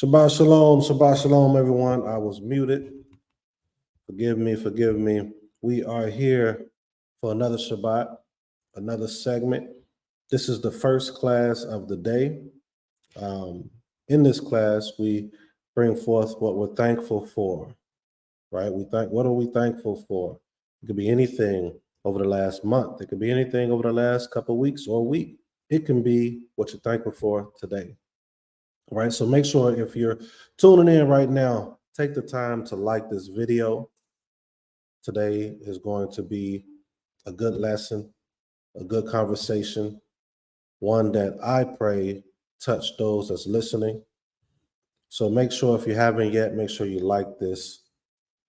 Shabbat shalom, everyone. I was muted. Forgive me. We are here for another Shabbat, another segment. This is the first class of the day. In this class, we bring forth what we're thankful for, right? What are we thankful for? It could be anything over the last month. It could be anything over the last couple of weeks or a week. It can be what you're thankful for today. All right, so make sure if you're tuning in right now, take the time to like this video. Today is going to be a good lesson, a good conversation, one that I pray touch those that's listening. So make sure if you haven't yet, make sure you like this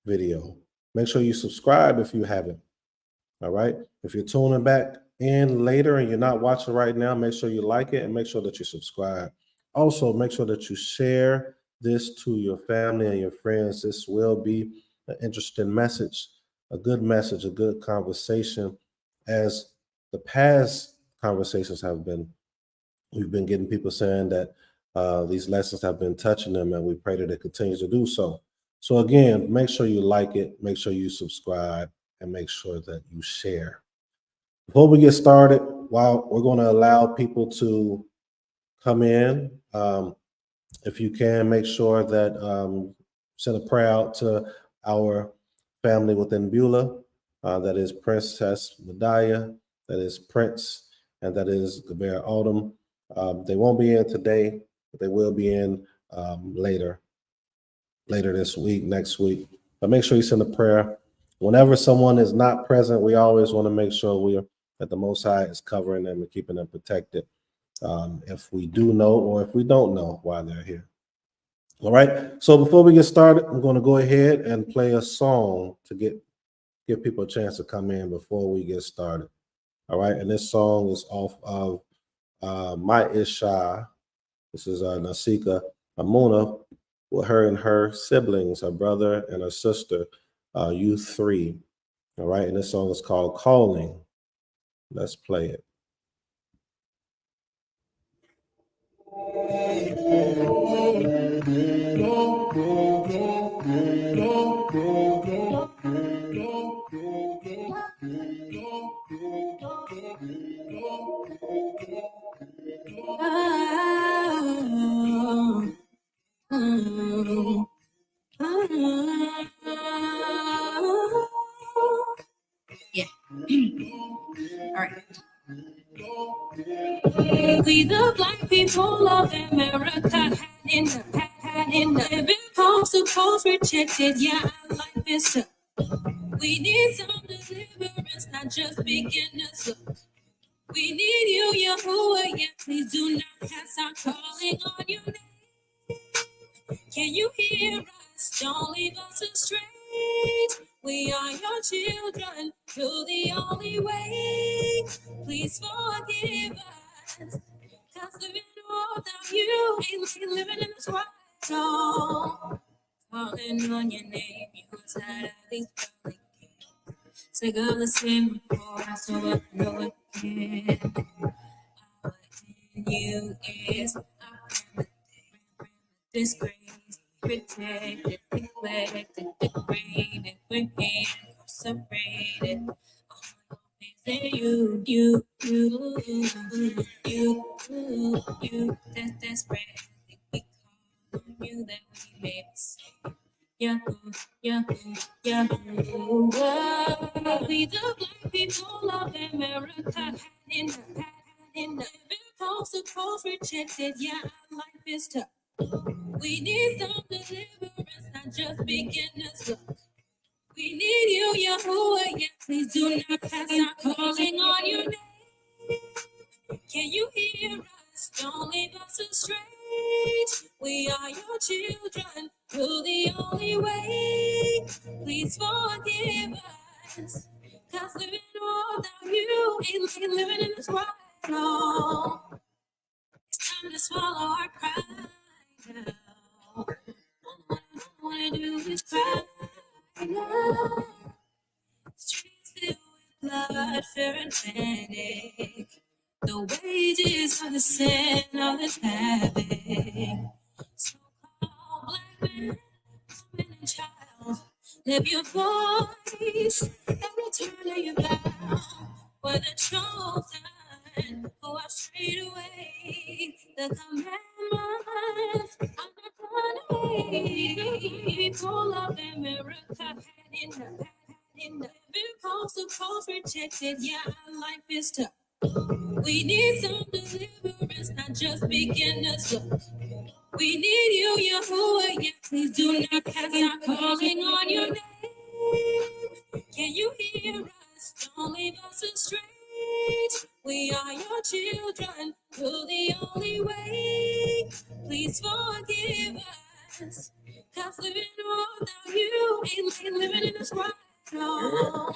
video. Make sure you subscribe if you haven't. All right, if you're tuning back in later and you're not watching right now, make sure you like it and make sure that you subscribe. Also, make sure that you share this to your family and your friends. This will be an interesting message, a good conversation, as the past conversations have been. We've been getting people saying that these lessons have been touching them, and we pray that it continues to do so. So again, make sure you like it, make sure you subscribe, and make sure that you share. Before we get started, while we're going to allow people to come in, if you can, make sure that send a prayer out to our family within Beulah. That is Princess Medaya, that is Prince, and that is Gaber Autumn. They won't be in today, but they will be in later this week, next week. But make sure you send a prayer. Whenever someone is not present, we always want to make sure that the Most High is covering them and keeping them protected. If we do know or if we don't know why they're here. All right. So before we get started, I'm going to go ahead and play a song to give people a chance to come in before we get started. All right. And this song is off of My Isha. This is Naseekh Amuna with her and her siblings, her brother and her sister, you three. All right. And this song is called Calling. Let's play it. Yeah. All right. We the black people of America had in the living post to post rejected. Yeah, our life is tough. We need some deliverance, not just beginners. Look, we need you, Yahuwah. Yeah, please do not pass our calling on your name. Can you hear us? Don't leave us astray. We are your children. You're the only way. Please forgive us. Cause living without you ain't like living in this world. So, calling on your name, you outside of these pearly gates. Sick of the same report, so I know again. Our in you is our disgrace, protected, neglected, degraded, we're incarcerated. You, that's spread. We call on you that we may be saved. We the black people of America had in the post to post rejected. Yeah, our life is tough. We need some deliverance, not just beginners. Look, we need you, Yahuwah. Yeah, please do not pass our calling on your name. Can you hear us? Don't leave us astray. We are your children. You're the only way. Please forgive us. Cause living without you ain't like living in this world. No. It's time to swallow our pride now. All I wanna do is cry now. Streets filled with blood, fear, and panic. The wages of the sin of this havoc. So Lift your voice and return your vow. For the chosen who have strayed away. The commandments I'm not gonna hate. People of America had enough. Been coast to coast rejected. Yeah, our life is tough. We need some deliverance, not just beginners. Look, we need you, Yahuwah. Yeah, please do not pass our calling on your name. Can you hear us? Don't leave us astray. We are your children. You're the only way. Please forgive us. Cause living without you ain't living in this world. No.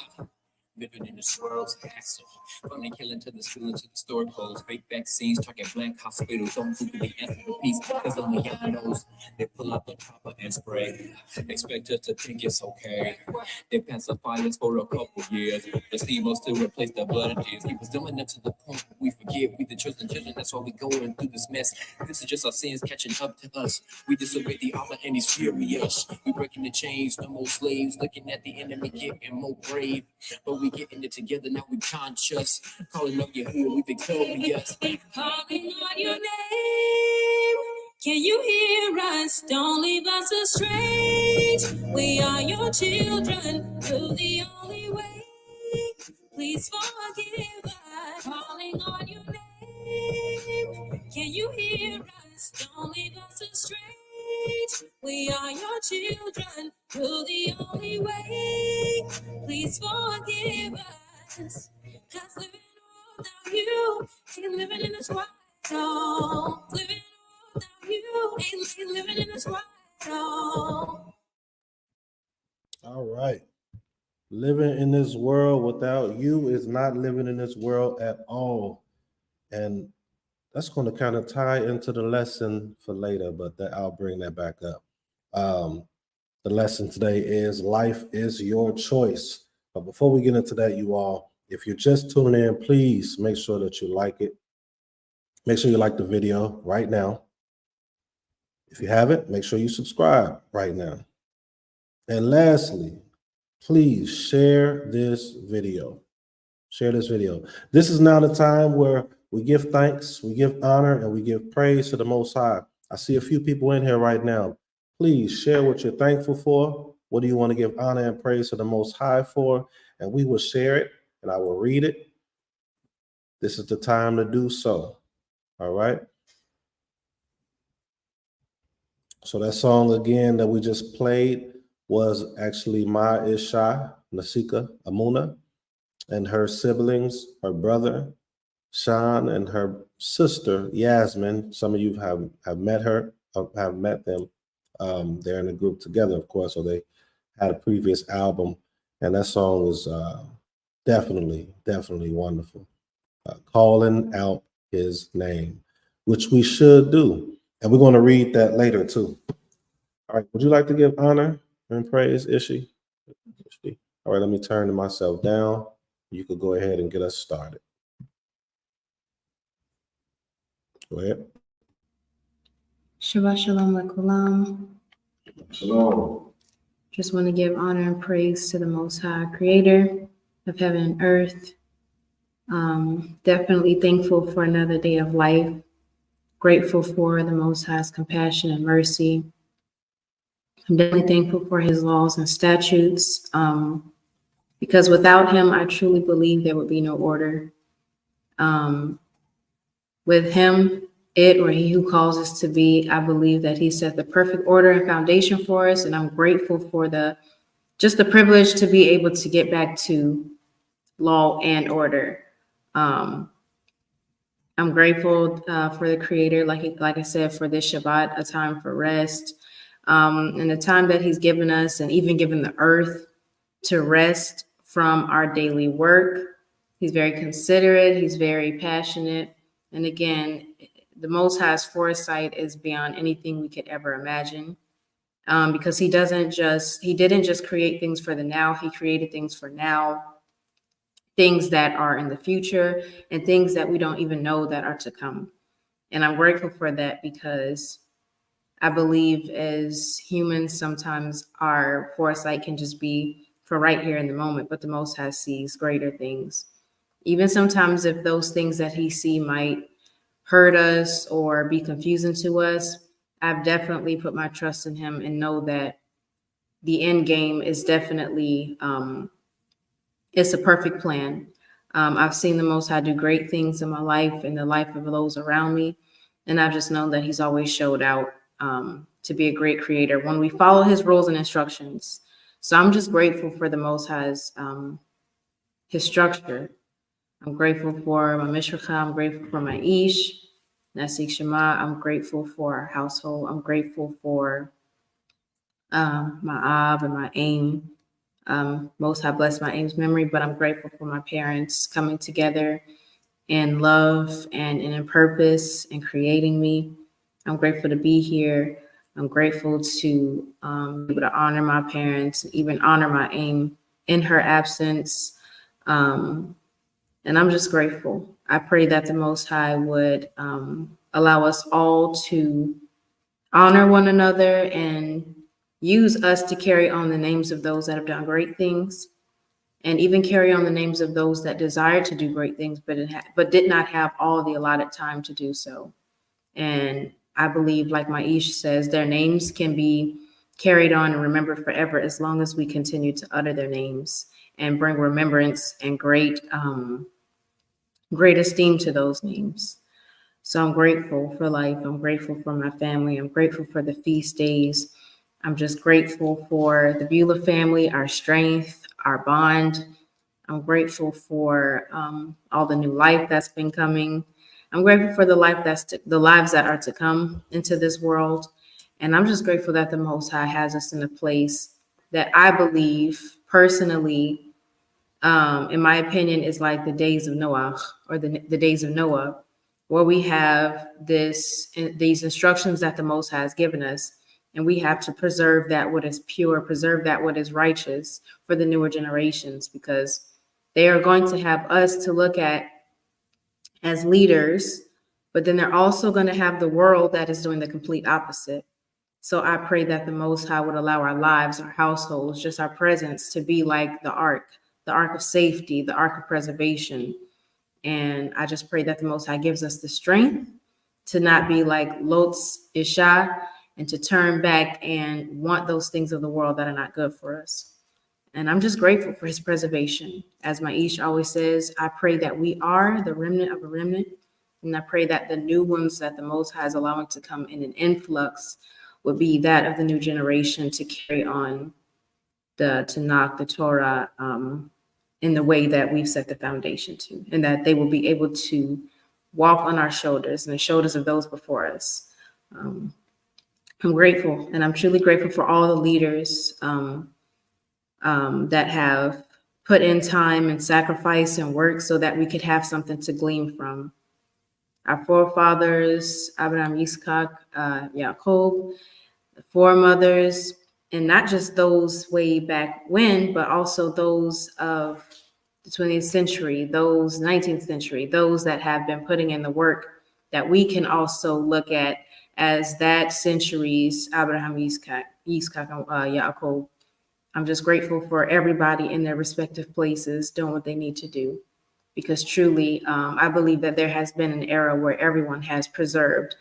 Living in this world's hassle. From the killing to the stealing to the store clothes. Fake vaccines, target blank hospitals. Don't Google the answer to peace. Cause only y'all knows. They pull out the chopper and spray. Expect us to think it's okay. They pacify us for a couple years. The steam still replace the blood and tears. Keep us doing it to the point we forget we the chosen children. That's why we going through this mess. This is just our sins catching up to us. We disobey the Allah and he's furious. We breaking the chains, no more slaves. Looking at the enemy getting more brave. But we getting it together, now we conscious. Calling up Yahuwah, we victorious. Calling on your name. Can you hear us? Don't leave us astray. We are your children. You're the only way. Please forgive us. Calling on your name. Can you hear us? Don't leave us astray. We are your children. You're the only way. Please forgive us. Cause living without you ain't living in this world. No. Living without you ain't living in this world. No. All right. Living in this world without you is not living in this world at all. And that's going to kind of tie into the lesson for later, but I'll bring that back up. The lesson today is life is your choice. But before we get into that, you all, if you're just tuning in, please make sure that you like it. Make sure you like the video right now. If you haven't, make sure you subscribe right now. And lastly, please share this video. Share this video. This is now the time where we give thanks, we give honor, and we give praise to the Most High. I see a few people in here right now. Please share what you're thankful for. What do you want to give honor and praise to the Most High for? And we will share it, and I will read it. This is the time to do so. All right. So that song again that we just played was actually Ma Isha, Naseekh Amuna, and her siblings, her brother, Sean, and her sister, Yasmin. Some of you have met her, have met them. They're in a group together, of course, so they had a previous album, and that song was definitely wonderful. Calling out his name, which we should do. And we're going to read that later, too. All right, would you like to give honor and praise, Ishi? All right, let me turn myself down. You could go ahead and get us started. Go ahead. Shabbat shalom lekulam. Shalom. Just want to give honor and praise to the Most High Creator of heaven and earth. Definitely thankful for another day of life. Grateful for the Most High's compassion and mercy. I'm definitely thankful for his laws and statutes, because without him, I truly believe there would be no order. With him, it or he who calls us to be, I believe that he set the perfect order and foundation for us, and I'm grateful for the privilege to be able to get back to law and order. I'm grateful for the Creator, like I said, for this Shabbat, a time for rest, and the time that he's given us, and even given the earth to rest from our daily work. He's very considerate. He's very passionate. And again, the Most High's foresight is beyond anything we could ever imagine, because he didn't just create things for the now. He created things for now, things that are in the future, and things that we don't even know that are to come. And I'm grateful for that, because I believe as humans, sometimes our foresight can just be for right here in the moment, but the Most High sees greater things. Even sometimes if those things that he see might hurt us or be confusing to us, I've definitely put my trust in him and know that the end game is definitely it's a perfect plan. I've seen the Most High do great things in my life and the life of those around me, and I've just known that he's always showed out to be a great creator when we follow his rules and instructions. So I'm just grateful for the Most High's his structure. I'm grateful for my Mishracha. I'm grateful for my Ish, Naseekh Shema. I'm grateful for our household. I'm grateful for my Ab and my Aim. Most High bless my Aim's memory, but I'm grateful for my parents coming together in love and in purpose and creating me. I'm grateful to be here. I'm grateful to be able to honor my parents, even honor my Aim in her absence. And I'm just grateful. I pray that the Most High would allow us all to honor one another and use us to carry on the names of those that have done great things, and even carry on the names of those that desire to do great things, but did not have all the allotted time to do so. And I believe, like my Ish says, their names can be carried on and remembered forever as long as we continue to utter their names and bring remembrance and great esteem to those names. So I'm grateful for life. I'm grateful for my family. I'm grateful for the feast days. I'm just grateful for the Beulah family, our strength, our bond. I'm grateful for all the new life that's been coming. I'm grateful for the lives that are to come into this world. And I'm just grateful that the Most High has us in a place that I believe personally, in my opinion, is like the days of Noah, or the days of Noah, where we have these instructions that the Most High has given us, and we have to preserve that what is pure, preserve that what is righteous for the newer generations, because they are going to have us to look at as leaders, but then they're also going to have the world that is doing the complete opposite. So I pray that the Most High would allow our lives, our households, just our presence to be like the ark of safety, the ark of preservation. And I just pray that the Most High gives us the strength to not be like Lot's Isha, and to turn back and want those things of the world that are not good for us. And I'm just grateful for his preservation. As my Ish always says, I pray that we are the remnant of a remnant. And I pray that the new ones that the Most High is allowing to come in an influx would be that of the new generation to carry on the Tanakh, the Torah, in the way that we've set the foundation to, and that they will be able to walk on our shoulders and the shoulders of those before us. I'm grateful, and I'm truly grateful for all the leaders that have put in time and sacrifice and work so that we could have something to glean from. Our forefathers, Abraham, Yitzchak, Yaakov, the foremothers, and not just those way back when, but also those of the 20th century, those 19th century, those that have been putting in the work that we can also look at as that century's Abraham, Yitzchak, Yaakov. I'm just grateful for everybody in their respective places doing what they need to do, because truly, I believe that there has been an era where everyone has preserved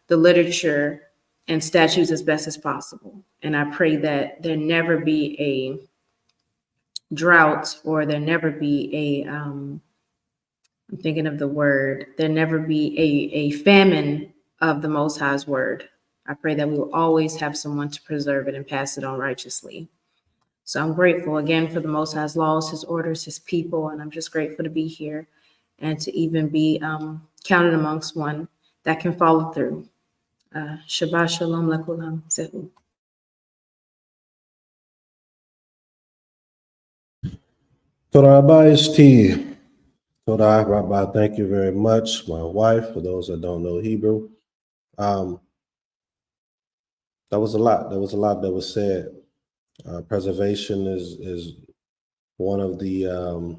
the literature and statutes as best as possible. And I pray that there never be a drought, or there never be I'm thinking of the word, there never be a famine of the Most High's word. I pray that we will always have someone to preserve it and pass it on righteously. So I'm grateful again for the Most High's laws, his orders, his people, and I'm just grateful to be here and to even be counted amongst one that can follow through. Shabbat shalom lekulam. Zehu. Toda Bayeeth. Toda Rabbi, thank you very much. My wife, for those that don't know Hebrew. That was a lot. There was a lot that was said. Preservation is one of the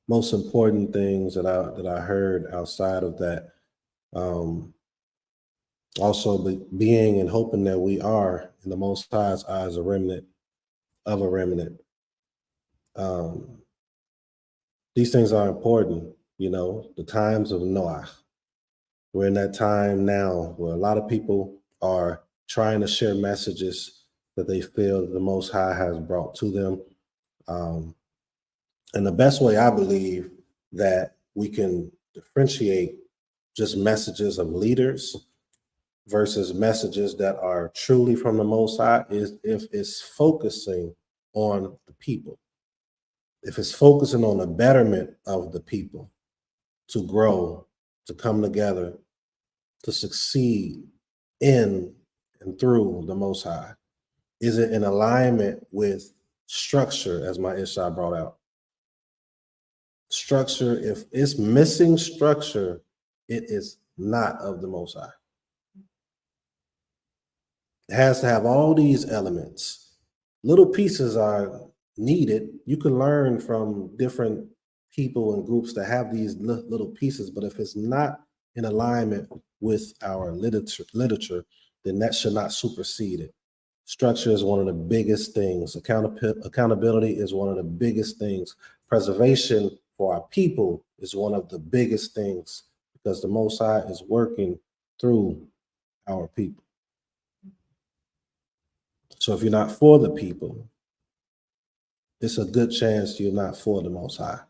most important things that I heard outside of that. Also, being and hoping that we are in the Most High's eyes a remnant of a remnant. These things are important, the times of Noah. We're in that time now where a lot of people are trying to share messages that they feel that the Most High has brought to them. And the best way I believe that we can differentiate just messages of leaders versus messages that are truly from the Most High is if it's focusing on the people. If it's focusing on the betterment of the people to grow, to come together, to succeed in and through the Most High. Is it in alignment with structure, as my Isha brought out? Structure, if it's missing structure, it is not of the Most High. It has to have all these elements. Little pieces are needed. You can learn from different people and groups that have these little pieces, but if it's not in alignment with our literature, then that should not supersede it. Structure is one of the biggest things. Accountability is one of the biggest things. Preservation for our people is one of the biggest things because the Most High is working through our people. So if you're not for the people, it's a good chance you're not for the Most High.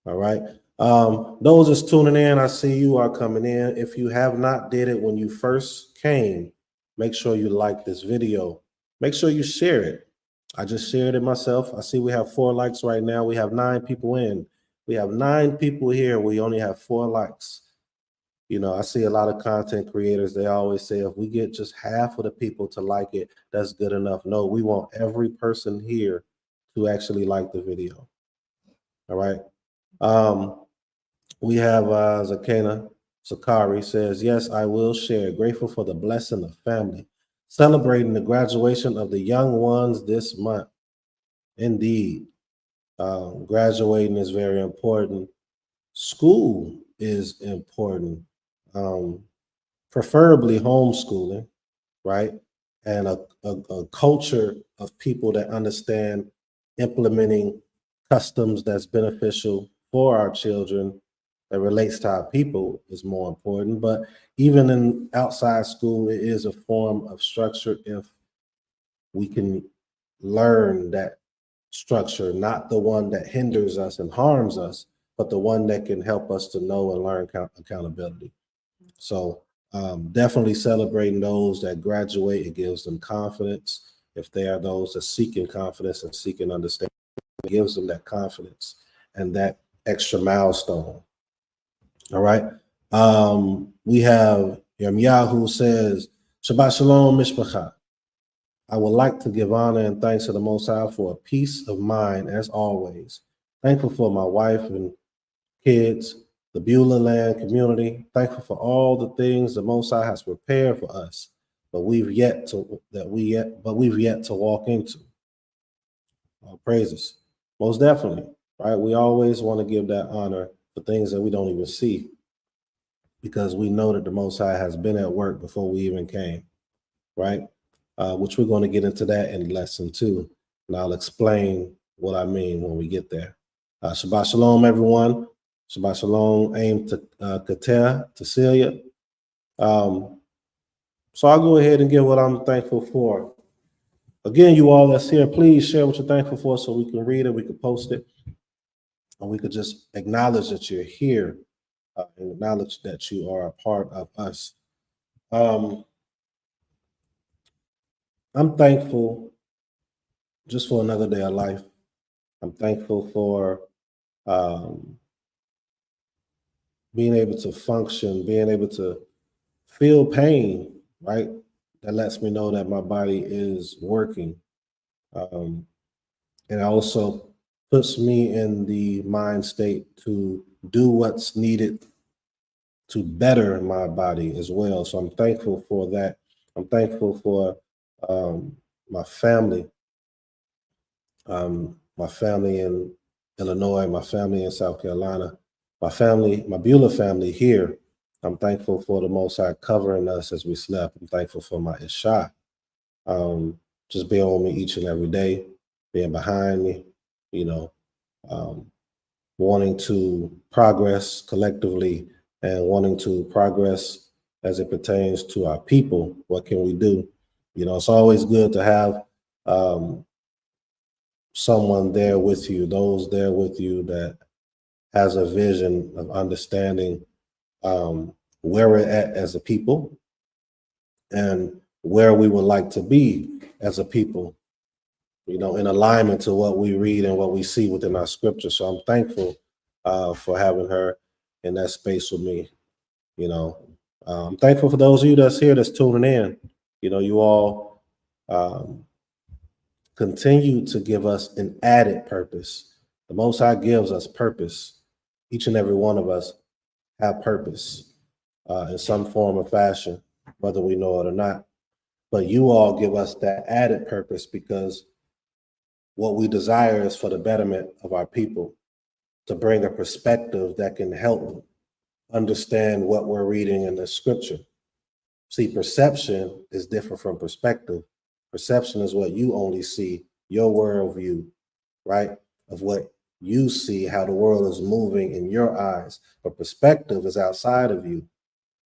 All right. Those that's tuning in, I see you are coming in. If you have not did it when you first came, make sure you like this video. Make sure you share it. I just shared it myself. I see we have 4 likes right now. We have 9 people in. We have 9 people here. We only have 4 likes. I see a lot of content creators. They always say, if we get just half of the people to like it, that's good enough. No, we want every person here to actually like the video. All right. We have Zakana Sakari says, yes, I will share. Grateful for the blessing of family. Celebrating the graduation of the young ones this month. Indeed. Graduating is very important. School is important. Preferably homeschooling, right? And a culture of people that understand implementing customs that's beneficial for our children that relates to our people is more important. But even in outside school, it is a form of structure if we can learn that structure, not the one that hinders us and harms us, but the one that can help us to know and learn accountability. So definitely celebrating those that graduate. It gives them confidence. If they are those that seeking confidence and seeking understanding, it gives them that confidence and that extra milestone. All right. We have Yahoo says, Shabbat Shalom, Mishpacha. I would like to give honor and thanks to the Most High for a peace of mind as always. Thankful for my wife and kids, the Beulah Land community. Thankful for all the things the Most High has prepared for us, but we've yet to walk into. All praises. Most definitely, right? We always want to give that honor for things that we don't even see, because we know that the Most High has been at work before we even came, right? Which we're going to get into that in lesson 2, and I'll explain what I mean when we get there. Shabbat Shalom, everyone. Shabbat Shalom, aim to Kater, to Celia. So I'll go ahead and give what I'm thankful for. Again, you all that's here, please share what you're thankful for so we can read it, we can post it, and we could just acknowledge that you're here and acknowledge that you are a part of us. I'm thankful just for another day of life. I'm thankful for being able to function, being able to feel pain, right? That lets me know that my body is working. It also puts me in the mind state to do what's needed to better my body as well. So I'm thankful for that. I'm thankful for my family in Illinois, my family in South Carolina, my Beulah family here I'm thankful for the Most High covering us as we slept. I'm thankful for my Isha, just being with me each and every day, being behind me, you know, wanting to progress collectively and wanting to progress as it pertains to our people. What can we do? You know, it's always good to have someone there with you, those there with you that has a vision of understanding where we're at as a people and where we would like to be as a people, you know, in alignment to what we read and what we see within our scripture. So I'm thankful for having her in that space with me. You know, I'm thankful for those of you that's here that's tuning in. You know, you all continue to give us an added purpose. The Most High gives us purpose. Each and every one of us have purpose in some form or fashion, whether we know it or not. But you all give us that added purpose because what we desire is for the betterment of our people, to bring a perspective that can help understand what we're reading in the scripture. See, perception is different from perspective. Perception is what you only see, your worldview, right? Of what you see, how the world is moving in your eyes. But perspective is outside of you.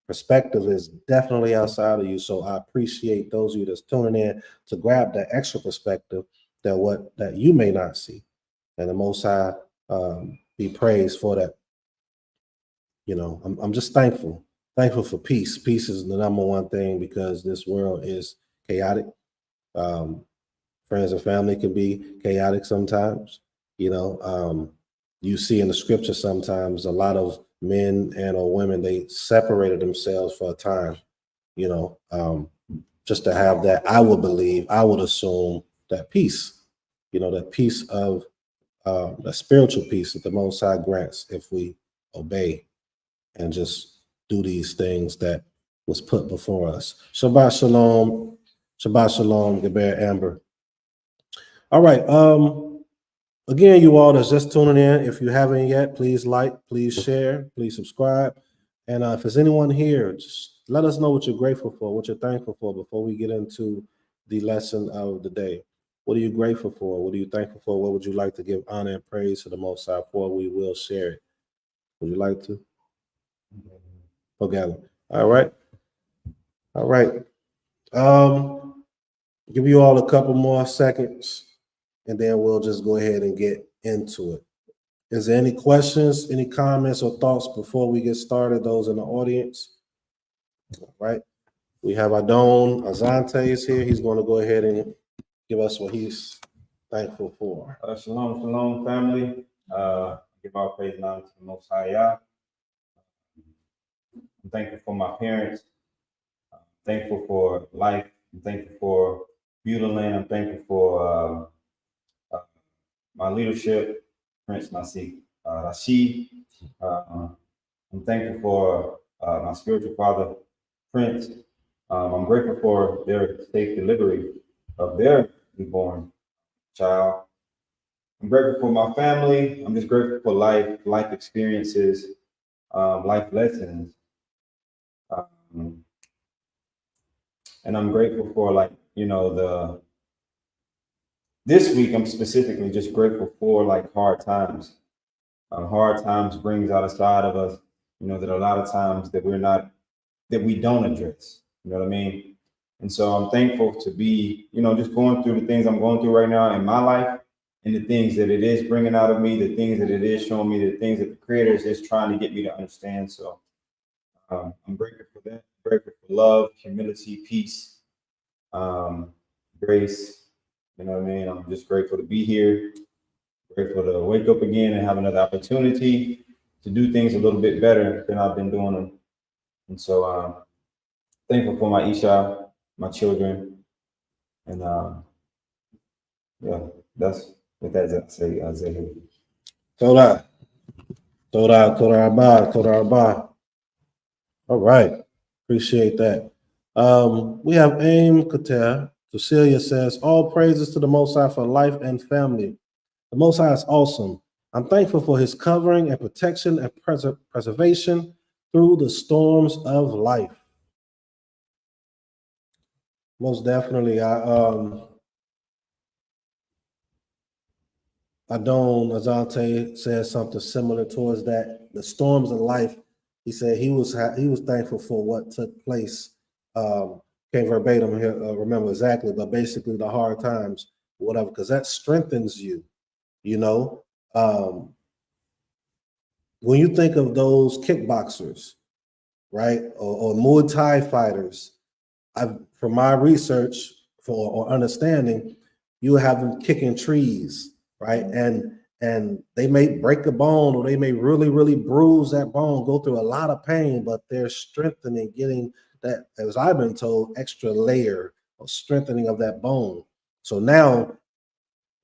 Perspective is definitely outside of you. So I appreciate those of you that's tuning in to grab that extra perspective that you may not see. And the Most High be praised for that. You know, I'm just thankful for peace. Peace is the number one thing because this world is chaotic. Friends and family can be chaotic sometimes. You know, you see in the scripture sometimes a lot of men and or women, they separated themselves for a time, you know, just to have that, I would assume that peace, you know, that peace of the spiritual peace that the Most High grants if we obey and just do these things that was put before us. Shabbat shalom. Shabbat shalom, Geber Amber. All right. Again, you all that's just tuning in, if you haven't yet, please like, please share, please subscribe. And if there's anyone here, just let us know what you're grateful for, what you're thankful for before we get into the lesson of the day. What are you grateful for? What are you thankful for? What would you like to give honor and praise to the Most High for? We will share it. Would you like to? Okay. All right. All right. Give you all a couple more seconds and then we'll just go ahead and get into it. Is there any questions, any comments or thoughts before we get started? Those in the audience? All right. We have Adon Azante is here. He's going to go ahead and give us what he's thankful for. Shalom, shalom, family. Give all praise and honor to the Most High Yah. I'm thankful for my parents. I'm thankful for life. I'm thankful for Butylin. I'm thankful for my leadership, Prince Naseekh Rashee. I'm thankful for my spiritual father, Prince. I'm grateful for their safe delivery of their newborn child. I'm grateful for my family. I'm just grateful for life experiences, life lessons. And I'm grateful for this week I'm specifically just grateful for hard times. Hard times brings out a side of us, that a lot of times that we don't address, you know what I mean? And so I'm thankful to be, just going through the things I'm going through right now in my life and the things that it is bringing out of me, the things that it is showing me, the things that the Creator is just trying to get me to understand. So I'm grateful for that. I'm grateful for love, humility, peace, grace. You know what I mean? I'm just grateful to be here. Grateful to wake up again and have another opportunity to do things a little bit better than I've been doing them. And so thankful for my Isha, my children. And yeah, that's what I say. Toda Rabah. All right. Appreciate that. We have Aim Kater. Cecilia says, all praises to the Most High for life and family. The Most High is awesome. I'm thankful for his covering and protection and preservation. through the storms of life. Most definitely. Adon Azante said something similar towards that. The storms of life. He said he was thankful for what took place. Can't verbatim here remember exactly, but basically the hard times, whatever, because that strengthens you. You know, when you think of those kickboxers, right, or Muay Thai fighters, from my research or understanding, you have them kicking trees, right? And they may break a bone, or they may really, really bruise that bone, go through a lot of pain, but they're strengthening, getting that, as I've been told, extra layer of strengthening of that bone. So now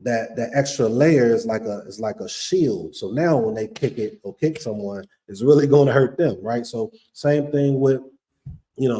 that extra layer is like a shield. So now when they kick it or kick someone, it's really going to hurt them, right? So same thing with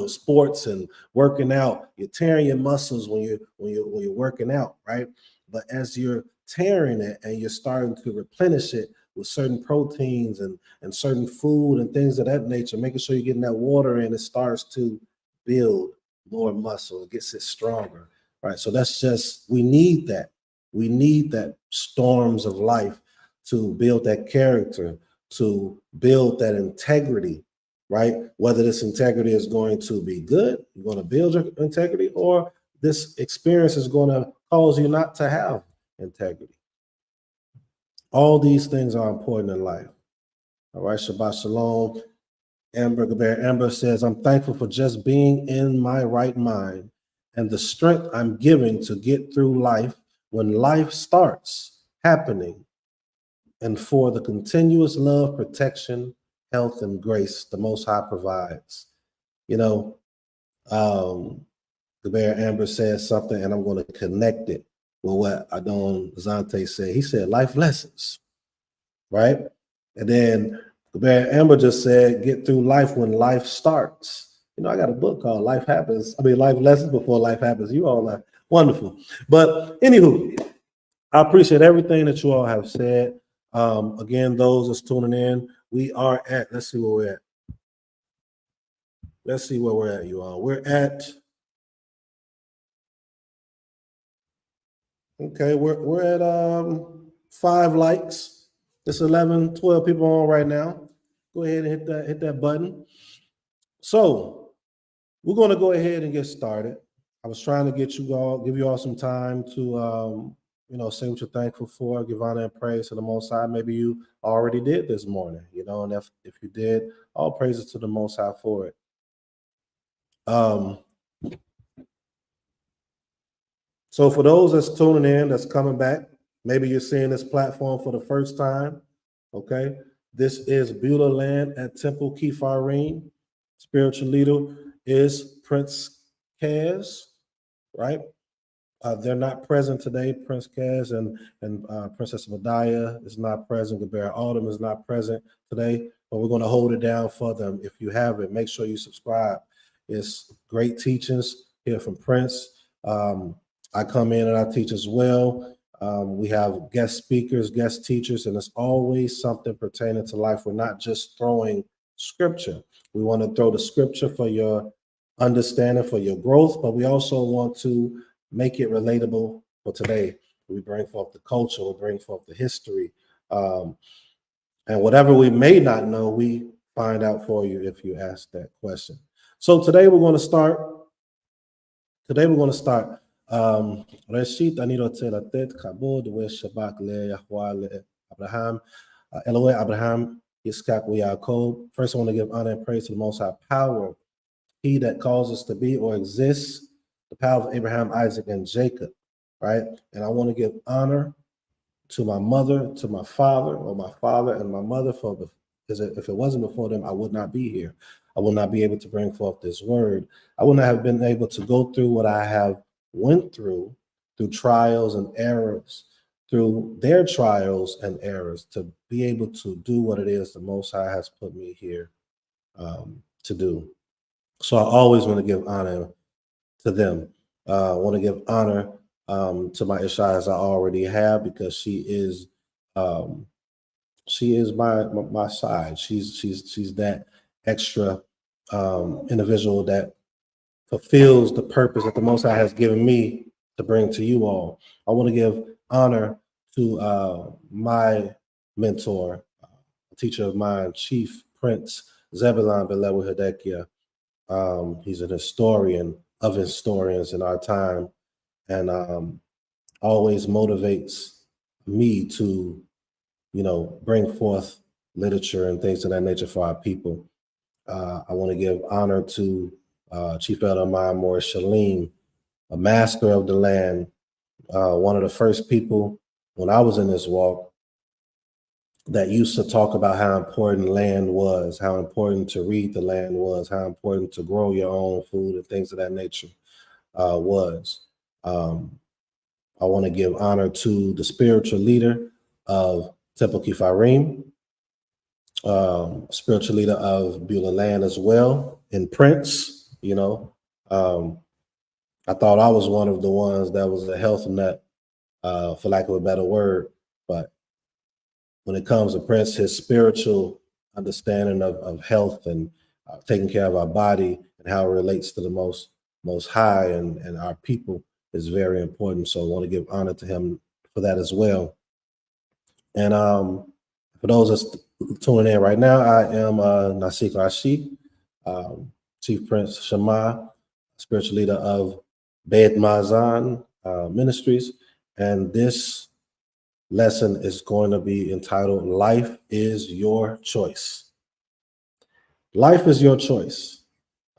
sports and working out. You're tearing your muscles when you're working out, right? But as you're tearing it and you're starting to replenish it with certain proteins and certain food and things of that nature, making sure you're getting that water in, it starts to build more muscle. It gets it stronger, right? So that's just, we need that. We need that storms of life to build that character, to build that integrity, right? Whether this integrity is going to be good, you're going to build your integrity, or this experience is going to cause you not to have integrity. All these things are important in life. All right, Shabbat Shalom. Amber says, I'm thankful for just being in my right mind and the strength I'm giving to get through life when life starts happening, and for the continuous love, protection, health, and grace the Most High provides. The Bear Amber says something, and I'm going to connect it with what Adon Zante said. He said, life lessons, right? And then the Bear Amber just said, get through life when life starts. I got a book called Life Lessons Before Life Happens. You all are wonderful. But anywho, I appreciate everything that you all have said. Again, those that's tuning in, we are at, let's see where we're at. Let's see where we're at, you all. We're at, okay, we're at 5 likes. It's 11, 12 people on right now. Go ahead and hit that button. So we're going to go ahead and get started. I was trying to give you all some time to say what you're thankful for, give honor and praise to the Most High. Maybe you already did this morning, and if you did, all praises to the Most High for it. So for those that's tuning in, that's coming back, maybe you're seeing this platform for the first time, okay? This is Beulah Land at Temple Kifarim. Spiritual leader is Prince Kaz, right? They're not present today. Prince Kaz and Princess Madiah is not present. Gabriel Autumn is not present today, but we're going to hold it down for them. If you haven't, make sure you subscribe. It's great teachings here from Prince. I come in and I teach as well. We have guest speakers, guest teachers, and it's always something pertaining to life. We're not just throwing scripture. We want to throw the scripture for your understanding, for your growth, but we also want to make it relatable for today. We bring forth the culture, we bring forth the history, and whatever we may not know, we find out for you if you ask that question. So today we're going to start. Reshit aniro telatet kabod we shabak le Yahweh le Abraham, Elohim Abraham, Yitzchak Yaakov. First, I want to give honor and praise to the Most High Power, He that calls us to be or exists, the power of Abraham, Isaac, and Jacob, right? And I want to give honor to my mother, to my father, or my father and my mother, because if it wasn't before them, I would not be here. I would not be able to bring forth this word. I would not have been able to go through what I have went through trials and errors, through their trials and errors, to be able to do what it is the Most High has put me here to do. So I always want to give honor to them. I want to give honor to my Isha, as I already have, because she is my side. She's that extra individual that fulfills the purpose that the Most High has given me to bring to you all. I want to give honor to my mentor, a teacher of mine, Chief Prince Zebulon Belewu Hedekia. He's an historian of historians in our time, and always motivates me to, bring forth literature and things of that nature for our people. I want to give honor to Chief Elder Morris Shalim, a master of the land, one of the first people when I was in this walk that used to talk about how important land was, how important to read the land was, how important to grow your own food and things of that nature was. I want to give honor to the spiritual leader of Temple Kifarim, spiritual leader of Beulah Land as well, and Prince. I thought I was one of the ones that was a health nut, for lack of a better word, but when it comes to Prince, his spiritual understanding of health and taking care of our body and how it relates to the most high and our people is very important. So I want to give honor to him for that as well. And for those that's tuning in right now, I am Naseekh Rashee, Chief Prince Shama, spiritual leader of Bayeeth Ma'azahn Ministries. And this lesson is going to be entitled, Life is Your Choice. Life is your choice.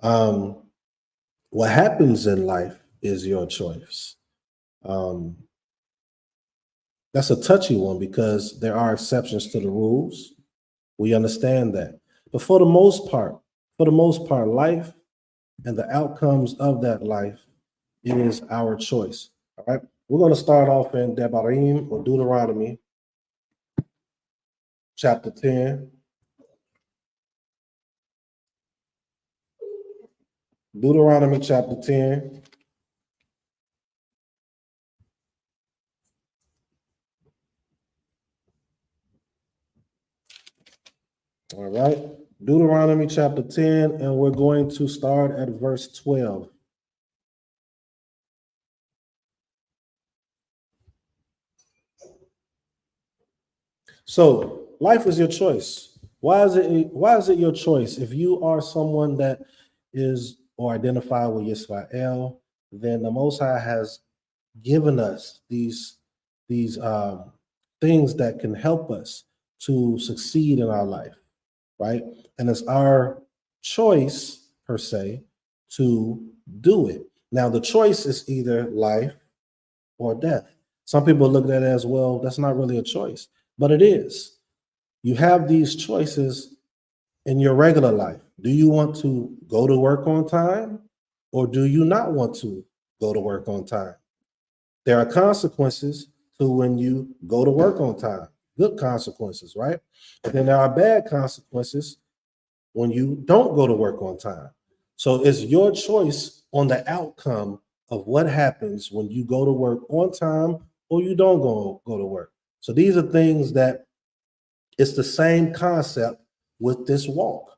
What happens in life is your choice. That's a touchy one because there are exceptions to the rules. We understand that. But for the most part, life and the outcomes of that life is our choice. All right. We're going to start off in Devarim or Deuteronomy, chapter 10. Deuteronomy chapter 10. All right. Deuteronomy chapter 10, and we're going to start at verse 12. So, life is your choice. Why is it your choice? If you are someone that is or identify with Yisrael, then the Most High has given us these things that can help us to succeed in our life, right? And it's our choice, per se, to do it. Now, the choice is either life or death. Some people look at it as, well, that's not really a choice, but it is. You have these choices in your regular life. Do you want to go to work on time, or do you not want to go to work on time? There are consequences to when you go to work on time. Good consequences, right? And then there are bad consequences when you don't go to work on time. So it's your choice on the outcome of what happens when you go to work on time or you don't go to work. So these are things that it's the same concept with this walk.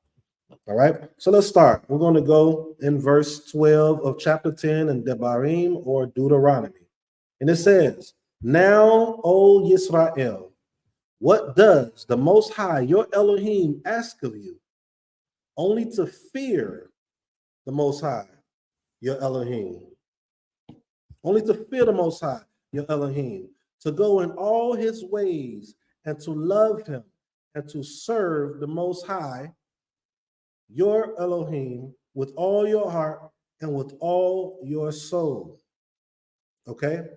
All right. So let's start. We're going to go in verse 12 of chapter 10 in Devarim or Deuteronomy. And it says, "Now, O Yisrael, what does the Most High, your Elohim, ask of you? Only to fear the Most High, your Elohim. Only to fear the Most High, your Elohim, to go in all his ways and to love him and to serve the Most High, your Elohim, with all your heart and with all your soul." Okay?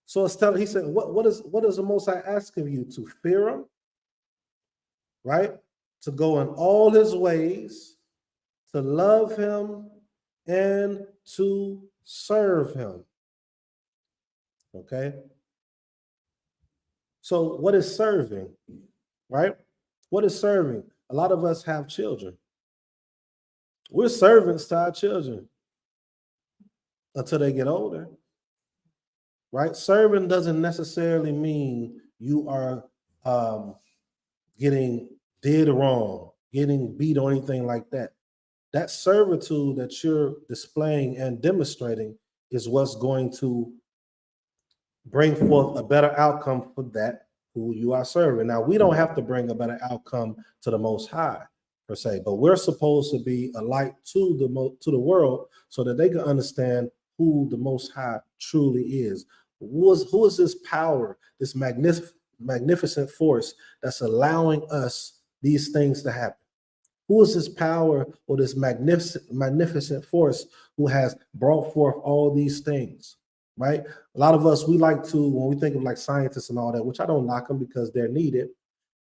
So it's telling, he said, what does the Most High ask of you? To fear him, right? To go in all his ways, to love him, and to serve him. Okay? So what is serving, right? What is serving? A lot of us have children. We're servants to our children until they get older, right? Serving doesn't necessarily mean you are getting did wrong getting beat or anything like that. That servitude that you're displaying and demonstrating is what's going to bring forth a better outcome for that who you are serving. Now, we don't have to bring a better outcome to the Most High per se, but we're supposed to be a light to the world so that they can understand who the Most High truly is. Who is this power, this magnificent force that's allowing us these things to happen? Who is this power or this magnificent force who has brought forth all these things, right? A lot of us, we like to, when we think of like scientists and all that, which I don't knock them because they're needed,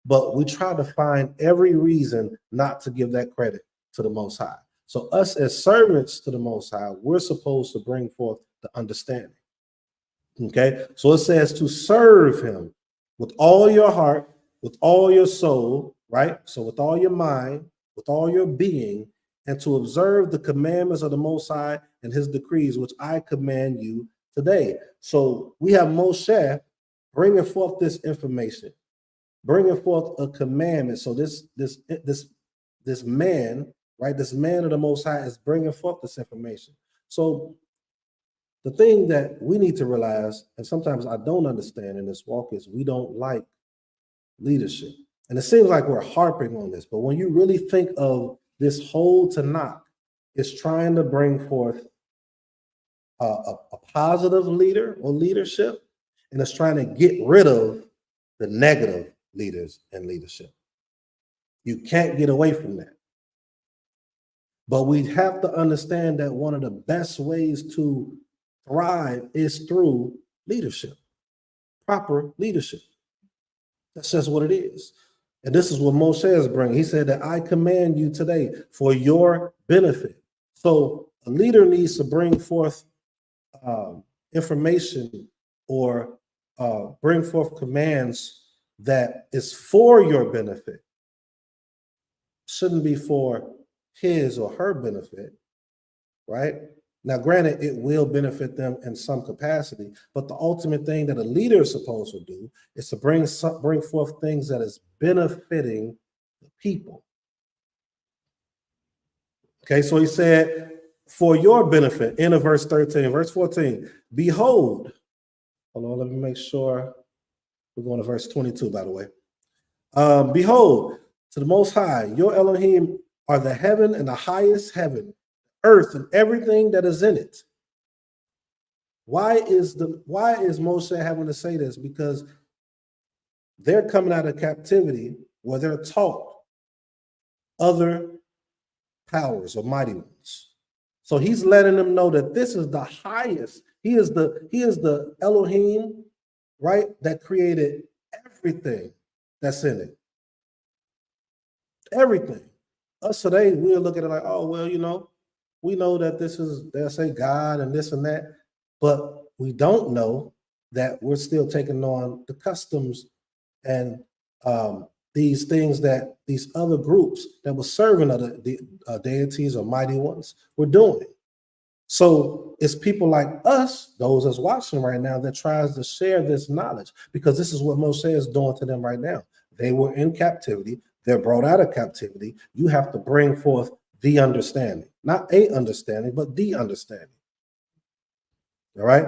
but we try to find every reason not to give that credit to the Most High. So us as servants to the Most High, we're supposed to bring forth the understanding. Okay, so it says to serve him with all your heart, with all your soul, right? So with all your mind, with all your being, and to observe the commandments of the Most High and his decrees, which I command you today. So we have Moshe bringing forth this information, bringing forth a commandment. So this man, right? This man of the Most High is bringing forth this information. So the thing that we need to realize, and sometimes I don't understand in this walk, is we don't like leadership. And it seems like we're harping on this, but when you really think of this whole Tanakh, it's trying to bring forth a positive leader or leadership, and it's trying to get rid of the negative leaders and leadership. You can't get away from that. But we have to understand that one of the best ways to thrive is through leadership, proper leadership. That's just what it is. And this is what Moshe is bringing. He said that I command you today for your benefit. So a leader needs to bring forth information or bring forth commands that is for your benefit. Shouldn't be for his or her benefit, right? Now, granted, it will benefit them in some capacity, but the ultimate thing that a leader is supposed to do is to bring forth things that is benefiting the people. Okay, so he said, for your benefit, in verse 13, verse 14, behold, hold on, let me make sure we're going to verse 22, by the way. Behold, to the Most High, your Elohim are the heaven and the highest heaven, earth and everything that is in it. Why is Moshe having to say this? Because they're coming out of captivity where they're taught other powers or mighty ones. So he's letting them know that this is the highest. He is the Elohim, right? That created everything that's in it. Everything. Us today, we'll look at it like, oh, well, you know, we know that this is, they'll say God and this and that, but we don't know that we're still taking on the customs and these things that these other groups that were serving other deities or mighty ones were doing. So it's people like us, those that's watching right now, that tries to share this knowledge, because this is what Moshe is doing to them right now. They were in captivity. They're brought out of captivity. You have to bring forth the understanding, not a understanding, but the understanding. All right.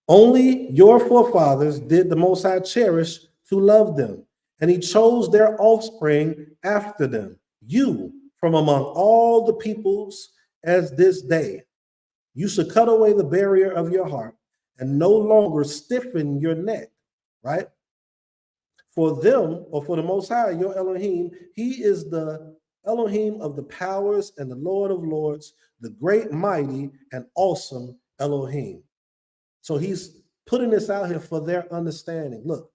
Only your forefathers did the Most High cherish to love them, and he chose their offspring after them, you from among all the peoples as this day. You should cut away the barrier of your heart and no longer stiffen your neck, right? For them, or for the Most High, your Elohim, he is the Elohim of the powers and the Lord of lords, the great, mighty, and awesome Elohim. So he's putting this out here for their understanding. Look,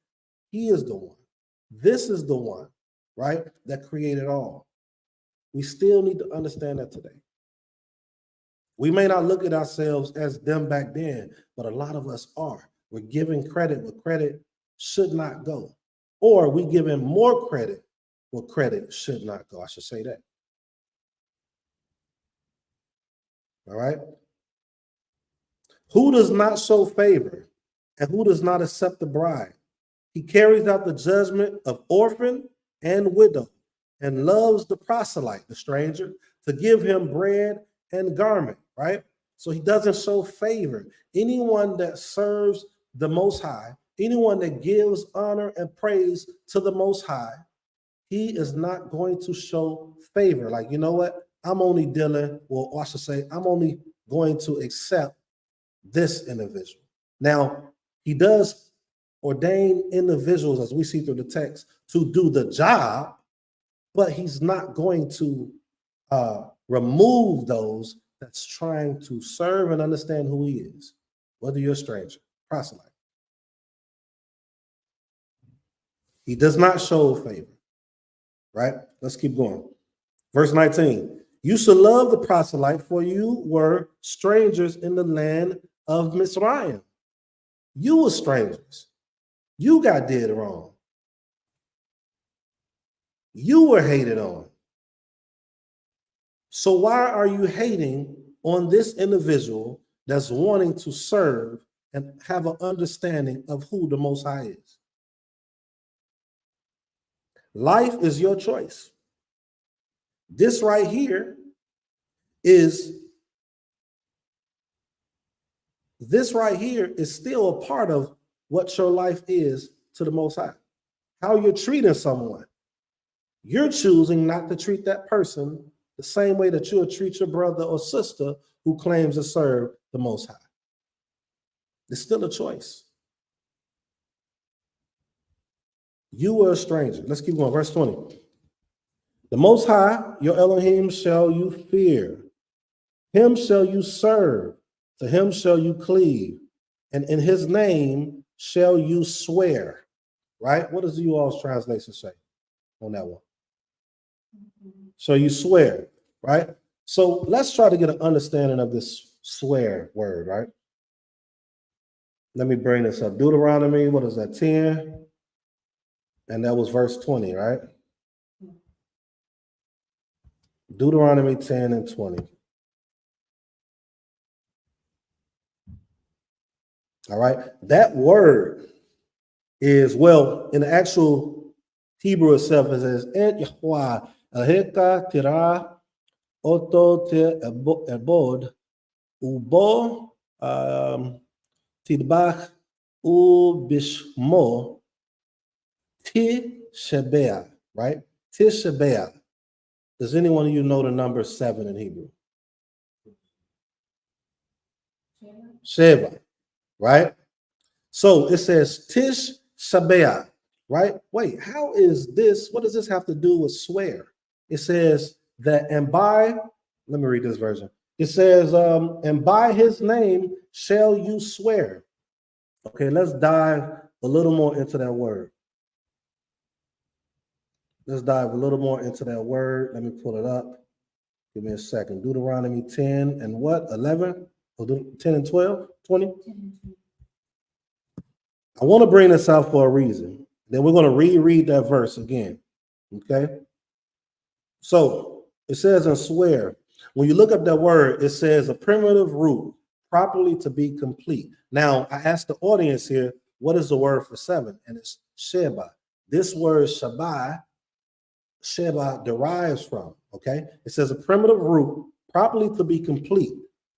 he is the one. This is the one, right, that created all. We still need to understand that today. We may not look at ourselves as them back then, but a lot of us are. We're giving credit where credit should not go. Or we giving more credit where credit should not go. I should say that. All right. Who does not show favor and who does not accept the bribe? He carries out the judgment of orphan and widow and loves the proselyte, the stranger, to give him bread and garment, right? So he doesn't show favor. Anyone that serves the Most High, anyone that gives honor and praise to the Most High, he is not going to show favor. Like, you know what? I'm only dealing, or I should say, I'm only going to accept this individual. Now, he does ordain individuals, as we see through the text, to do the job, but he's not going to remove those that's trying to serve and understand who he is, whether you're a stranger, proselyte. He does not show favor, right? Let's keep going. Verse 19, you should love the proselyte, for you were strangers in the land of Mizraim. You were strangers. You got did wrong. You were hated on. So why are you hating on this individual that's wanting to serve and have an understanding of who the Most High is? Life is your choice. This right here is still a part of what your life is to the Most High. How you're treating someone. You're choosing not to treat that person the same way that you'll treat your brother or sister who claims to serve the Most High. It's still a choice. You were a stranger. Let's keep going. Verse 20. The Most High, your Elohim, shall you fear. Him shall you serve. To him shall you cleave. And in his name shall you swear. Right? What does you all's translation say on that one? So you swear, right? So let's try to get an understanding of this swear word, right? Let me bring this up. Deuteronomy, what is that, 10? And that was verse 20, right? Deuteronomy 10 and 20. All right. That word is, well, in the actual Hebrew itself, it says, Et Yahweh Aheka Tira Oto Te Ebod Ubo Tidbach U Bishmo Tishabea, right? Tishabea. Does anyone of you know the number 7 in Hebrew? Sheva, right? So it says Tish Shabea, right? Wait, how is this? What does this have to do with swear? It says that, and by, let me read this version. It says, and by his name shall you swear. Okay, let's dive a little more into that word. Let's dive a little more into that word. Let me pull it up. Give me a second. Deuteronomy 10 and what? 11? Or 10 and 12? 20? I want to bring this out for a reason. Then we're going to reread that verse again. Okay? So it says and swear. When you look up that word, it says a primitive root, properly to be complete. Now, I asked the audience here, what is the word for 7? And it's Sheba. This word Sheba derives from, okay? It says a primitive root, properly to be complete.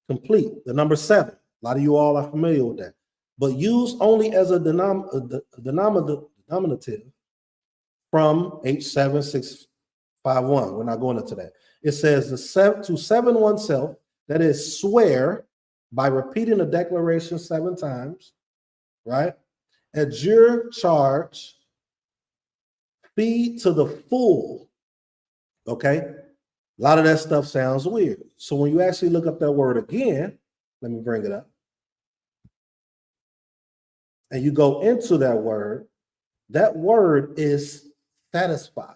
Complete, the number 7. A lot of you all are familiar with that. But used only as a denominative from H7651. We're not going into that. It says to seven oneself, that is swear by repeating the declaration 7 times, right? Adjure, charge, feed to the full, okay? A lot of that stuff sounds weird. So when you actually look up that word again, let me bring it up. And you go into that word is satisfy,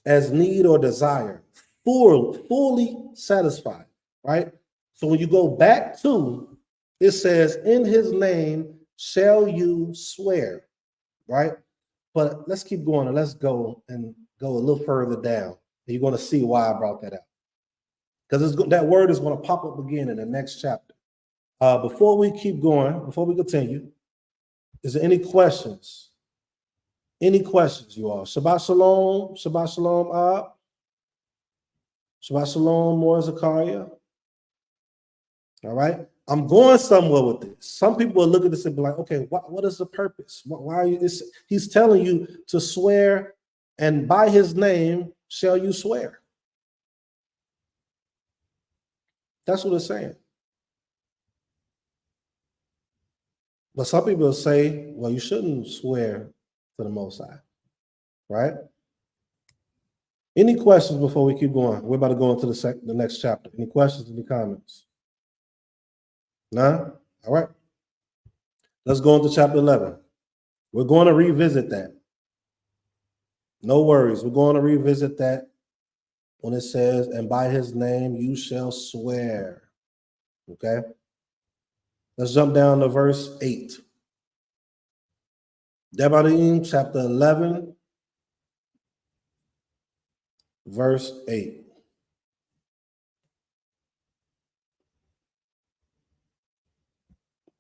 as need or desire, fully satisfied, right? So when you go back to, it says, in his name shall you swear, right? But let's keep going and let's go a little further down. And you're going to see why I brought that out. Because that word is going to pop up again in the next chapter. Before we keep going, before we continue, is there any questions Any questions, you all? Shabbat shalom. Shabbat shalom, Ab. Shabbat shalom, more Zakaria. All right. I'm going somewhere with this. Some people will look at this and be like, okay, what is the purpose? Why are you? He's telling you to swear, and by his name shall you swear. That's what it's saying. But some people say, well, you shouldn't swear to the Most High, right? Any questions before we keep going? We're about to go into the next chapter. Any questions, any comments? None? All right. Let's go into chapter 11. We're going to revisit that. No worries. We're going to revisit that when it says, and by his name you shall swear. Okay? Let's jump down to verse 8. Devarim chapter 11, verse 8.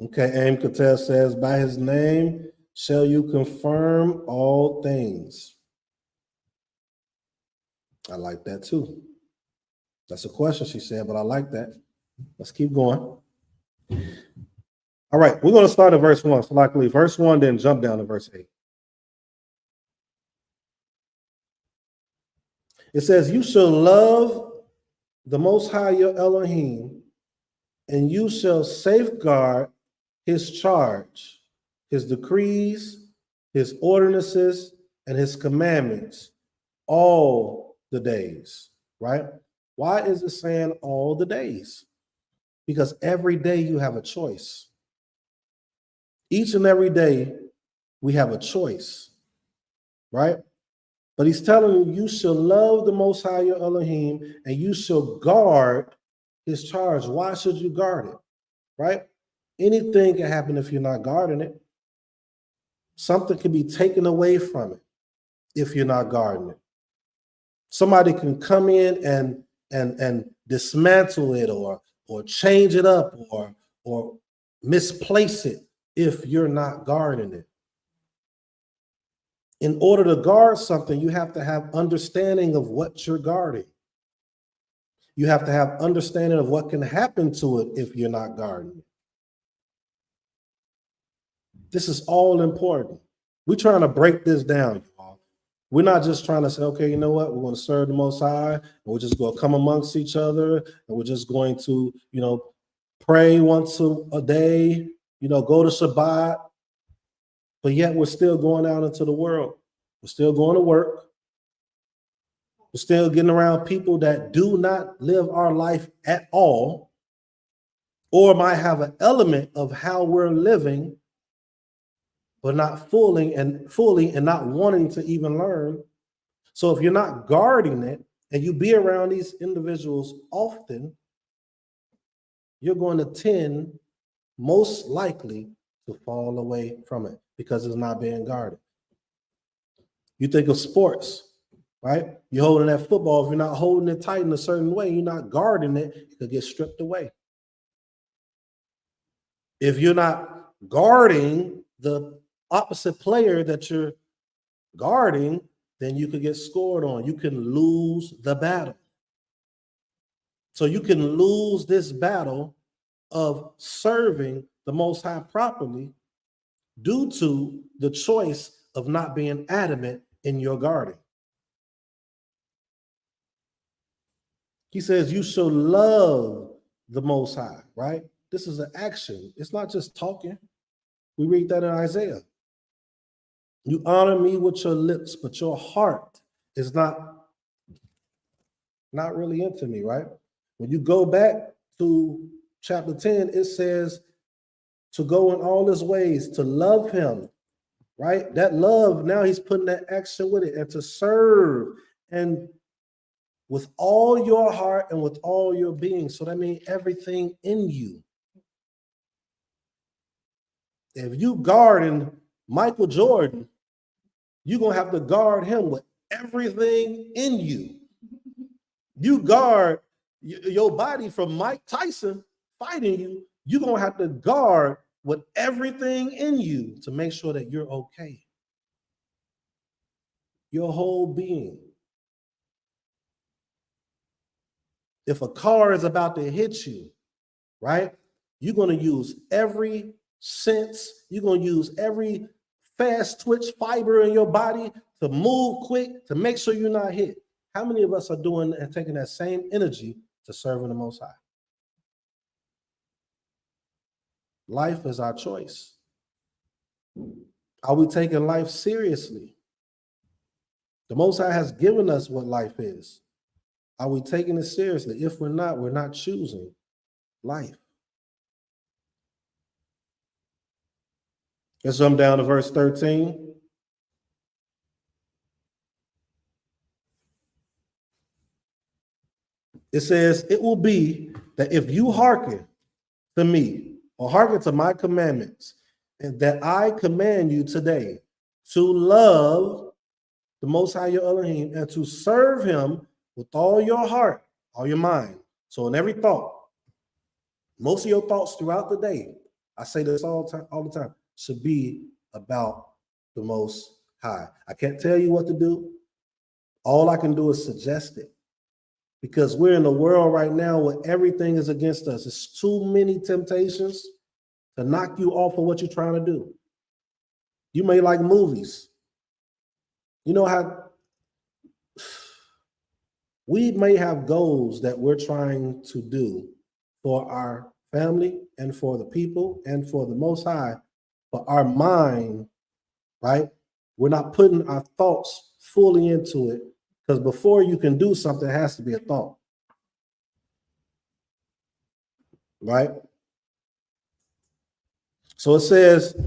Okay, Aim Katel says, by his name shall you confirm all things. I like that too. That's a question she said, but I like that. Let's keep going. All right, we're going to start at verse 1. So likely verse 1, then jump down to verse 8. It says, you shall love the Most High your Elohim, and you shall safeguard his charge, his decrees, his ordinances, and his commandments all the days, right? Why is it saying all the days? Because every day you have a choice. Each and every day we have a choice, right? But he's telling you, you shall love the Most High your Elohim, and you shall guard his charge. Why should you guard it, right? Anything can happen if you're not guarding it. Something can be taken away from it if you're not guarding it. Somebody can come in and dismantle it or change it up or misplace it if you're not guarding it. In order to guard something, you have to have understanding of what you're guarding. You have to have understanding of what can happen to it if you're not guarding it. This is all important. We're trying to break this down, y'all. We're not just trying to say, okay, you know what? We're going to serve the Most High, and we're just going to come amongst each other, and we're just going to, pray once a day, go to Shabbat, but yet we're still going out into the world. We're still going to work. We're still getting around people that do not live our life at all, or might have an element of how we're living, but not fully and not wanting to even learn. So if you're not guarding it and you be around these individuals often, you're going to tend most likely to fall away from it because it's not being guarded. You think of sports, right? You're holding that football. If you're not holding it tight in a certain way, you're not guarding it, it could get stripped away. If you're not guarding the opposite player that you're guarding, then you could get scored on. You can lose the battle. So you can lose this battle of serving the Most High properly due to the choice of not being adamant in your guarding. He says, you shall love the Most High, right? This is an action. It's not just talking. We read that in Isaiah. You honor me with your lips, but your heart is not really into me, right? When you go back to chapter 10, it says to go in all his ways, to love him, right? That love, now he's putting that action with it, and to serve, and with all your heart and with all your being. So that means everything in you. If you guarding Michael Jordan, you're going to have to guard him with everything in you. You guard your body from Mike Tyson fighting you, you're going to have to guard with everything in you to make sure that you're okay. your whole being. If a car is about to hit you, right, you're going to use every sense, you're going to use every fast twitch fiber in your body to move quick to make sure you're not hit. How many of us are doing and taking that same energy to serving the Most High? Life is our choice. Are we taking life seriously? The Most High has given us what life is. Are we taking it seriously? If we're not choosing life. Let's jump down to verse 13. It says, it will be that if you hearken to me or hearken to my commandments, and that I command you today to love the Most High your Elohim and to serve him with all your heart, all your mind. So in every thought, most of your thoughts throughout the day, I say this all the time, should be about the Most High. I can't tell you what to do. All I can do is suggest it. Because we're in a world right now where everything is against us. It's too many temptations to knock you off of what you're trying to do. You may like movies. You know how we may have goals that we're trying to do for our family and for the people and for the Most High, but our mind, right? We're not putting our thoughts fully into it, because before you can do something, it has to be a thought, right? So it says,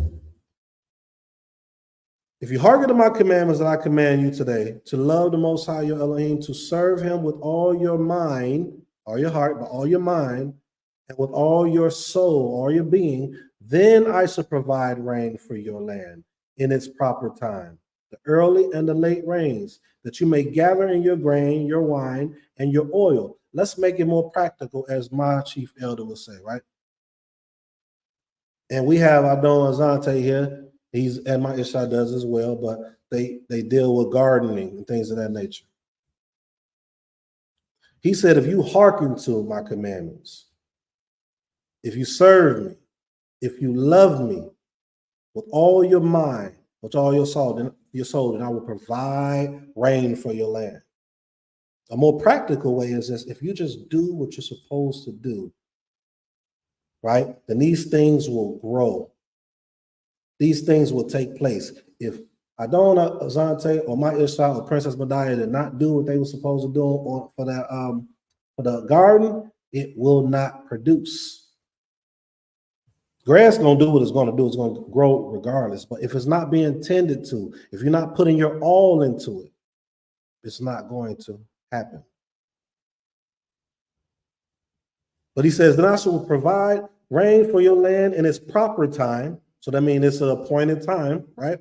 if you hearken to my commandments that I command you today, to love the Most High your Elohim, to serve him with all your mind, all your heart, but all your mind, and with all your soul, all your being, then I shall provide rain for your land in its proper time, the early and the late rains, that you may gather in your grain, your wine, and your oil. Let's make it more practical, as my chief elder will say, right? And we have Adon Azante here. He's, and my Isha does as well, but they deal with gardening and things of that nature. He said, if you hearken to my commandments, if you serve me, if you love me with all your mind, with all your soul, then I will provide rain for your land. A more practical way is this: if you just do what you're supposed to do, right, then these things will grow. These things will take place. If Adona Azante or my Ishaq or Princess Madiah did not do what they were supposed to do for the garden, it will not produce. Grass gonna do what it's gonna do. It's gonna grow regardless. But if it's not being tended to, if you're not putting your all into it, it's not going to happen. But he says, then I shall provide rain for your land in its proper time. So that means it's an appointed time, right?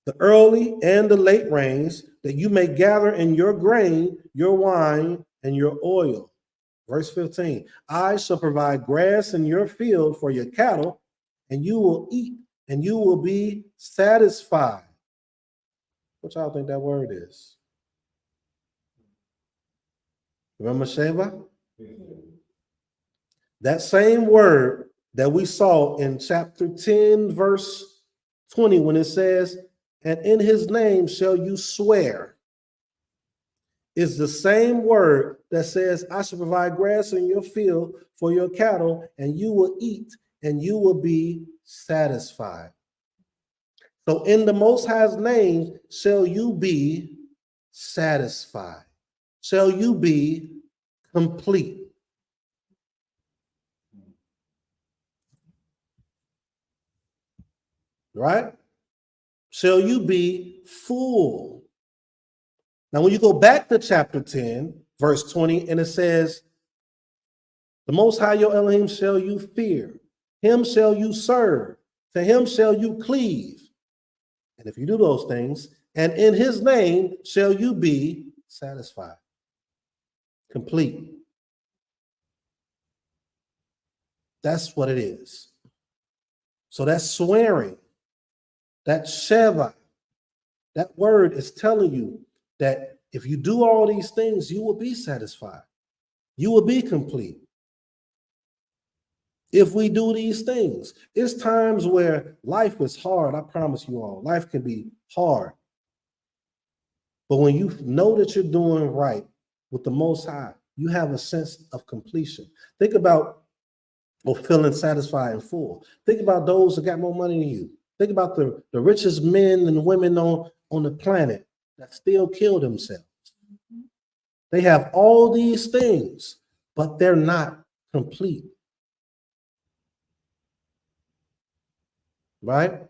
The early and the late rains, that you may gather in your grain, your wine, and your oil. Verse 15, I shall provide grass in your field for your cattle, and you will eat, and you will be satisfied. What y'all think that word is? Remember Sheva? That same word that we saw in chapter 10, verse 20, when it says, and in his name shall you swear, is the same word that says, I shall provide grass in your field for your cattle, and you will eat, and you will be satisfied. So in the Most High's name shall you be satisfied. Shall you be complete. Right? Shall you be full. Now, when you go back to chapter 10, verse 20, and it says, the Most High your Elohim shall you fear, him shall you serve, to him shall you cleave. And if you do those things, and in his name shall you be satisfied, complete. That's what it is. So that's swearing, that's Sheva, That word is telling you that if you do all these things, you will be satisfied. You will be complete. If we do these things, it's times where life is hard. I promise you all, life can be hard. But when you know that you're doing right with the Most High, you have a sense of completion. Think about feeling satisfied and full. Think about those that got more money than you. Think about the richest men and women on the planet that still kill themselves. They have all these things, but they're not complete. Right?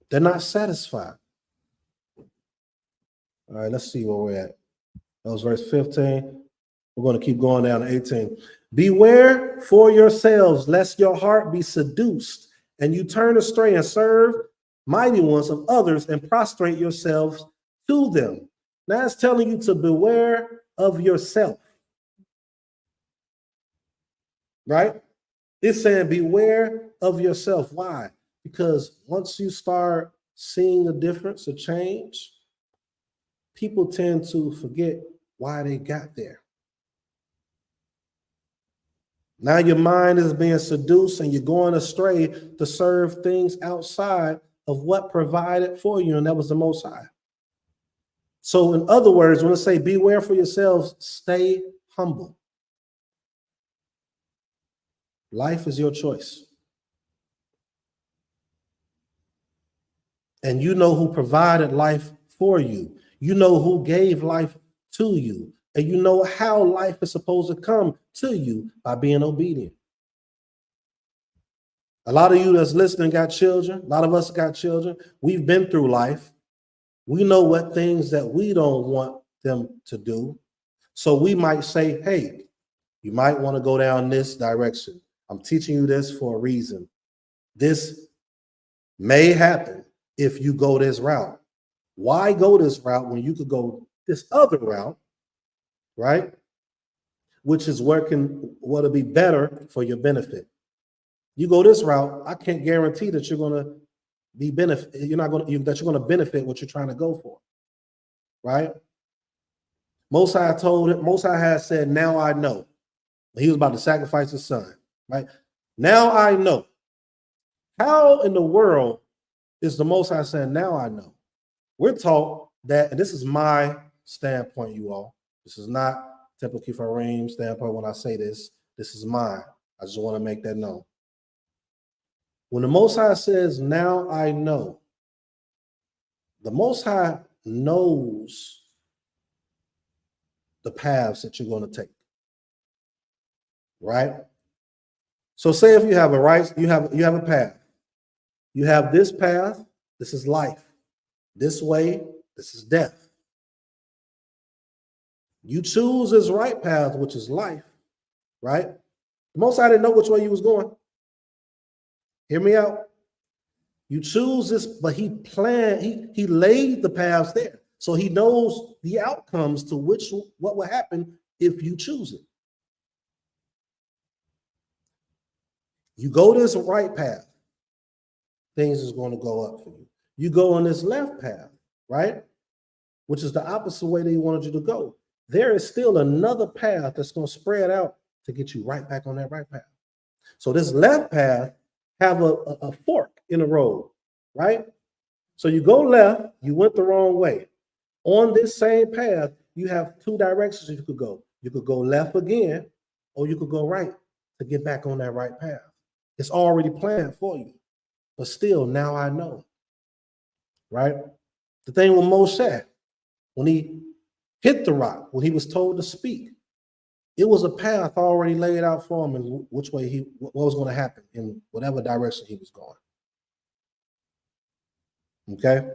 They're not satisfied. All right, let's see where we're at. That was verse 15. We're going to keep going down to 18. Beware for yourselves, lest your heart be seduced, and you turn astray and serve mighty ones of others and prostrate yourselves to them. Now it's telling you to beware of yourself. Right? It's saying beware of yourself. Why? Because once you start seeing a difference, a change, people tend to forget why they got there. Now your mind is being seduced and you're going astray to serve things outside of what provided for you, and that was the Most High. So in other words, when I say beware for yourselves, stay humble. Life is your choice. And you know who provided life for you. You know who gave life to you. And you know how life is supposed to come to you by being obedient. A lot of you that's listening got children. A lot of us got children. We've been through life. We know what things that we don't want them to do. So we might say, hey, you might want to go down this direction. I'm teaching you this for a reason. This may happen if you go this route. Why go this route when you could go this other route, right? Which is what'll be better for your benefit. You go this route, I can't guarantee that you're going to be benefit. That you're going to benefit what you're trying to go for, right? Most High has said, now I know. He was about to sacrifice his son, right? Now I know. How in the world is the Most High saying, now I know? We're taught that, and this is my standpoint, you all. This is not Temple Kifarim standpoint when I say this. This is mine. I just want to make that known. When the Most High says, now I know, the Most High knows the paths that you're going to take. Right? So say if you have you have a path. You have this path, this is life. This way, this is death. You choose this right path, which is life, right? The Most High didn't know which way you was going. Hear me out. You choose this, but he planned, he laid the paths there. So he knows the outcomes to what will happen if you choose it. You go this right path, things is going to go up for you. You go on this left path, right? Which is the opposite way that he wanted you to go. There is still another path that's going to spread out to get you right back on that right path. So this left path have a fork in the road, right? So you go left, you went the wrong way. On this same path, you have two directions you could go. You could go left again, or you could go right to get back on that right path. It's already planned for you. But still, now I know. Right? The thing with Moshe, when he hit the rock, when he was told to speak, it was a path already laid out for him and which way what was going to happen in whatever direction he was going. Okay?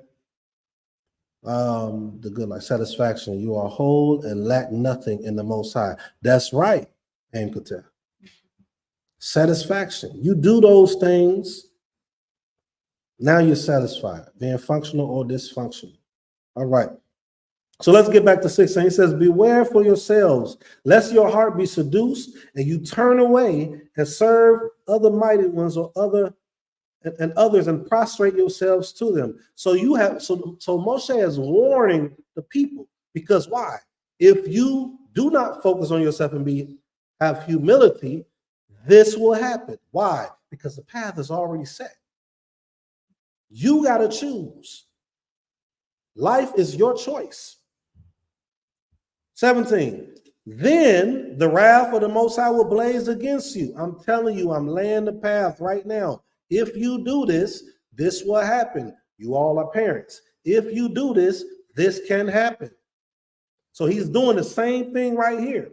The good life, satisfaction. You are whole and lack nothing in the Most High. That's right, Aim Kater. Satisfaction. You do those things. Now you're satisfied, being functional or dysfunctional. All right. So let's get back to 16. He says, beware for yourselves, lest your heart be seduced and you turn away and serve other mighty ones or other and others and prostrate yourselves to them. So Moshe is warning the people, because why? If you do not focus on yourself and have humility, this will happen. Why? Because the path is already set. You got to choose. Life is your choice. 17. Then the wrath of the Most High will blaze against you. I'm telling you, I'm laying the path right now. If you do this, this will happen. You all are parents. If you do this, this can happen. So he's doing the same thing right here.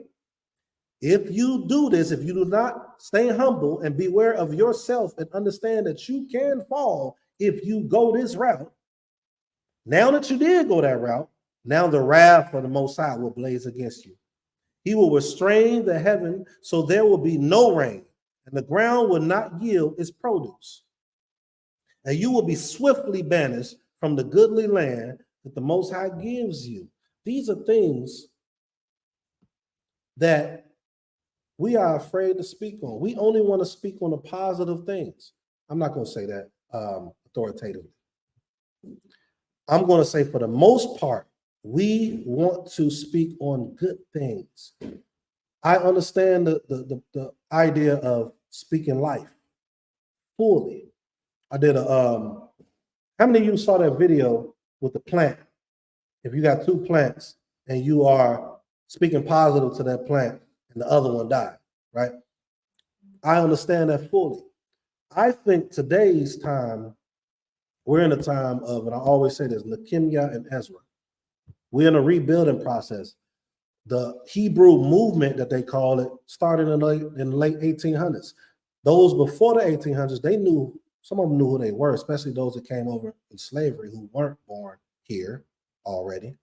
If you do this, if you do not stay humble and beware of yourself and understand that you can fall if you go this route, now that you did go that route, now the wrath of the Most High will blaze against you. He will restrain the heaven so there will be no rain, and the ground will not yield its produce. And you will be swiftly banished from the goodly land that the Most High gives you. These are things that we are afraid to speak on. We only want to speak on the positive things. I'm not going to say that authoritatively. I'm going to say, for the most part, we want to speak on good things. I understand the idea of speaking life fully. I did how many of you saw that video with the plant? If you got two plants and you are speaking positive to that plant and the other one died, right? I understand that fully. I think today's time, we're in a time of, and I always say this, Nehemiah and Ezra. We're in a rebuilding process. The Hebrew movement, that they call it, started in the late 1800s. Those before the 1800s, they knew, some of them knew who they were, especially those that came over in slavery who weren't born here already.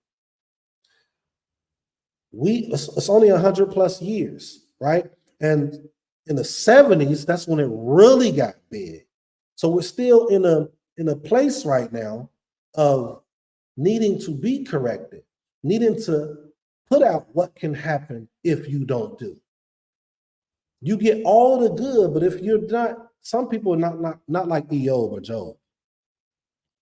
It's only 100 plus years, right? And in the 70s, that's when it really got big. So we're still in a place right now of needing to be corrected, needing to put out what can happen if you don't do. You get all the good, but if you're not, some people are not like Eob or Job,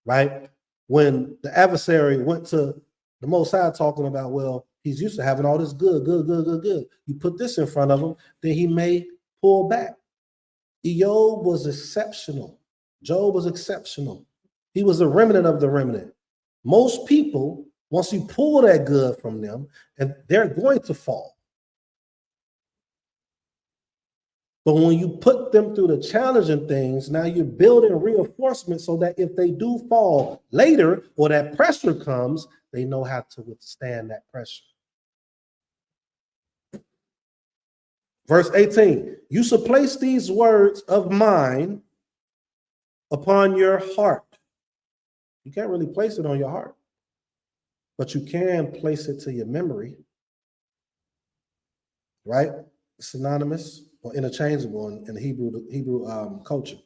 right? When the adversary went to the Most High talking about, well, he's used to having all this good. You put this in front of him, then he may pull back. Eob was exceptional. Job was exceptional. He was a remnant of the remnant. Most people, once you pull that good from them, and they're going to fall. But when you put them through the challenging things, now you're building reinforcement so that if they do fall later or that pressure comes, they know how to withstand that pressure. Verse 18, you shall place these words of mine upon your heart. You can't really place it on your heart, but you can place it to your memory, right? Synonymous or interchangeable in the Hebrew culture.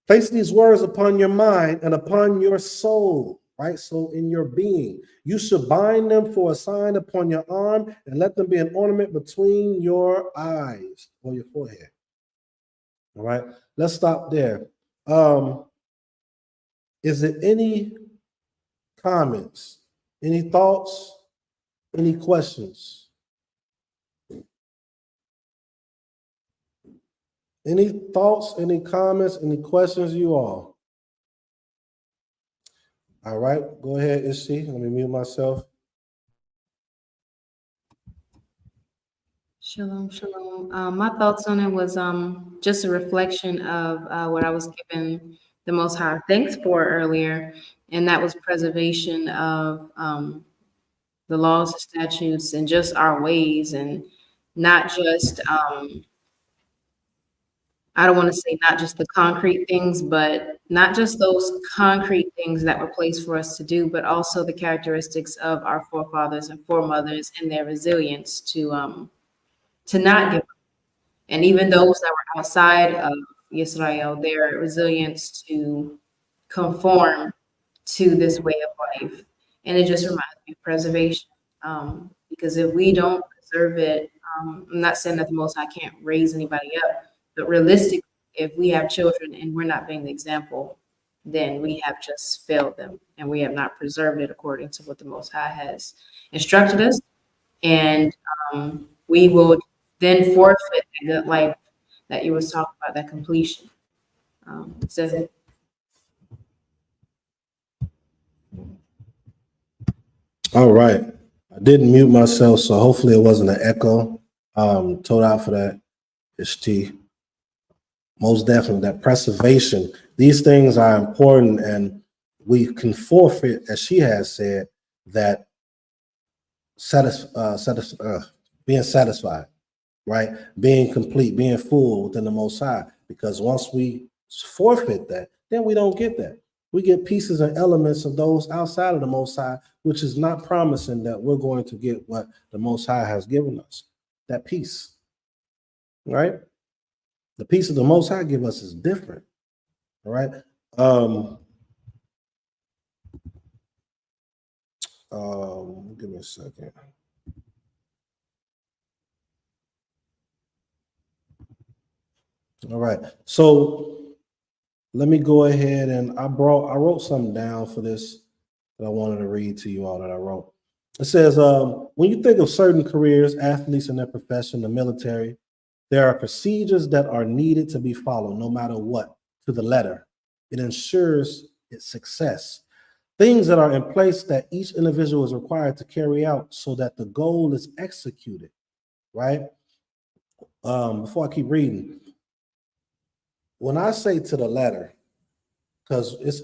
Place these words upon your mind and upon your soul, right? So in your being, you should bind them for a sign upon your arm and let them be an ornament between your eyes or your forehead. All right, let's stop there. Is there any comments, any thoughts, any questions? Any thoughts, any comments, any questions, you all? All right, go ahead, Ishi. Let me mute myself. Shalom, shalom. My thoughts on it was just a reflection of what I was given the Most High thanks for earlier, and that was preservation of the laws and statutes and just our ways, and not just I don't want to say not just the concrete things, but not just those concrete things that were placed for us to do, but also the characteristics of our forefathers and foremothers and their resilience to not give up. And even those that were outside of Israel, their resilience to conform to this way of life. And it just reminds me of preservation. Because if we don't preserve it, I'm not saying that the Most High can't raise anybody up, but realistically, if we have children and we're not being the example, then we have just failed them and we have not preserved it according to what the Most High has instructed us. And we will then forfeit that good life that you was talking about, that completion. So All right. I didn't mute myself, so hopefully it wasn't an echo. Told out for that. It's T. Most definitely, that preservation. These things are important, and we can forfeit, as she has said, that being satisfied, right? Being complete, being full within the Most High. Because once we forfeit that, then we don't get that. We get pieces and elements of those outside of the Most High, which is not promising that we're going to get what the Most High has given us, that peace, right? The peace of the Most High give us is different, all right? Give me a second. All right, so let me go ahead and I wrote something down for this that I wanted to read to you all that I wrote. It says, when you think of certain careers, athletes in their profession, the military, there are procedures that are needed to be followed no matter what, to the letter. It ensures its success. Things that are in place that each individual is required to carry out so that the goal is executed, right? Before I keep reading, when I say to the letter, because it's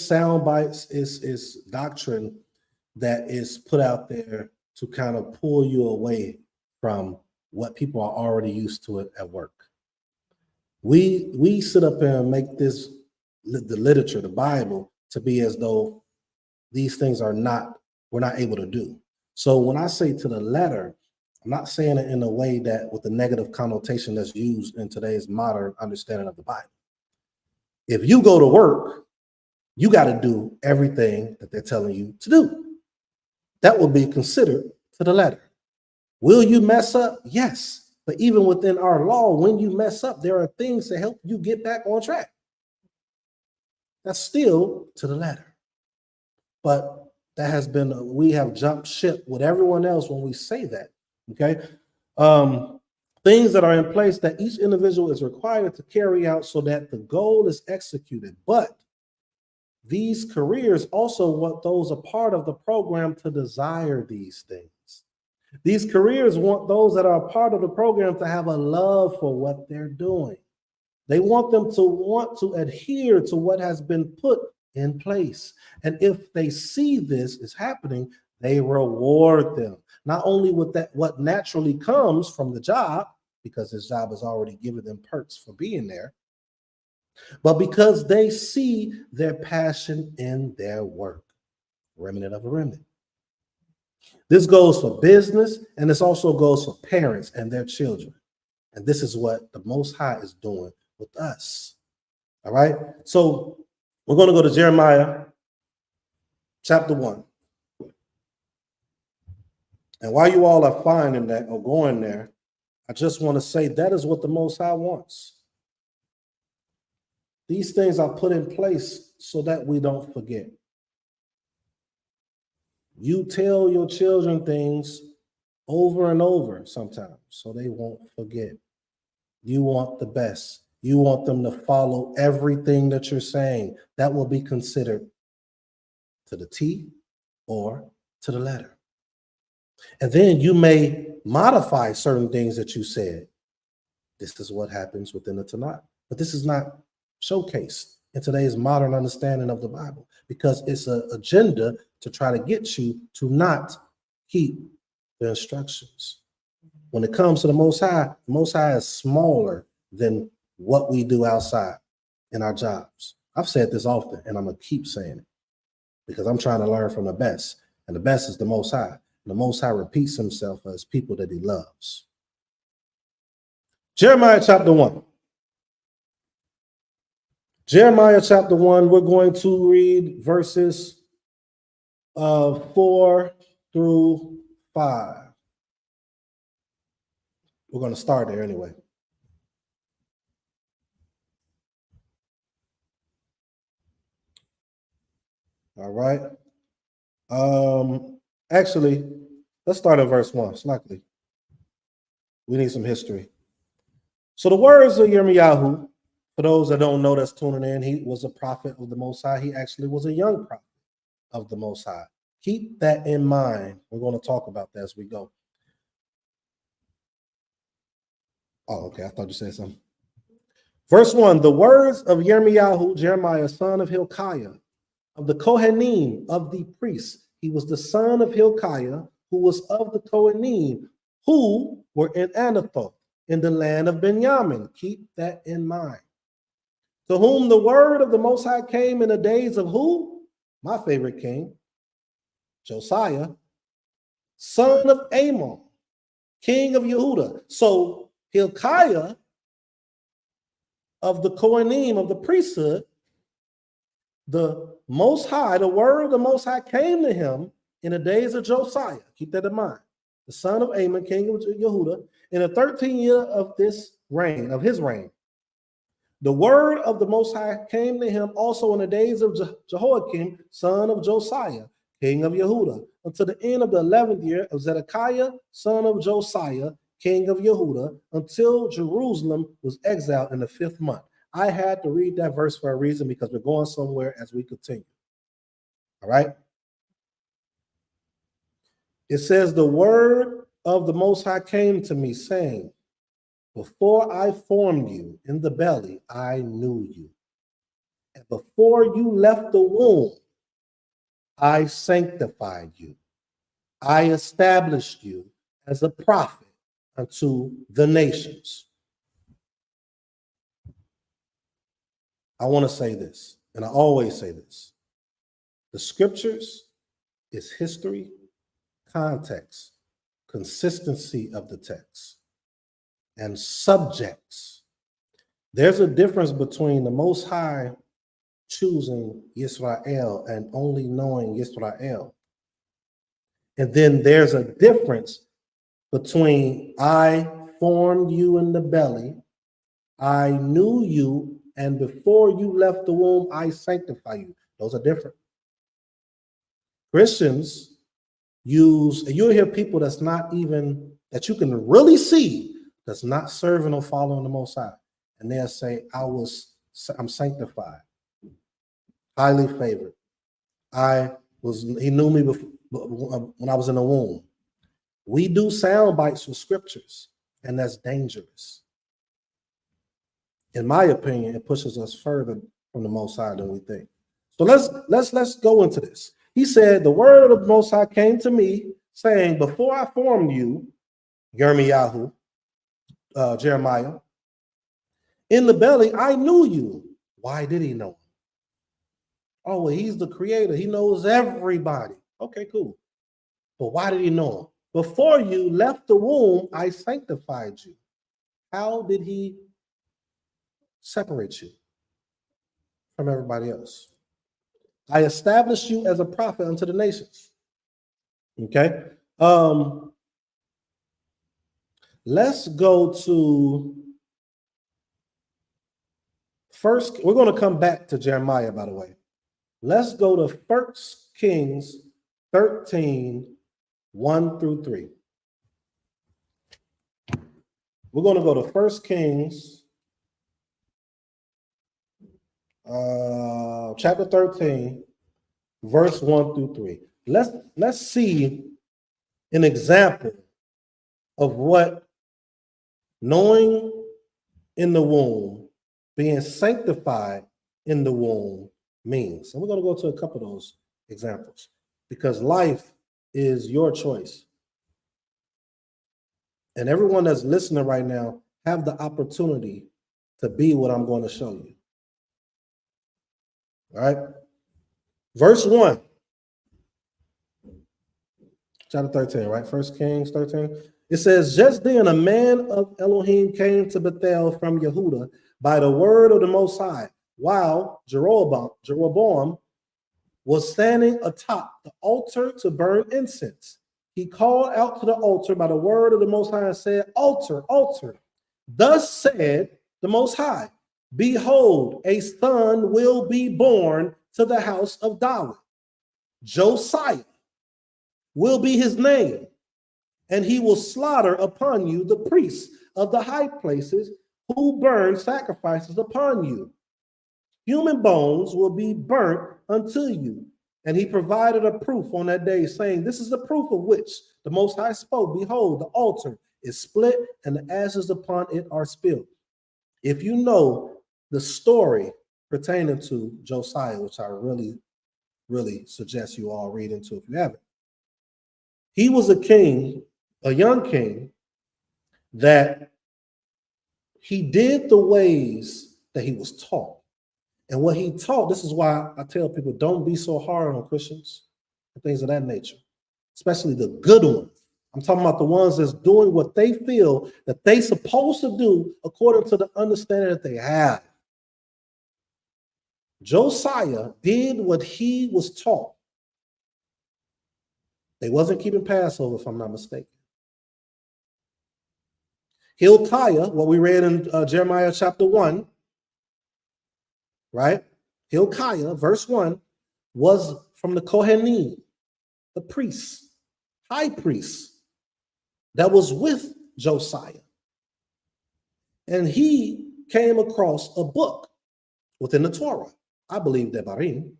sound bites, it's doctrine that is put out there to kind of pull you away from what people are already used to it at work. We sit up there and make this the literature, the Bible, to be as though these things we're not able to do. So when I say to the letter, I'm not saying it in a way that with the negative connotation that's used in today's modern understanding of the Bible. If you go to work, you got to do everything that they're telling you to do. That will be considered to the letter. Will you mess up? Yes. But even within our law, when you mess up, there are things to help you get back on track. That's still to the letter. But that has been, we have jumped ship with everyone else when we say that, okay? Things that are in place that each individual is required to carry out so that the goal is executed. But these careers also want those a part of the program to desire these things. These careers want those that are a part of the program to have a love for what they're doing. They want them to want to adhere to what has been put in place. And if they see this is happening, they reward them. Not only with that, what naturally comes from the job, because this job has already given them perks for being there, but because they see their passion in their work. Remnant of a remnant. This goes for business, and this also goes for parents and their children. And this is what the Most High is doing with us. All right? So we're going to go to Jeremiah chapter 1. And while you all are finding that or going there, I just want to say that is what the Most High wants. These things are put in place so that we don't forget. You tell your children things over and over sometimes so they won't forget. You want the best. You want them to follow everything that you're saying. That will be considered to the T or to the letter. And then you may modify certain things that you said. This is what happens within the Tanakh. But this is not showcased in today's modern understanding of the Bible because it's an agenda to try to get you to not keep the instructions. When it comes to the Most High is smaller than what we do outside in our jobs. I've said this often, and I'm going to keep saying it because I'm trying to learn from the best, and the best is the Most High. And the Most High repeats himself as people that he loves. Jeremiah chapter 1. Jeremiah chapter 1, we're going to read verses 4 through 5. We're going to start there anyway. All right. Actually, let's start at verse 1. Slightly. We need some history. So the words of Yirmiyahu, for those that don't know that's tuning in, he was a prophet of the Most High. He actually was a young prophet of the Most High. Keep that in mind. We're going to talk about that as we go. Oh, okay. I thought you said something. Verse 1, the words of Yirmiyahu, Jeremiah, son of Hilkiah, of the Kohanim, of the priests. He was the son of Hilkiah, who was of the Kohanim, who were in Anathoth, in the land of Benjamin. Keep that in mind. To whom the word of the Most High came in the days of who? My favorite king, Josiah, son of Amon, king of Yehuda. So Hilkiah of the Kohanim, of the priesthood, the Most High, the word of the Most High came to him in the days of Josiah. Keep that in mind. The son of Amon, king of Yehuda, in the 13th year of his reign. The word of the Most High came to him also in the days of Jehoiakim, son of Josiah, king of Yehuda, until the end of the 11th year of Zedekiah, son of Josiah, king of Yehuda, until Jerusalem was exiled in the 5th month. I had to read that verse for a reason because we're going somewhere as we continue. All right. It says, the word of the Most High came to me, saying, before I formed you in the belly, I knew you. And before you left the womb, I sanctified you. I established you as a prophet unto the nations. I want to say this, and I always say this. The scriptures is history, context, consistency of the text, and subjects. There's a difference between the Most High choosing Yisrael and only knowing Yisrael. And then there's a difference between I formed you in the belly, I knew you, and before you left the womb, I sanctify you. Those are different. Christians use, and you'll hear people that's not even, that you can really see, that's not serving or following the Most High. And they'll say, I'm sanctified, highly favored. He knew me before, when I was in the womb. We do sound bites from scriptures, and that's dangerous. In my opinion, it pushes us further from the Most High than we think. So let's go into this. He said, the word of the Most High came to me, saying, before I formed you, Yirmiyahu, Jeremiah, in the belly, I knew you. Why did he know him? Oh, well, he's the creator. He knows everybody. Okay, cool. But why did he know him? Before you left the womb, I sanctified you. How did he separate you from everybody else? I established you as a prophet unto the nations. Okay. Let's go to first. We're going to come back to Jeremiah, by the way. Let's go to 1 Kings 13, 1 through 3. We're going to go to 1 Kings chapter 13, verse 1 through 3. Let's see an example of what knowing in the womb, being sanctified in the womb means. And we're going to go to a couple of those examples because life is your choice. And everyone that's listening right now have the opportunity to be what I'm going to show you. All right. Verse 1. Chapter 13, right? 1 Kings 13. It says, just then a man of Elohim came to Bethel from Yehuda by the word of the Most High, while Jeroboam was standing atop the altar to burn incense. he called out to the altar by the word of the Most High and said, Altar, altar. Thus said the Most High, behold, a son will be born to the house of David. Josiah will be his name, and he will slaughter upon you the priests of the high places who burn sacrifices upon you. Human bones will be burnt unto you. And he provided a proof on that day, saying, this is the proof of which the Most High spoke. Behold, the altar is split, and the ashes upon it are spilled. If you know the story pertaining to Josiah, which I really, really suggest you all read into if you haven't, he was a king, a young king, that he did the ways that he was taught. And what he taught, this is why I tell people, don't be so hard on Christians and things of that nature, especially the good ones. I'm talking about the ones that's doing what they feel that they supposed to do according to the understanding that they have. Josiah did what he was taught. They wasn't keeping Passover, if I'm not mistaken. Hilkiah, what we read in Jeremiah chapter 1, right? Hilkiah, verse 1, was from the Kohanim, the priests, high priests, that was with Josiah. And he came across a book within the Torah, I believe Devarim,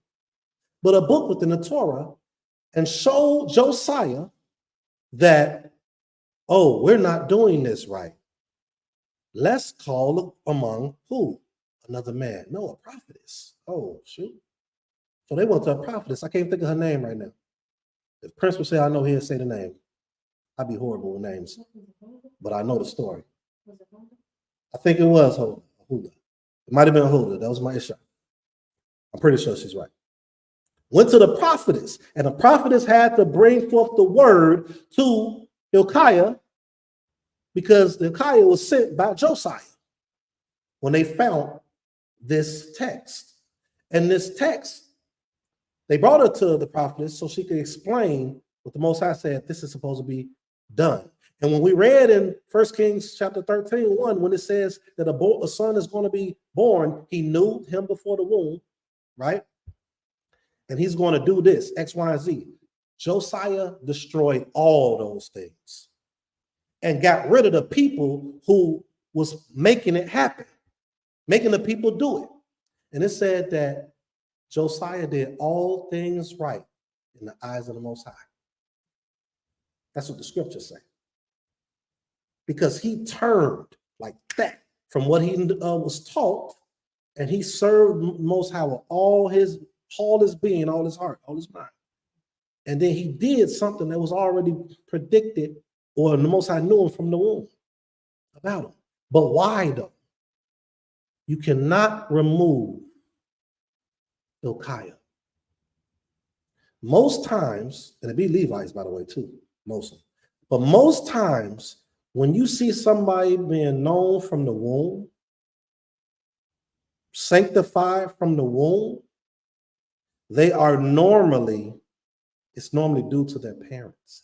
but a book within the Torah, and showed Josiah that, oh, we're not doing this right. Let's call among who? Another man. No, a prophetess. Oh, shoot. So they went to a prophetess. I can't think of her name right now. If Prince would say, I know he'd say the name. I'd be horrible with names, but I know the story. I think it was Huldah. It might have been Huldah. That was my issue. I'm pretty sure she's right. Went to the prophetess, and the prophetess had to bring forth the word to Hilkiah, because Hilkiah was sent by Josiah when they found this text. And this text, they brought her to the prophetess so she could explain what the Most High said, this is supposed to be done. And when we read in 1 Kings chapter 13, 1, when it says that a son is going to be born, he knew him before the womb, right? And he's going to do this, X, Y, and Z. Josiah destroyed all those things and got rid of the people who was making it happen, making the people do it. And it said that Josiah did all things right in the eyes of the Most High. That's what the scriptures say. Because he turned like that from what he was taught, and he served Most High with all his being, all his heart, all his mind. And then he did something that was already predicted, or the Most High knew him from the womb about him. But why though? You cannot remove Hilkiah. Most times, and it be Levites, by the way, too, mostly. But most times, when you see somebody being known from the womb, sanctified from the womb, they are normally, it's normally due to their parents.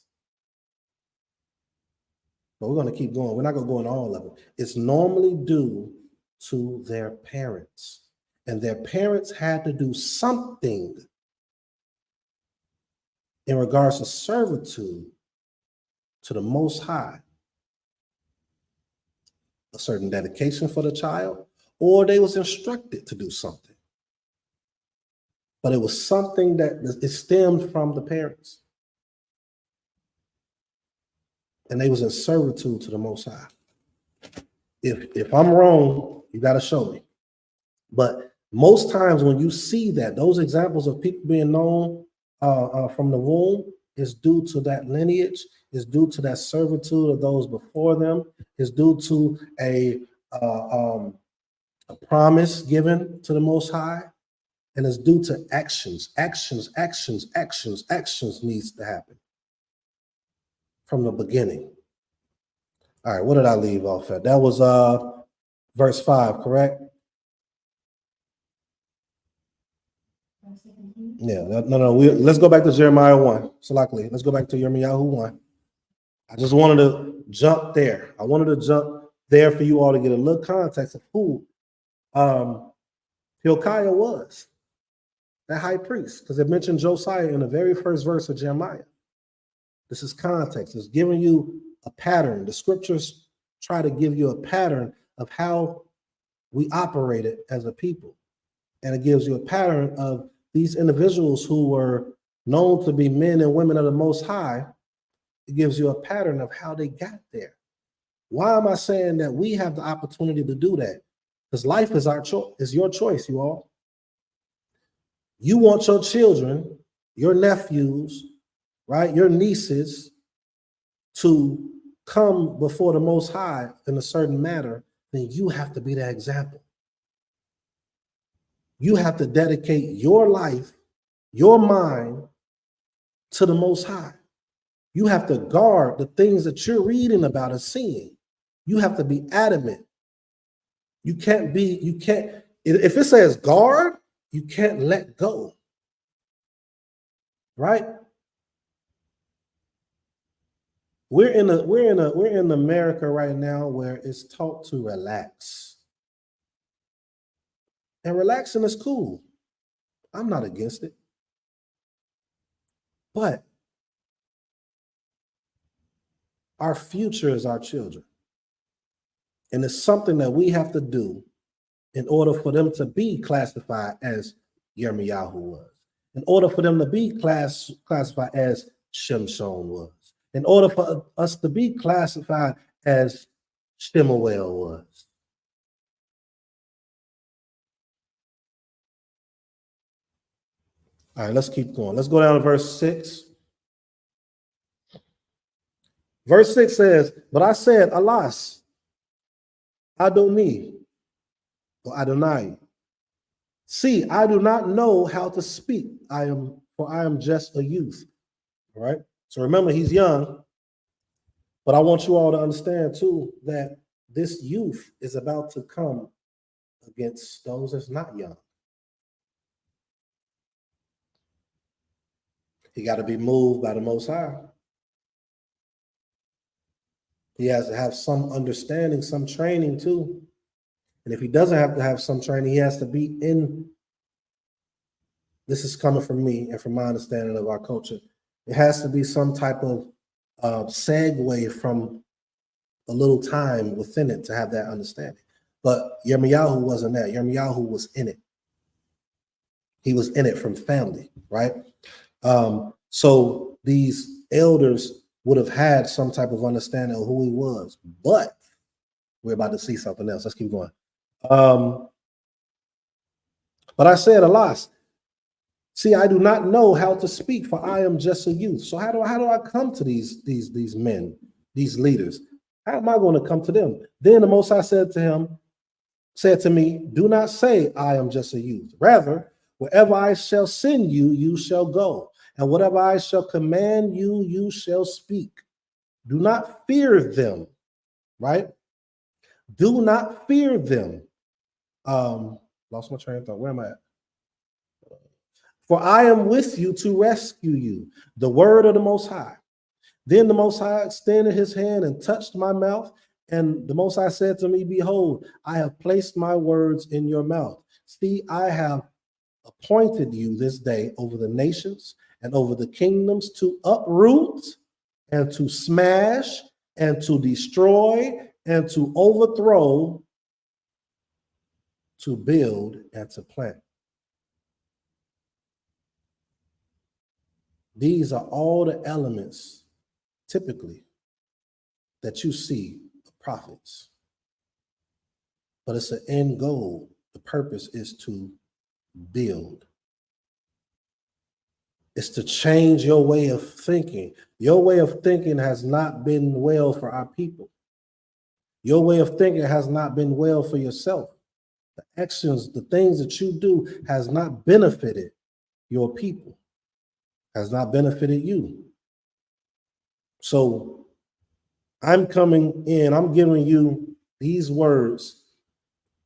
But we're going to keep going. We're not going to go into all of it. It's normally due to their parents. And their parents had to do something in regards to servitude to the Most High. A certain dedication for the child, or they was instructed to do something. But it was something that it stemmed from the parents. And they was in servitude to the Most High. If I'm wrong, you got to show me. But most times when you see that, those examples of people being known from the womb is due to that lineage, is due to that servitude of those before them, is due to a promise given to the Most High, and is due to actions needs to happen from the beginning. All right, what did I leave off at? That was verse 5, correct? Yeah, no. Let's go back to Jeremiah 1. Salakli. Let's go back to Yirmiyahu 1. I just wanted to jump there. I wanted to jump there for you all to get a little context of who Hilkiah was, that high priest, because it mentioned Josiah in the very first verse of Jeremiah. This is context. It's giving you a pattern. The scriptures try to give you a pattern of how we operated as a people. And it gives you a pattern of these individuals who were known to be men and women of the Most High. It gives you a pattern of how they got there. Why am I saying that we have the opportunity to do that? Because life is our choice, is your choice, you all. You want your children, your nephews, right, your nieces to come before the Most High in a certain manner, then you have to be that example. You have to dedicate your life, your mind to the Most High. You have to guard the things that you're reading about and seeing. You have to be adamant. If it says guard, you can't let go. Right? We're in America right now where it's taught to relax. And relaxing is cool. I'm not against it. But our future is our children. And it's something that we have to do in order for them to be classified as Yirmiyahu was, in order for them to be classified as Shimshon was, in order for us to be classified as Shemuel was. All right, let's keep going. Let's go down to verse 6. Verse 6 says, but I said, alas, Adoni, or Adonai, see, I do not know how to speak. For I am just a youth. All right. So remember, he's young, but I want you all to understand too that this youth is about to come against those that's not young. He got to be moved by the Most High. He has to have some understanding, some training too. And if he doesn't have to have some training, he has to be in. This is coming from me and from my understanding of our culture. It has to be some type of segue from a little time within it to have that understanding. But Yirmiyahu wasn't that. Yirmiyahu was in it. He was in it from family, right? So these elders would have had some type of understanding of who he was. But we're about to see something else. Let's keep going. But I said, alas, see, I do not know how to speak, for I am just a youth. So how do I come to these men, these leaders? How am I going to come to them? Then the Most High said to me, do not say I am just a youth. Rather, wherever I shall send you, you shall go. And whatever I shall command you, you shall speak. Do not fear them, right? Do not fear them. Lost my train of thought. Where am I at? For I am with you to rescue you, the word of the Most High. Then the Most High extended his hand and touched my mouth. And the Most High said to me, behold, I have placed my words in your mouth. See, I have appointed you this day over the nations and over the kingdoms to uproot and to smash and to destroy and to overthrow, to build and to plant. These are all the elements, typically, that you see of prophets. But it's an end goal. The purpose is to build. It's to change your way of thinking. Your way of thinking has not been well for our people. Your way of thinking has not been well for yourself. The actions, the things that you do has not benefited your people, has not benefited you. So I'm coming in, I'm giving you these words.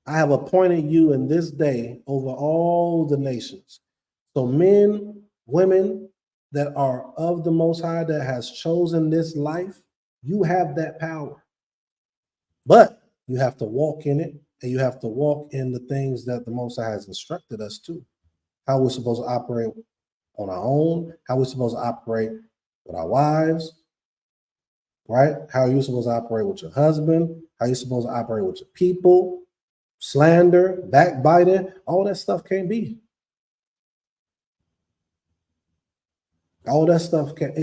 I have appointed you in this day over all the nations. So men, women that are of the Most High, that has chosen this life, you have that power. But you have to walk in it, and you have to walk in the things that the Most High has instructed us to. How we're supposed to operate on our own, how we're supposed to operate with our wives, right? How you're supposed to operate with your husband, how you're supposed to operate with your people, slander, backbiting, all that stuff can't be. All that stuff can.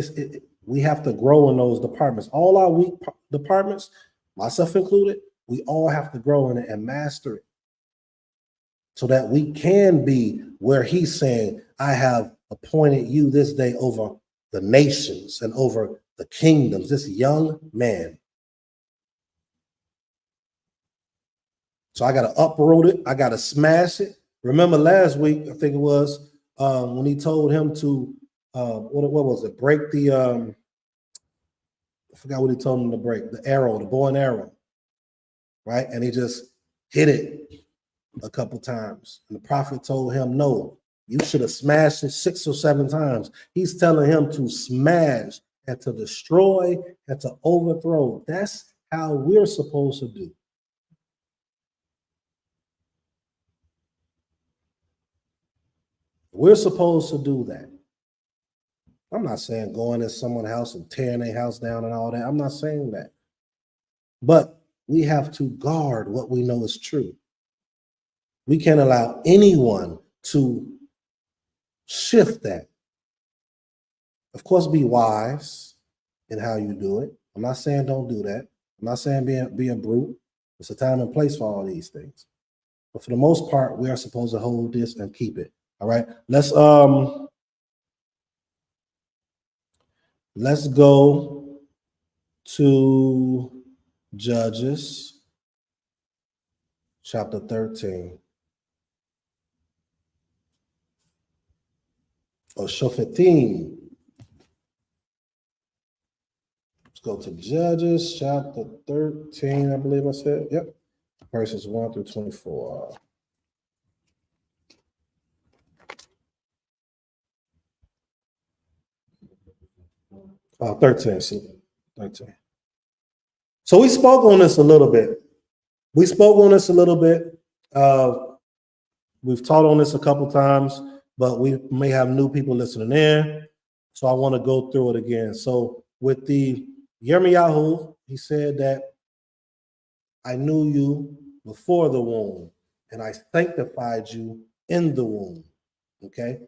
We have to grow in those departments. All our weak departments, myself included, we all have to grow in it and master it, so that we can be where he's saying, I have appointed you this day over the nations and over the kingdoms, this young man. So I got to uproot it. I got to smash it. Remember last week, I think it was, when he told him to, what was it? Break the, I forgot what he told him to break, the arrow, the bow and arrow, right? And he just hit it a couple times. And the prophet told him, no, you should have smashed it 6 or 7 times. He's telling him to smash and to destroy and to overthrow. That's how we're supposed to do. We're supposed to do that. I'm not saying going in someone's house and tearing their house down and all that. I'm not saying that. But we have to guard what we know is true. We can't allow anyone to shift that. Of course, be wise in how you do it. I'm not saying don't do that. I'm not saying be a brute. There's a time and place for all these things. But for the most part, we are supposed to hold this and keep it. All right. Let's go to Judges chapter 13. Or Shofetim. Let's go to Judges chapter 13, I believe I said. Yep. Verses 1 through 24. 13, see, 13. So we spoke on this a little bit. We've taught on this a couple times, but we may have new people listening in. So I want to go through it again. So with the Yirmiyahu, he said that I knew you before the womb, and I sanctified you in the womb. Okay?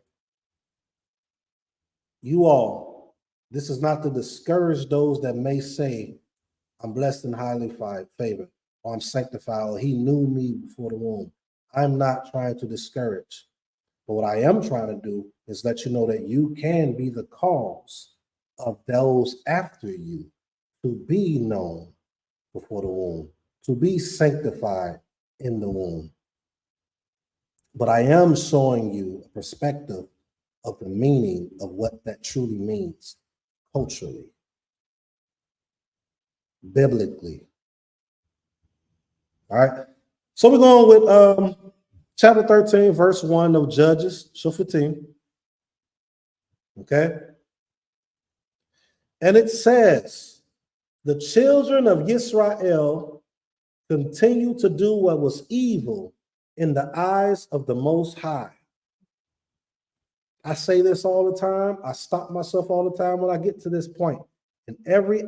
You all, this is not to discourage those that may say, I'm blessed and highly favored, or I'm sanctified, or he knew me before the womb. I'm not trying to discourage. But what I am trying to do is let you know that you can be the cause of those after you to be known before the womb, to be sanctified in the womb. But I am showing you a perspective of the meaning of what that truly means culturally, biblically. All right. So we're going with chapter 13, verse 1 of Judges, Shofetim. Okay. And it says, the children of Israel continue to do what was evil in the eyes of the Most High. I say this all the time. I stop myself all the time when I get to this point. In every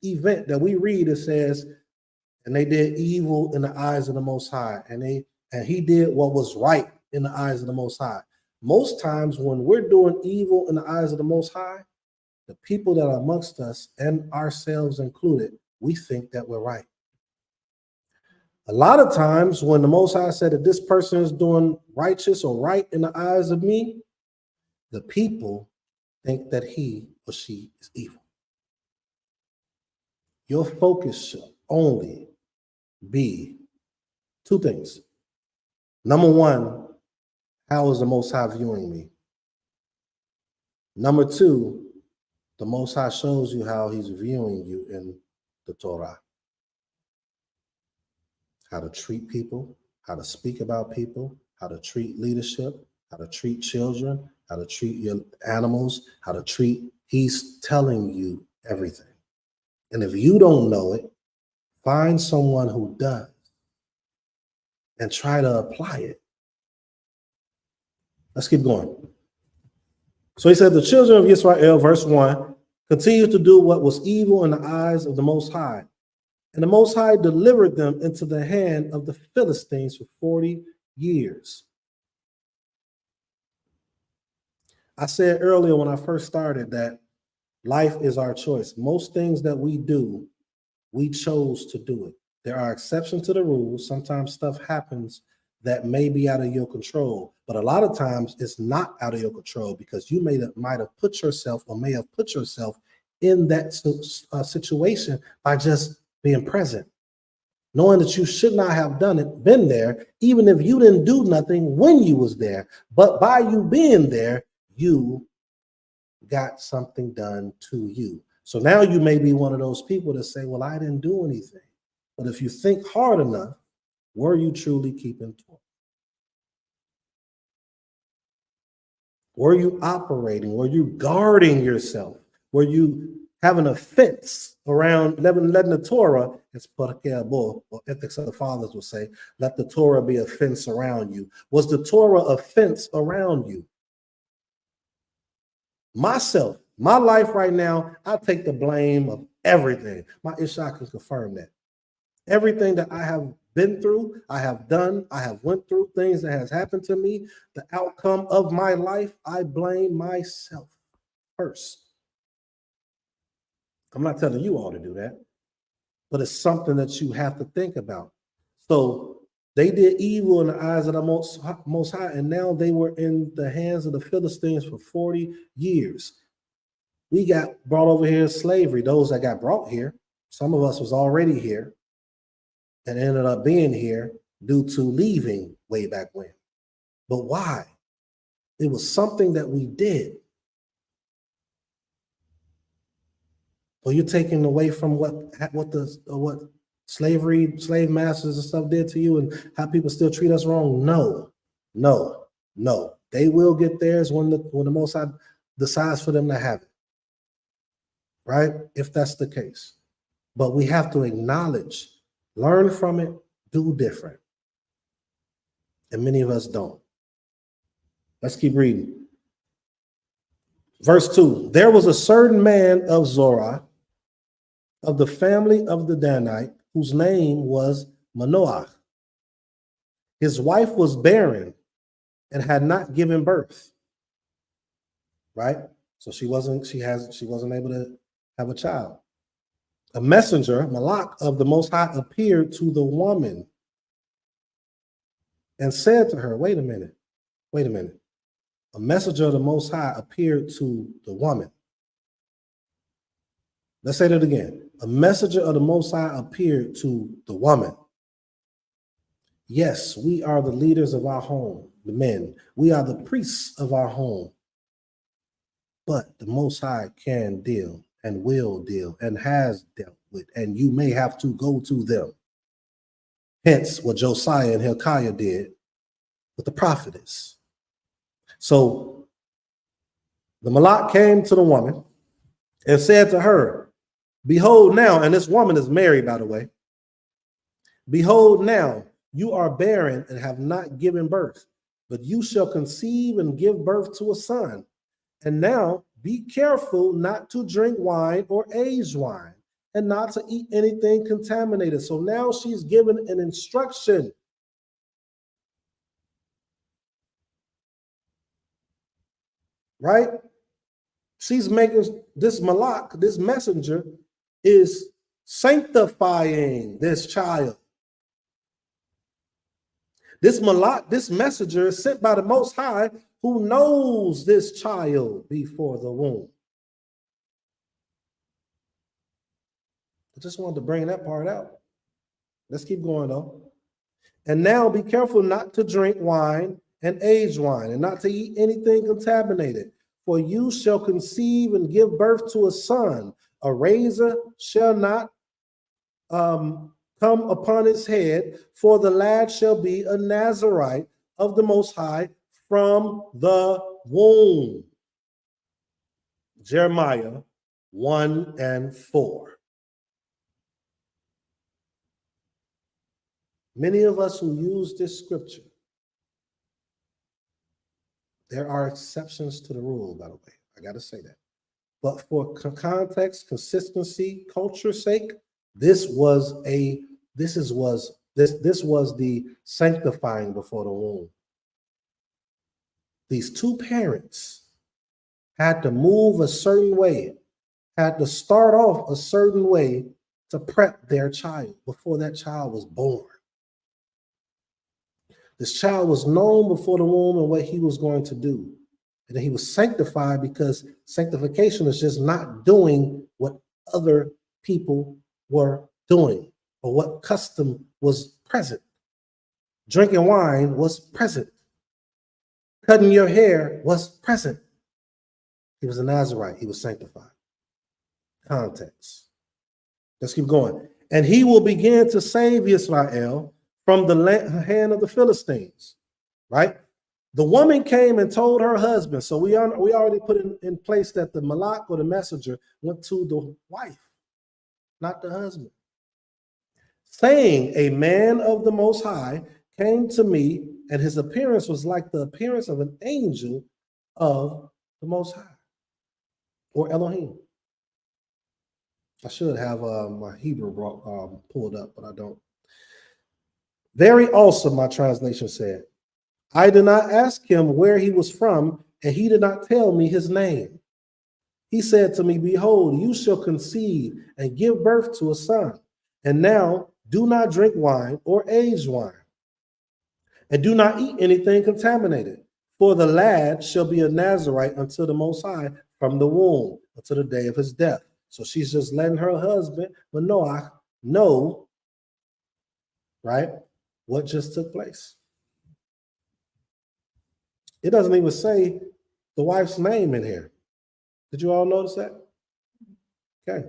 event that we read, it says, and they did evil in the eyes of the Most High, and he did what was right in the eyes of the Most High. Most times when we're doing evil in the eyes of the Most High, the people that are amongst us, and ourselves included, we think that we're right. A lot of times when the Most High said that this person is doing righteous or right in the eyes of me, the people think that he or she is evil. Your focus should only be 2 things. Number 1, how is the Most High viewing me? Number 2, the Most High shows you how he's viewing you in the Torah. How to treat people, how to speak about people, how to treat leadership, how to treat children, how to treat your animals, how to treat. He's telling you everything. And if you don't know it, find someone who does and try to apply it. Let's keep going. So he said, the children of Israel, verse 1, continued to do what was evil in the eyes of the Most High. And the Most High delivered them into the hand of the Philistines for 40 years. I said earlier when I first started that life is our choice. Most things that we do, we chose to do it. There are exceptions to the rules. Sometimes stuff happens that may be out of your control, but a lot of times it's not out of your control because you might have put yourself or may have put yourself in that situation by just being present, knowing that you should not have been there, even if you didn't do nothing when you was there. But by you being there, you got something done to you. So now you may be one of those people that say, well, I didn't do anything. But if you think hard enough, were you truly keeping Torah? Were you operating? Were you guarding yourself? Were you having a fence around letting the Torah, as or ethics of the fathers will say, let the Torah be a fence around you? Was the Torah a fence around you? Myself, my life right now, I take the blame of everything. My Ishaq can confirm that. Everything that I have been through, I have done, I have went through, things that has happened to me, the outcome of my life, I blame myself first. I'm not telling you all to do that, but it's something that you have to think about. So they did evil in the eyes of the Most High, and now they were in the hands of the Philistines for 40 years. We got brought over here in slavery. Those that got brought here, some of us was already here and ended up being here due to leaving way back when. But why? It was something that we did. Well, you're taking away from what slave masters and stuff did to you and how people still treat us wrong? No. They will get theirs when the Most High decides for them to have it. Right? If that's the case. But we have to acknowledge, learn from it, do different. And many of us don't. Let's keep reading. Verse 2, there was a certain man of Zorah, of the family of the Danite, whose name was Manoach. His wife was barren and had not given birth. Right? So she wasn't able to have a child. A messenger, Malak of the Most High, appeared to the woman and said to her, wait a minute. A messenger of the Most High appeared to the woman. Let's say that again. A messenger of the Most High appeared to the woman. Yes, we are the leaders of our home, the men. We are the priests of our home. But the Most High can deal and will deal and has dealt with, and you may have to go to them. Hence what Josiah and Hilkiah did with the prophetess. So the Malak came to the woman and said to her, behold now, and this woman is married, by the way. Behold now, you are barren and have not given birth, but you shall conceive and give birth to a son. And now be careful not to drink wine or aged wine, and not to eat anything contaminated. So now she's given an instruction. Right? She's making this Malak, this messenger, is sanctifying this child. This Malak, this messenger is sent by the Most High, who knows this child before the womb. I just wanted to bring that part out. Let's keep going though. And now be careful not to drink wine and aged wine, and not to eat anything contaminated. For you shall conceive and give birth to a son. A razor shall not come upon his head, for the lad shall be a Nazarite of the Most High from the womb. Jeremiah 1:4. Many of us who use this scripture, there are exceptions to the rule, by the way. I got to say that. But for context, consistency, culture's sake, this was the sanctifying before the womb. These two parents had to move a certain way, had to start off a certain way to prep their child before that child was born. This child was known before the womb and what he was going to do. And then he was sanctified, because sanctification is just not doing what other people were doing or what custom was present. Drinking wine was present. Cutting your hair was present. He was a Nazirite. He was sanctified. Context. Let's keep going. And he will begin to save Israel from the hand of the Philistines, right? The woman came and told her husband. So we already put in place that the malak or the messenger went to the wife, not the husband, saying, a man of the Most High came to me, and his appearance was like the appearance of an angel of the Most High, or Elohim. I should have my Hebrew pulled up, but I don't. Very awesome, my translation said. I did not ask him where he was from, and he did not tell me his name. He said to me, behold, you shall conceive and give birth to a son. And now do not drink wine or aged wine, and do not eat anything contaminated, for the lad shall be a Nazirite unto the Most High from the womb until the day of his death. So she's just letting her husband, Manoah, know, right, what just took place. It doesn't even say the wife's name in here. Did you all notice that? Okay.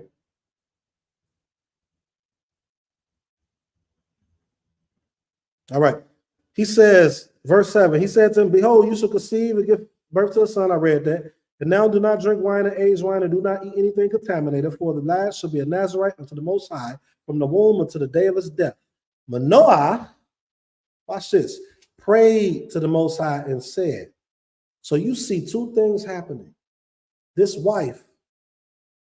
All right. He says, verse 7, he said to him, behold, you shall conceive and give birth to a son. I read that. And now do not drink wine and aged wine, and do not eat anything contaminated, for the lad shall be a Nazirite unto the Most High from the womb until the day of his death. Manoah, watch this, prayed to the Most High and said, so you see two things happening. This wife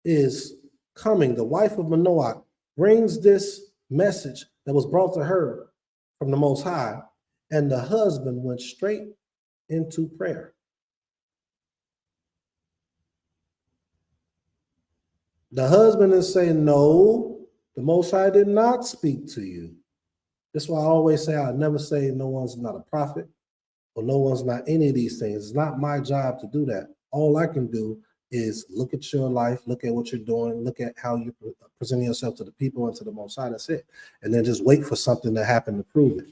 is coming. The wife of Manoah brings this message that was brought to her from the Most High, and the husband went straight into prayer. The husband is saying, no, the Most High did not speak to you. That's why I always say, I never say no one's not a prophet or no one's not any of these things. It's not my job to do that. All I can do is look at your life, look at what you're doing, look at how you're presenting yourself to the people and to the Most High. That's it. And then just wait for something to happen to prove it.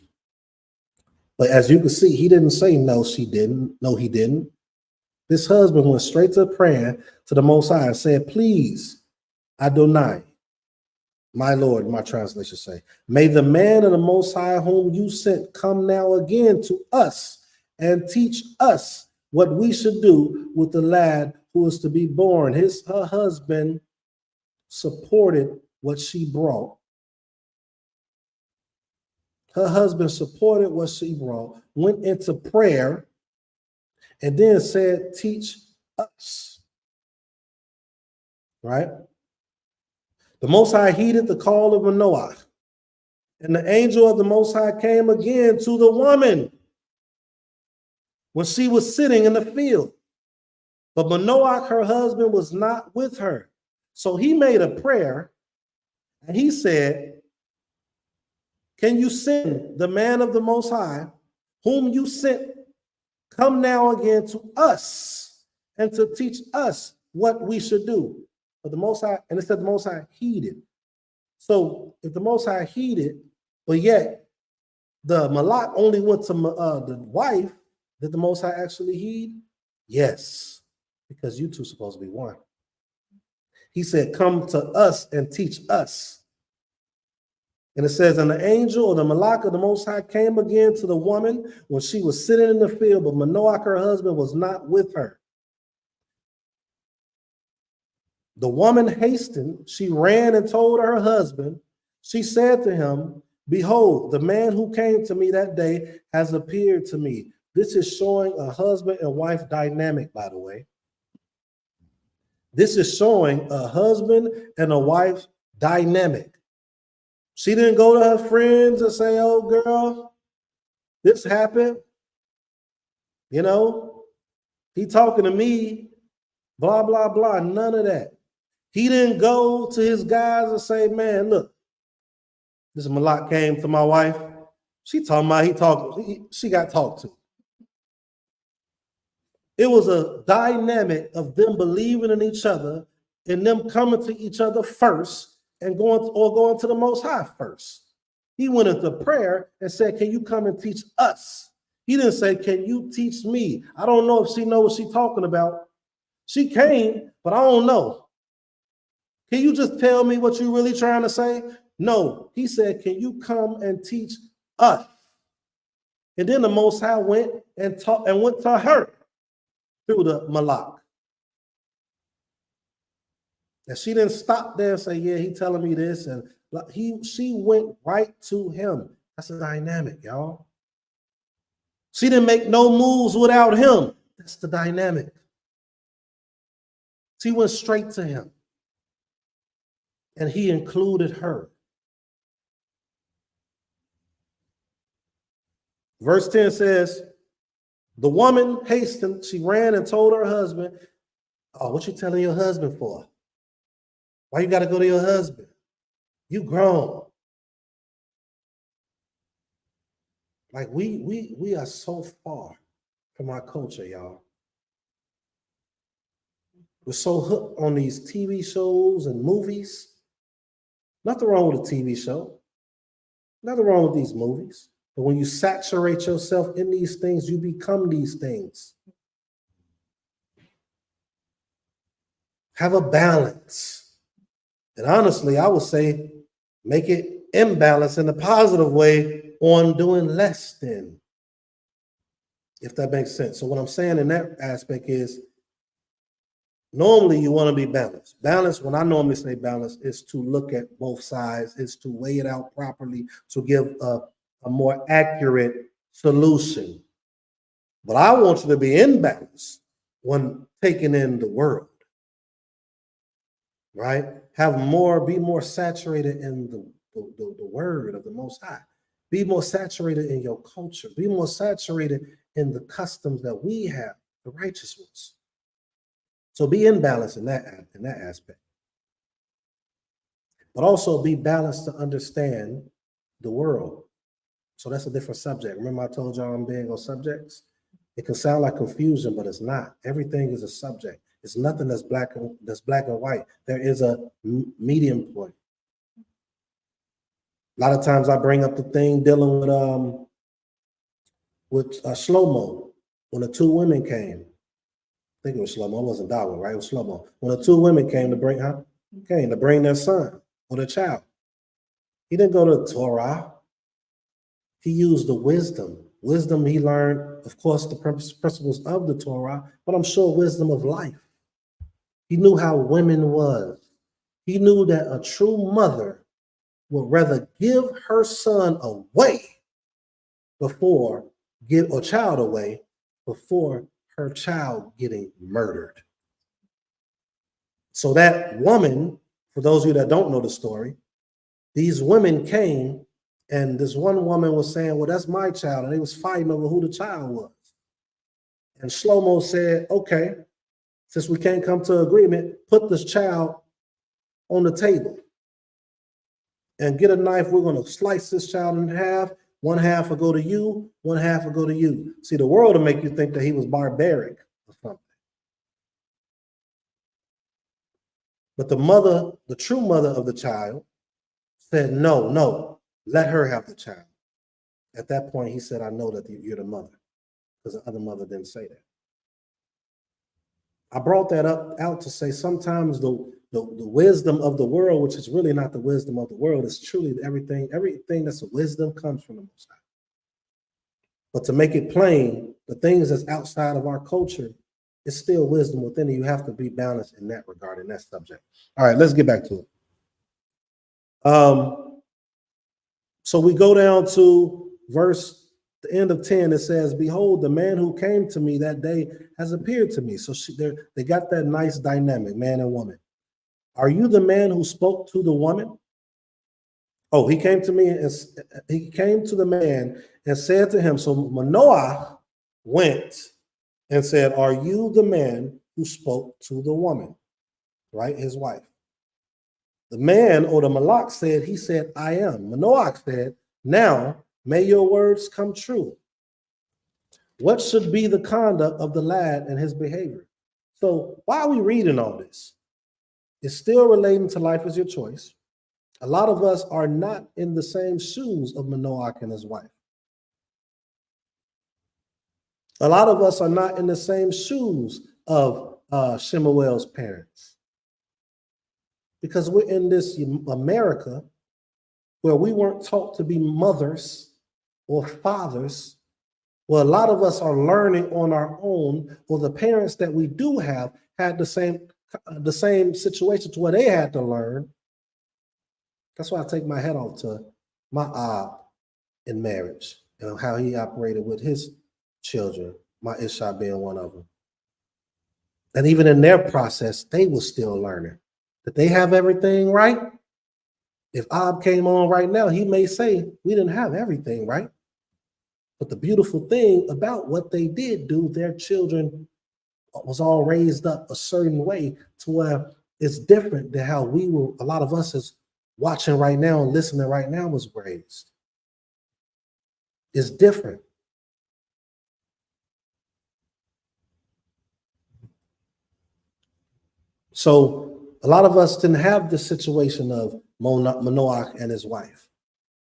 But as you can see, he didn't say, no, she didn't. No, he didn't. This husband went straight to praying to the Most High and said, please, Adonai, my Lord, my translation say, may the man of the Most High whom you sent come now again to us and teach us what we should do with the lad who is to be born. Her husband supported what she brought. Her husband supported what she brought, went into prayer, and then said, teach us. Right? The Most High heeded the call of Manoah, and the angel of the Most High came again to the woman when she was sitting in the field. But Manoah, her husband, was not with her. So he made a prayer, and he said, can you send the man of the Most High, whom you sent, come now again to us and to teach us what we should do? But the Most High, and it said the Most High heeded. So if the Most High heeded, but yet the malak only went to the wife, did the Most High actually heed? Yes, because you two supposed to be one. He said, come to us and teach us. And it says, and the angel or the Malak of the Most High came again to the woman when she was sitting in the field, but Manoah, her husband, was not with her. The woman hastened, she ran and told her husband. She said to him, behold, the man who came to me that day has appeared to me. This is showing a husband and wife dynamic, by the way. This is showing a husband and a wife dynamic. She didn't go to her friends and say, oh, girl, this happened. You know, he talking to me, blah, blah, blah, none of that. He didn't go to his guys and say, man, look, this Malak came to my wife. She talking about she got talked to. It was a dynamic of them believing in each other and them coming to each other first and going to the Most High first. He went into prayer and said, can you come and teach us? He didn't say, can you teach me? I don't know if she knows what she's talking about. She came, but I don't know. Can you just tell me what you're really trying to say? No, he said, can you come and teach us? And then the Most High went and went to her through the Malak. And she didn't stop there and say, yeah, he telling me this. And she went right to him. That's a dynamic, y'all. She didn't make no moves without him. That's the dynamic. She went straight to him. And he included her. Verse 10 says, the woman hastened, she ran and told her husband, oh, what you telling your husband for? Why you got to go to your husband? You grown. Like we are so far from our culture, y'all. We're so hooked on these TV shows and movies. Nothing wrong with a TV show. Nothing wrong with these movies. But when you saturate yourself in these things, you become these things. Have a balance. And honestly, I would say make it imbalance in a positive way on doing less than, if that makes sense. So what I'm saying in that aspect is, normally you want to be balanced. Balance, when I normally say balance, is to look at both sides, is to weigh it out properly, to give a more accurate solution. But I want you to be in balance when taking in the world, right? Be more saturated in the word of the Most High. Be more saturated in your culture. Be more saturated in the customs that we have, the righteous ones. So be in balance in that aspect. But also be balanced to understand the world. So that's a different subject. Remember I told y'all I'm big on subjects? It can sound like confusion, but it's not. Everything is a subject. It's nothing that's black and white. There is a medium point. A lot of times I bring up the thing dealing with slow-mo. When the two women came, I think it was slow-mo. It wasn't Darwin, right? It was slow-mo. When the two women came to bring their son or their child, he didn't go to the Torah. He used the wisdom. Wisdom he learned, of course, the principles of the Torah, but I'm sure wisdom of life. He knew how women was. He knew that a true mother would rather give her son away before child away before her child getting murdered. So that woman, for those of you that don't know the story, these women came. And this one woman was saying, well, that's my child. And they was fighting over who the child was. And Shlomo said, okay, since we can't come to agreement, put this child on the table and get a knife. We're going to slice this child in half. One half will go to you. One half will go to you. See, the world will make you think that he was barbaric or something. But the true mother of the child said, no. Let her have the child. At that point, he said, I know that you're the mother, because the other mother didn't say that. I brought that out to say sometimes the the wisdom of the world, which is really not the wisdom of the world. It's truly everything that's a wisdom comes from the Most High. But to make it plain, the things that's outside of our culture, it's still wisdom within it. You have to be balanced in that regard, in that subject. All right, let's get back to it. So we go down to the end of 10. It says, behold, the man who came to me that day has appeared to me. So they got that nice dynamic, man and woman. Are you the man who spoke to the woman? Oh, he came to me and he came to the man and said to him, so Manoah went and said, are you the man who spoke to the woman? Right, his wife. The man or the Malak said, he said, I am. Manoah said, now may your words come true. What should be the conduct of the lad and his behavior? So why are we reading all this? It's still relating to life is your choice. A lot of us are not in the same shoes of Manoah and his wife. A lot of us are not in the same shoes of Shemuel's parents. Because we're in this America where we weren't taught to be mothers or fathers. Well, a lot of us are learning on our own, or the parents that we do have had the same situation to where they had to learn. That's why I take my hat off to my Ab in marriage and how he operated with his children, my Isha being one of them. And even in their process, they were still learning. Did they have everything right? If Ab came on right now, he may say, we didn't have everything right. But the beautiful thing about what they did do, their children was all raised up a certain way to where it's different than how we were, a lot of us is watching right now and listening right now was raised. It's different. So a lot of us didn't have the situation of Manoah and his wife,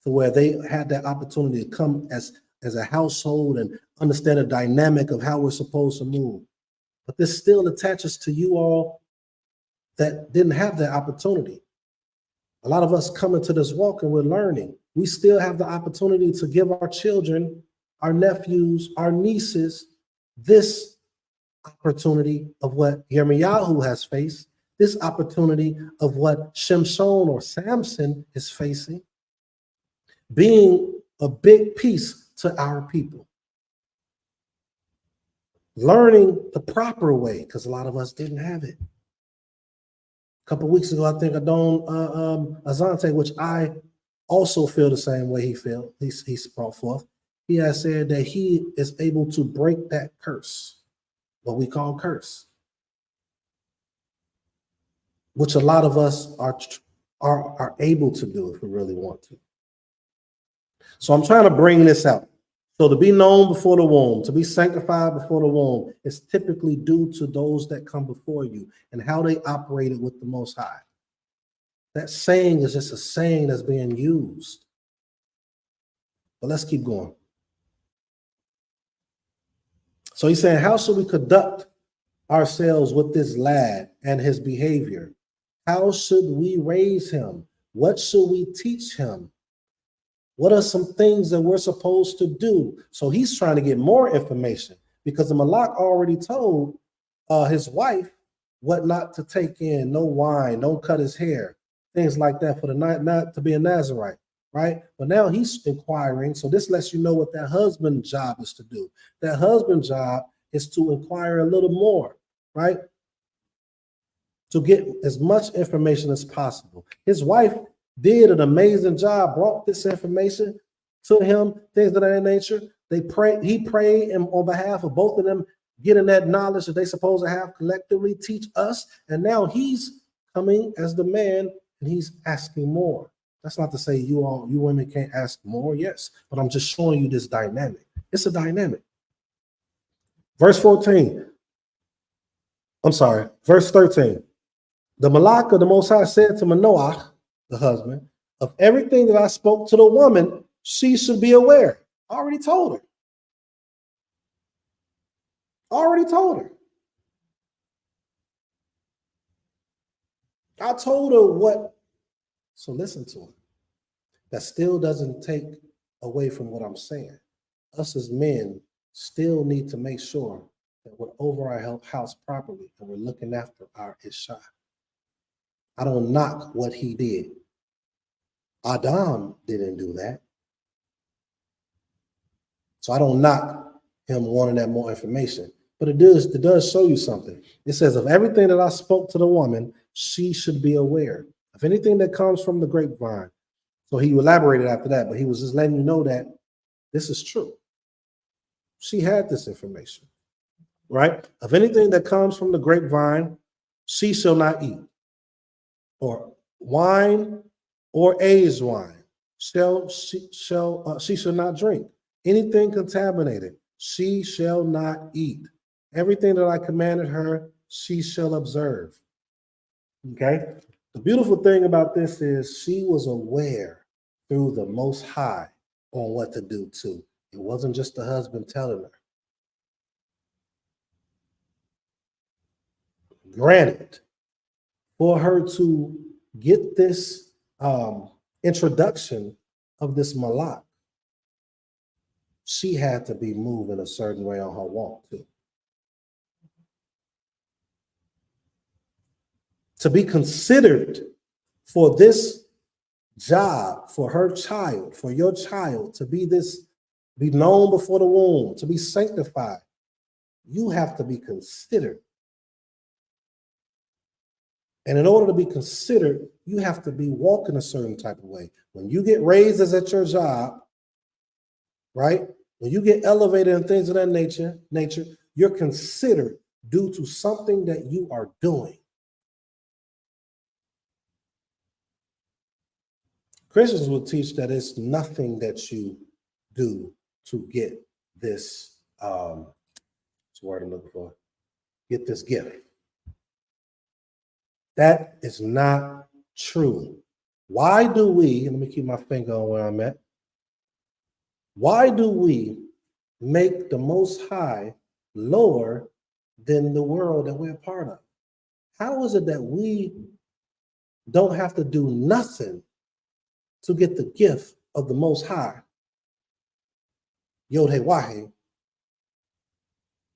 to where they had that opportunity to come as a household and understand the dynamic of how we're supposed to move. But this still attaches to you all that didn't have that opportunity. A lot of us come into this walk and we're learning. We still have the opportunity to give our children, our nephews, our nieces, this opportunity of what Yirmiyahu has faced, this opportunity of what Shimshon or Samson is facing, being a big piece to our people. Learning the proper way, because a lot of us didn't have it. A couple of weeks ago, I think Adon Azante, which I also feel the same way he felt, he's brought forth. He has said that he is able to break that curse, what we call curse, which a lot of us are able to do if we really want to. So I'm trying to bring this out. So to be known before the womb, to be sanctified before the womb, is typically due to those that come before you and how they operated with the Most High. That saying is just a saying that's being used. But let's keep going. So he's saying, how should we conduct ourselves with this lad and his behavior? How should we raise him? What should we teach him? What are some things that we're supposed to do? So he's trying to get more information because the Malak already told his wife what not to take in, no wine, don't cut his hair, things like that for the night, not to be a Nazarite, right? But now he's inquiring. So this lets you know what that husband's job is to do. That husband's job is to inquire a little more, right? To get as much information as possible. His wife did an amazing job, brought this information to him, things of that nature. He prayed on behalf of both of them, getting that knowledge that they supposed to have collectively, teach us. And now he's coming as the man and he's asking more. That's not to say you women can't ask more, yes, but I'm just showing you this dynamic. It's a dynamic. Verse 13. Verse 13. The Malak of the Most High said to Manoah, the husband, of everything that I spoke to the woman, she should be aware. I already told her. I told her what. So listen to it. That still doesn't take away from what I'm saying. Us as men still need to make sure that we're over our house properly and we're looking after our Isha. I don't knock what he did. Adam didn't do that. So I don't knock him wanting that more information. But it does show you something. It says, of everything that I spoke to the woman, she should be aware. Of anything that comes from the grapevine. So he elaborated after that, but he was just letting you know that this is true. She had this information, right? Of anything that comes from the grapevine, she shall not eat. Or wine or aged wine, she shall not drink. Anything contaminated, she shall not eat. Everything that I commanded her, she shall observe. Okay? The beautiful thing about this is she was aware through the Most High on what to do too. It wasn't just the husband telling her. Granted, for her to get this introduction of this malak, she had to be moving a certain way on her walk too. To be considered for this job, for her child, for your child, to be known before the womb, to be sanctified, you have to be considered. And in order to be considered, you have to be walking a certain type of way. When you get raises at your job, right? When you get elevated and things of that nature, you're considered due to something that you are doing. Christians will teach that it's nothing that you do to get this, what's the word I'm looking for? Get this gift. That is not true. Why do we, let me keep my finger on where I'm at. Why do we make the Most High lower than the world that we're a part of? How is it that we don't have to do nothing to get the gift of the Most High, Yod He Wahe,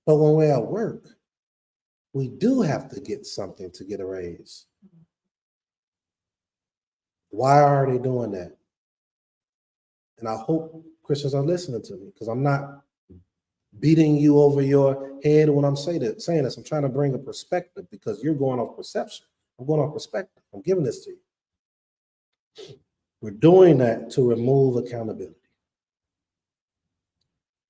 but when we're at work, we do have to get something to get a raise? Why are they doing that? And I hope Christians are listening to me, because I'm not beating you over your head when I'm saying this. I'm trying to bring a perspective, because you're going off perception. I'm going off perspective. I'm giving this to you. We're doing that to remove accountability.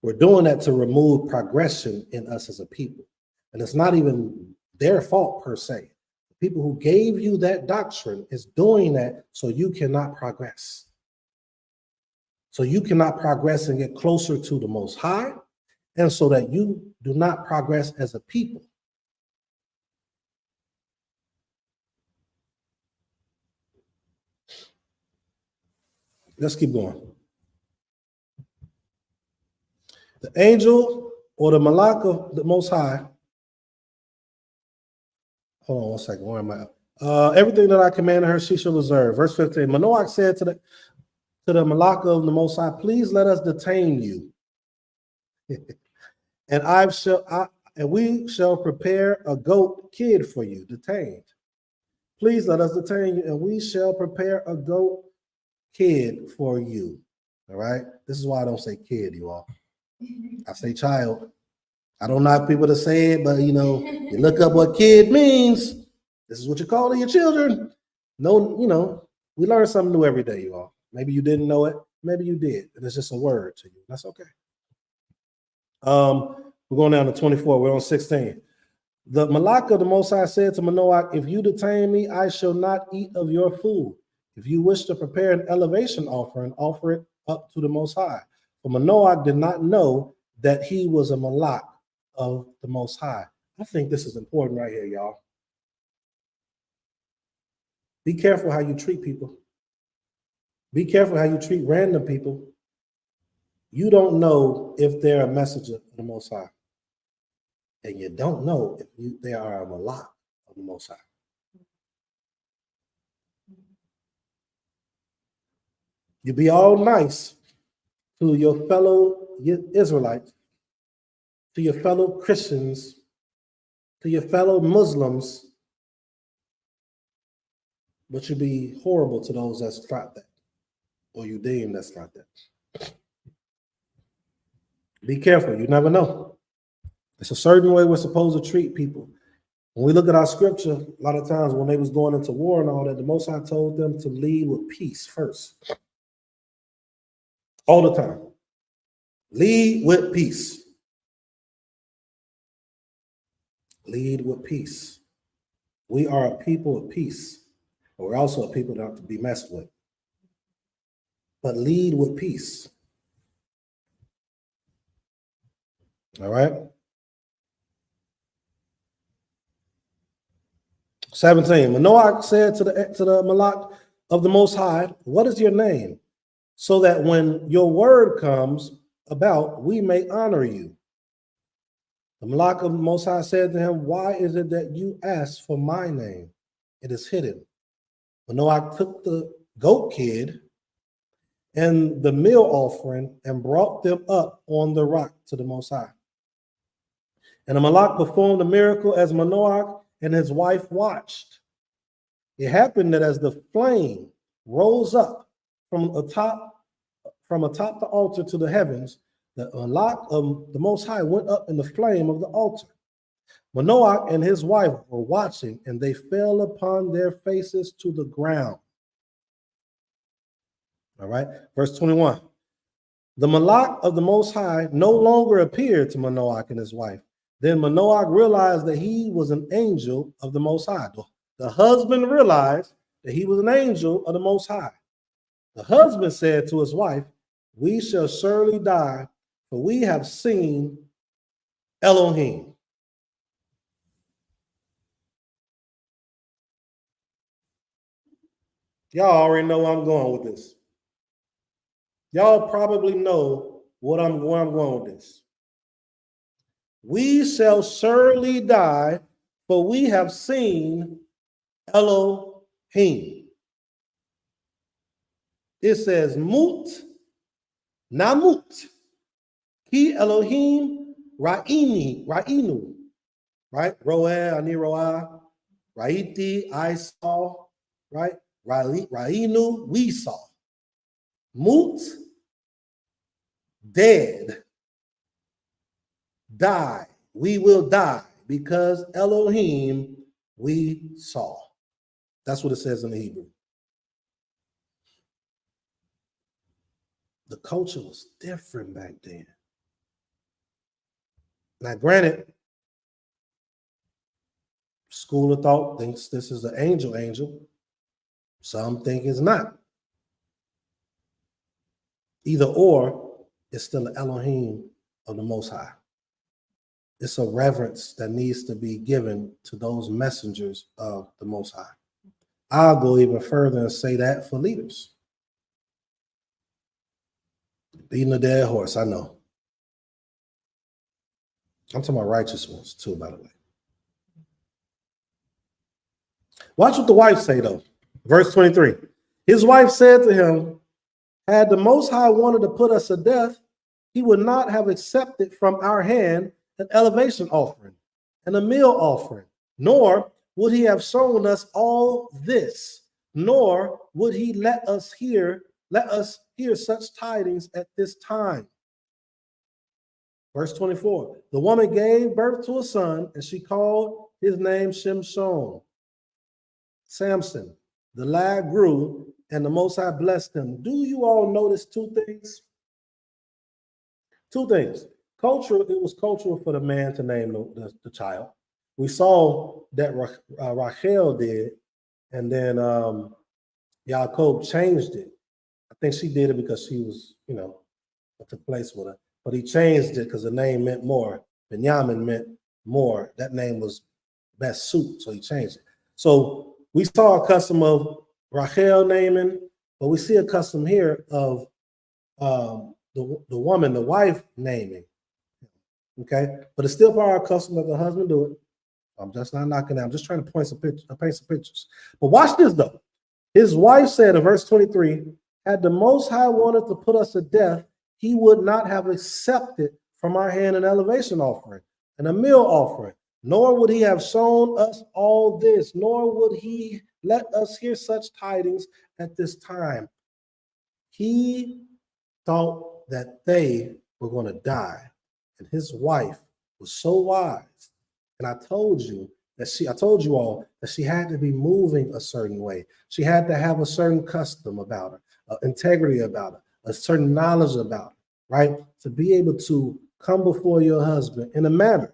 We're doing that to remove progression in us as a people. And it's not even their fault per se. The people who gave you that doctrine is doing that so you cannot progress. So you cannot progress and get closer to the Most High, and so that you do not progress as a people. Let's keep going. The angel or the malak of the Most High. Hold on 1 second. Where am I? Everything that I commanded her, she shall observe. Verse 15. Manoach said to the malak of the Most High, please let us detain you, and we shall prepare a goat kid for you. Detained. Please let us detain you, and we shall prepare a goat kid for you. All right. This is why I don't say kid, you all. I say child. I don't knock people to say it, but you look up what kid means. This is what you're calling your children. No, we learn something new every day, you all. Maybe you didn't know it, maybe you did, and it's just a word to you. That's okay. We're going down to 24. We're on 16. The malak of the Most High said to Manoah, if you detain me, I shall not eat of your food. If you wish to prepare an elevation offering, offer it up to the Most High. For Manoah did not know that he was a malak of the Most High. I think this is important right here, y'all. Be careful how you treat people. Be careful how you treat random people. You don't know if they're a messenger of the Most High. And you don't know if they are a malak of the Most High. You be all nice to your fellow Israelites, to your fellow Christians, to your fellow Muslims, but you be horrible to those that's not that, or you deem that's not that. Be careful, you never know. It's a certain way we're supposed to treat people. When we look at our scripture, a lot of times when they was going into war and all that, the Most High told them to lead with peace first. All the time. Lead with peace. Lead with peace. We are a people of peace, but we're also a people that have to be messed with. But lead with peace. All right? 17. Manoach said to the Malak of the Most High, what is your name? So that when your word comes about, we may honor you. The Malak of the Most High said to him, why is it that you ask for my name? It is hidden. Manoach took the goat kid and the meal offering and brought them up on the rock to the Most High. And the Malak performed a miracle as Manoach and his wife watched. It happened that as the flame rose up from atop the altar to the heavens, the Malak of the Most High went up in the flame of the altar. Manoach and his wife were watching, and they fell upon their faces to the ground. All right, verse 21. The Malak of the Most High no longer appeared to Manoach and his wife. Then Manoach realized that he was an angel of the Most High. The husband realized that he was an angel of the Most High. The husband said to his wife, we shall surely die, for we have seen Elohim. Y'all already know where I'm going with this. Y'all probably know where I'm going with this. We shall surely die, for we have seen Elohim. It says mut, namut, ki Elohim ra'inu, right? Roeh, ani roah, ra'iti, I saw, right? Ra'inu, we saw. Mut, dead. Die, we will die, because Elohim we saw. That's what it says in the Hebrew. The culture was different back then. Now, granted, school of thought thinks this is the angel. Some think it's not. Either or, it's still the Elohim of the Most High. It's a reverence that needs to be given to those messengers of the Most High. I'll go even further and say that for leaders. Beating a dead horse, I know. I'm talking about righteous ones too, by the way. Watch what the wife say though. Verse 23. His wife said to him, had the Most High wanted to put us to death, he would not have accepted from our hand an elevation offering and a meal offering, nor would he have shown us all this, nor would he let us hear such tidings at this time. Verse 24, the woman gave birth to a son, and she called his name Shimshon, Samson. The lad grew, and the Most High blessed him. Do you all notice two things? Two things. Cultural, it was cultural for the man to name the child. We saw that Rachel did, and then Yaakov changed it. I think she did it because she was, what took place with her. But he changed it because the name meant more. Benjamin meant more. That name was best suit, so he changed it. So we saw a custom of Rachel naming, but we see a custom here of the woman, the wife naming. Okay, but it's still part of our custom that the husband do it. I'm just not knocking it. I'm just trying to paint some pictures. But watch this though. His wife said in verse 23, Had the Most High wanted to put us to death, he would not have accepted from our hand an elevation offering and a meal offering, nor would he have shown us all this, nor would he let us hear such tidings at this time. He thought that they were going to die, and his wife was so wise. And I told you all that she had to be moving a certain way. She had to have a certain custom about her, integrity about her, a certain knowledge about her, right? To be able to come before your husband in a manner,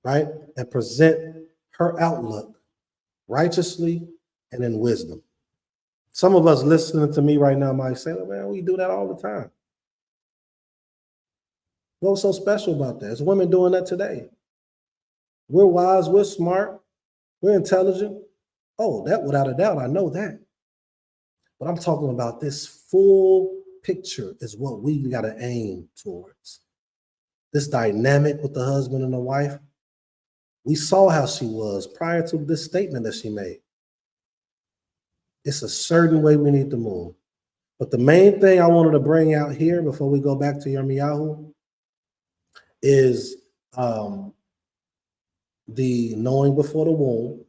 right? And present her outlook righteously and in wisdom. Some of us listening to me right now might say, oh, man, we do that all the time. What's so special about that? It's women doing that today. We're wise, we're smart, we're intelligent. Oh, that without a doubt, I know that. But I'm talking about this full picture is what we got to aim towards. This dynamic with the husband and the wife. We saw how she was prior to this statement that she made. It's a certain way we need to move. But the main thing I wanted to bring out here before we go back to Yirmiyahu is the knowing before the womb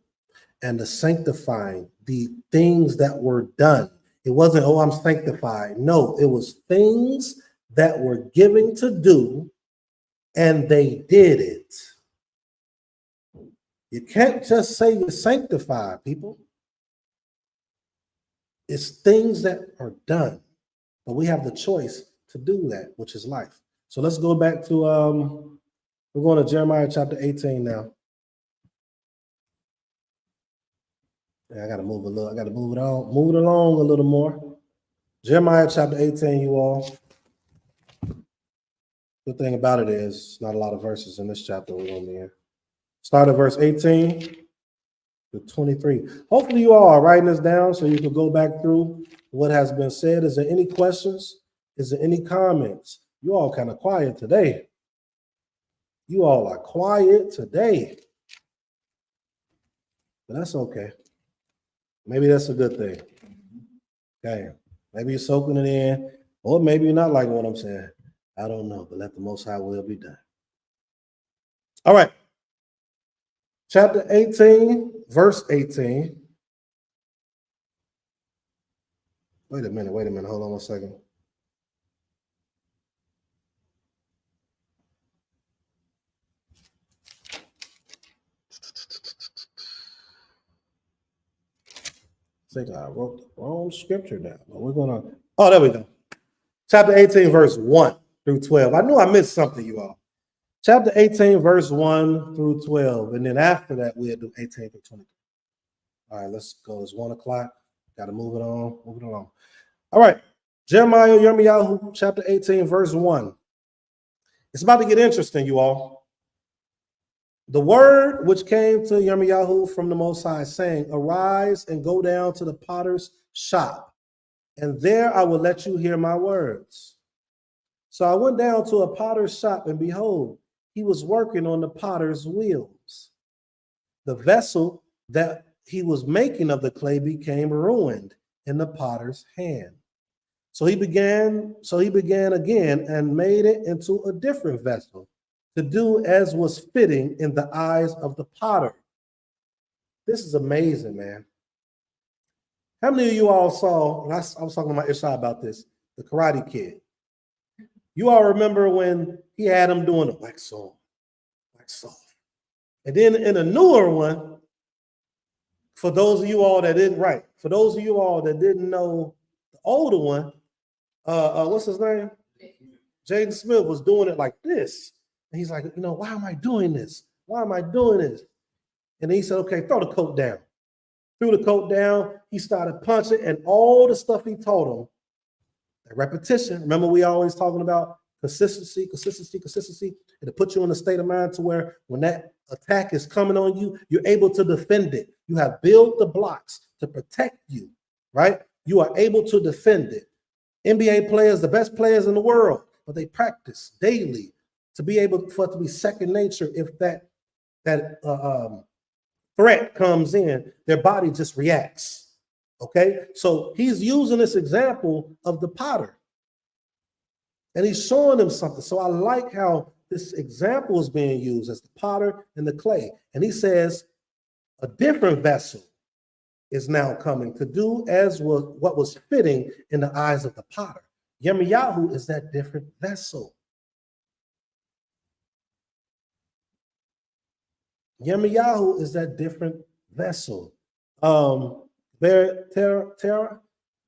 and the sanctifying, the things that were done. It wasn't, oh, I'm sanctified. No, it was things that were given to do, and they did it. You can't just say you're sanctified, people. It's things that are done, but we have the choice to do that, which is life. So let's go back to, we're going to Jeremiah chapter 18 now. Yeah, I got to move it along a little more. Jeremiah chapter 18, you all. Good thing about it is not a lot of verses in this chapter we're going to be in. Start at verse 18 to 23. Hopefully you all are writing this down so you can go back through what has been said. Is there any questions? Is there any comments? You all kind of quiet today. You all are quiet today. But that's okay. Maybe that's a good thing. Okay. Maybe you're soaking it in, or maybe you're not liking what I'm saying. I don't know, but let the Most High will be done. All right. Chapter 18, verse 18. Wait a minute. Hold on one second. I think I wrote the wrong scripture down, but we're going to, oh, there we go. Chapter 18, verse 1 through 12. I knew I missed something, you all. Chapter 18, verse 1 through 12. And then after that, we'll do 18 through 23. All right, let's go. It's 1 o'clock. Got to move it along. All right. Jeremiah, Yirmiyahu, chapter 18, verse 1. It's about to get interesting, you all. The word which came to Yirmiyahu from the Most High, saying, arise and go down to the potter's shop, and there I will let you hear my words. So I went down to a potter's shop, and behold, he was working on the potter's wheels. The vessel that he was making of the clay became ruined in the potter's hand. So he began again and made it into a different vessel, to do as was fitting in the eyes of the potter. This is amazing, man. How many of you all saw, and I was talking to my Isha about this, the Karate Kid? You all remember when he had him doing the wax on, wax off. And then in a newer one, for those of you all that didn't know the older one, what's his name? Jaden Smith was doing it like this. And he's like, why am I doing this? And he said, okay, throw the coat down. Threw the coat down. He started punching, and all the stuff he taught him, that repetition. Remember, we always talking about consistency. It'll put you in a state of mind to where when that attack is coming on you, you're able to defend it. You have built the blocks to protect you, right? You are able to defend it. NBA players, the best players in the world, but they practice daily to be able for it to be second nature. If that threat comes in, their body just reacts. Okay, so he's using this example of the potter. And he's showing them something. So I like how this example is being used as the potter and the clay. And he says, a different vessel is now coming to do as was what was fitting in the eyes of the potter. Yirmiyahu is that different vessel. Yirmiyahu is that different vessel. Tara,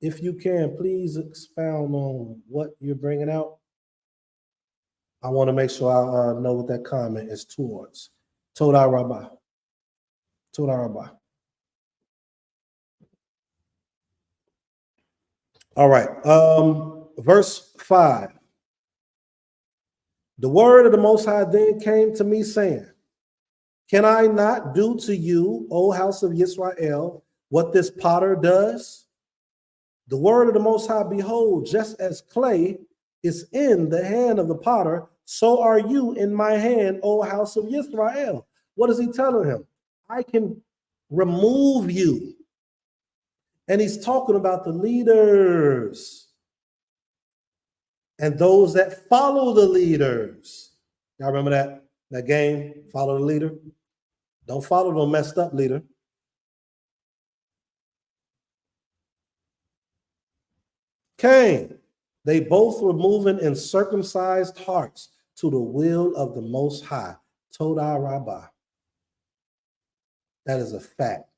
if you can, please expound on what you're bringing out. I want to make sure I know what that comment is towards. Toda Rabbah. Toda Rabbah. All right. Verse 5. The word of the Most High then came to me, saying, can I not do to you, O house of Israel, what this potter does? The word of the Most High, behold, just as clay is in the hand of the potter, so are you in my hand, O house of Israel. What is he telling him? I can remove you. And he's talking about the leaders and those that follow the leaders. Y'all remember that game, follow the leader? Don't follow no messed up leader. Cain, they both were moving in circumcised hearts to the will of the Most High. Toda Rabbah. That is a fact.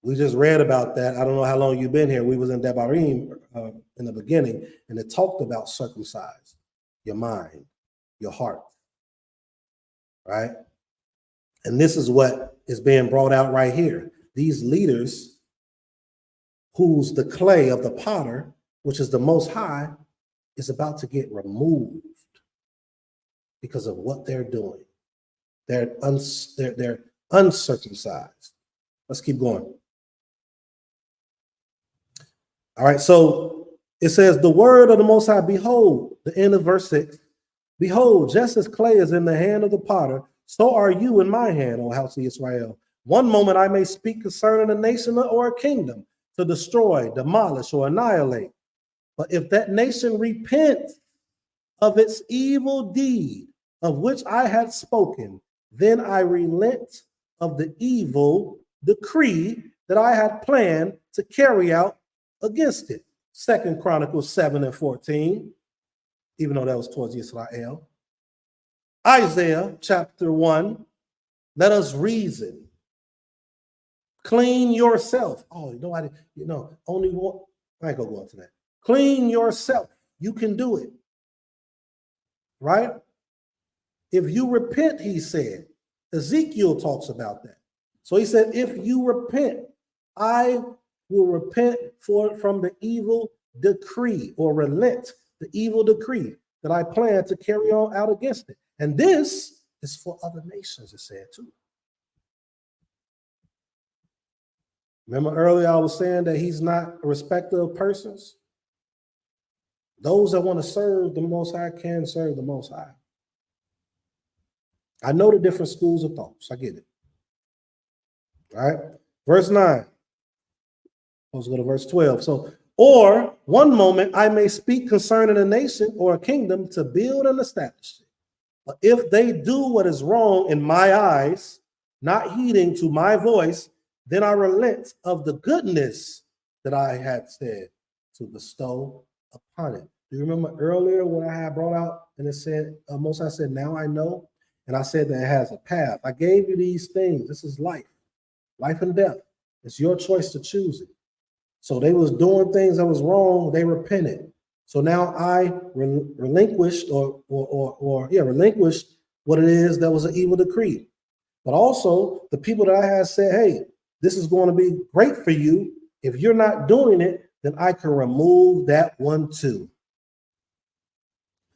We just read about that. I don't know how long you've been here. We was in Devarim in the beginning, and it talked about circumcised, your mind, your heart, right? And this is what is being brought out right here. These leaders, who's the clay of the potter, which is the Most High, is about to get removed because of what they're doing. They're uncircumcised. Let's keep going. All right, so it says, the word of the Most High, behold, the end of verse 6, behold, just as clay is in the hand of the potter, so are you in my hand, O house of Israel. One moment I may speak concerning a nation or a kingdom to destroy, demolish, or annihilate. But if that nation repent of its evil deed of which I had spoken, then I relent of the evil decree that I had planned to carry out against it. 2 Chronicles 7:14, even though that was towards Israel. Isaiah chapter 1, let us reason. Clean yourself. Oh, only one. I ain't gonna go into that. Clean yourself. You can do it. Right? If you repent, he said. Ezekiel talks about that. So he said, if you repent, I will repent from the evil decree, or relent the evil decree that I plan to carry on out against it. And this is for other nations, it said too. Remember earlier I was saying that he's not a respecter of persons? Those that want to serve the Most High can serve the Most High. I know the different schools of thoughts. I get it. All right. Verse 9. Let's go to verse 12. So, or one moment I may speak concerning a nation or a kingdom to build and establish it. But if they do what is wrong in my eyes, not heeding to my voice, then I relent of the goodness that I had said to bestow upon it. Do you remember earlier when I had brought out and it said, most I said, now I know, and I said that it has a path. I gave you these things. This is life and death. It's your choice to choose it. So they was doing things that was wrong. They repented. So now I relinquished relinquished what it is that was an evil decree. But also the people that I had said, hey, this is going to be great for you. If you're not doing it, then I can remove that one too.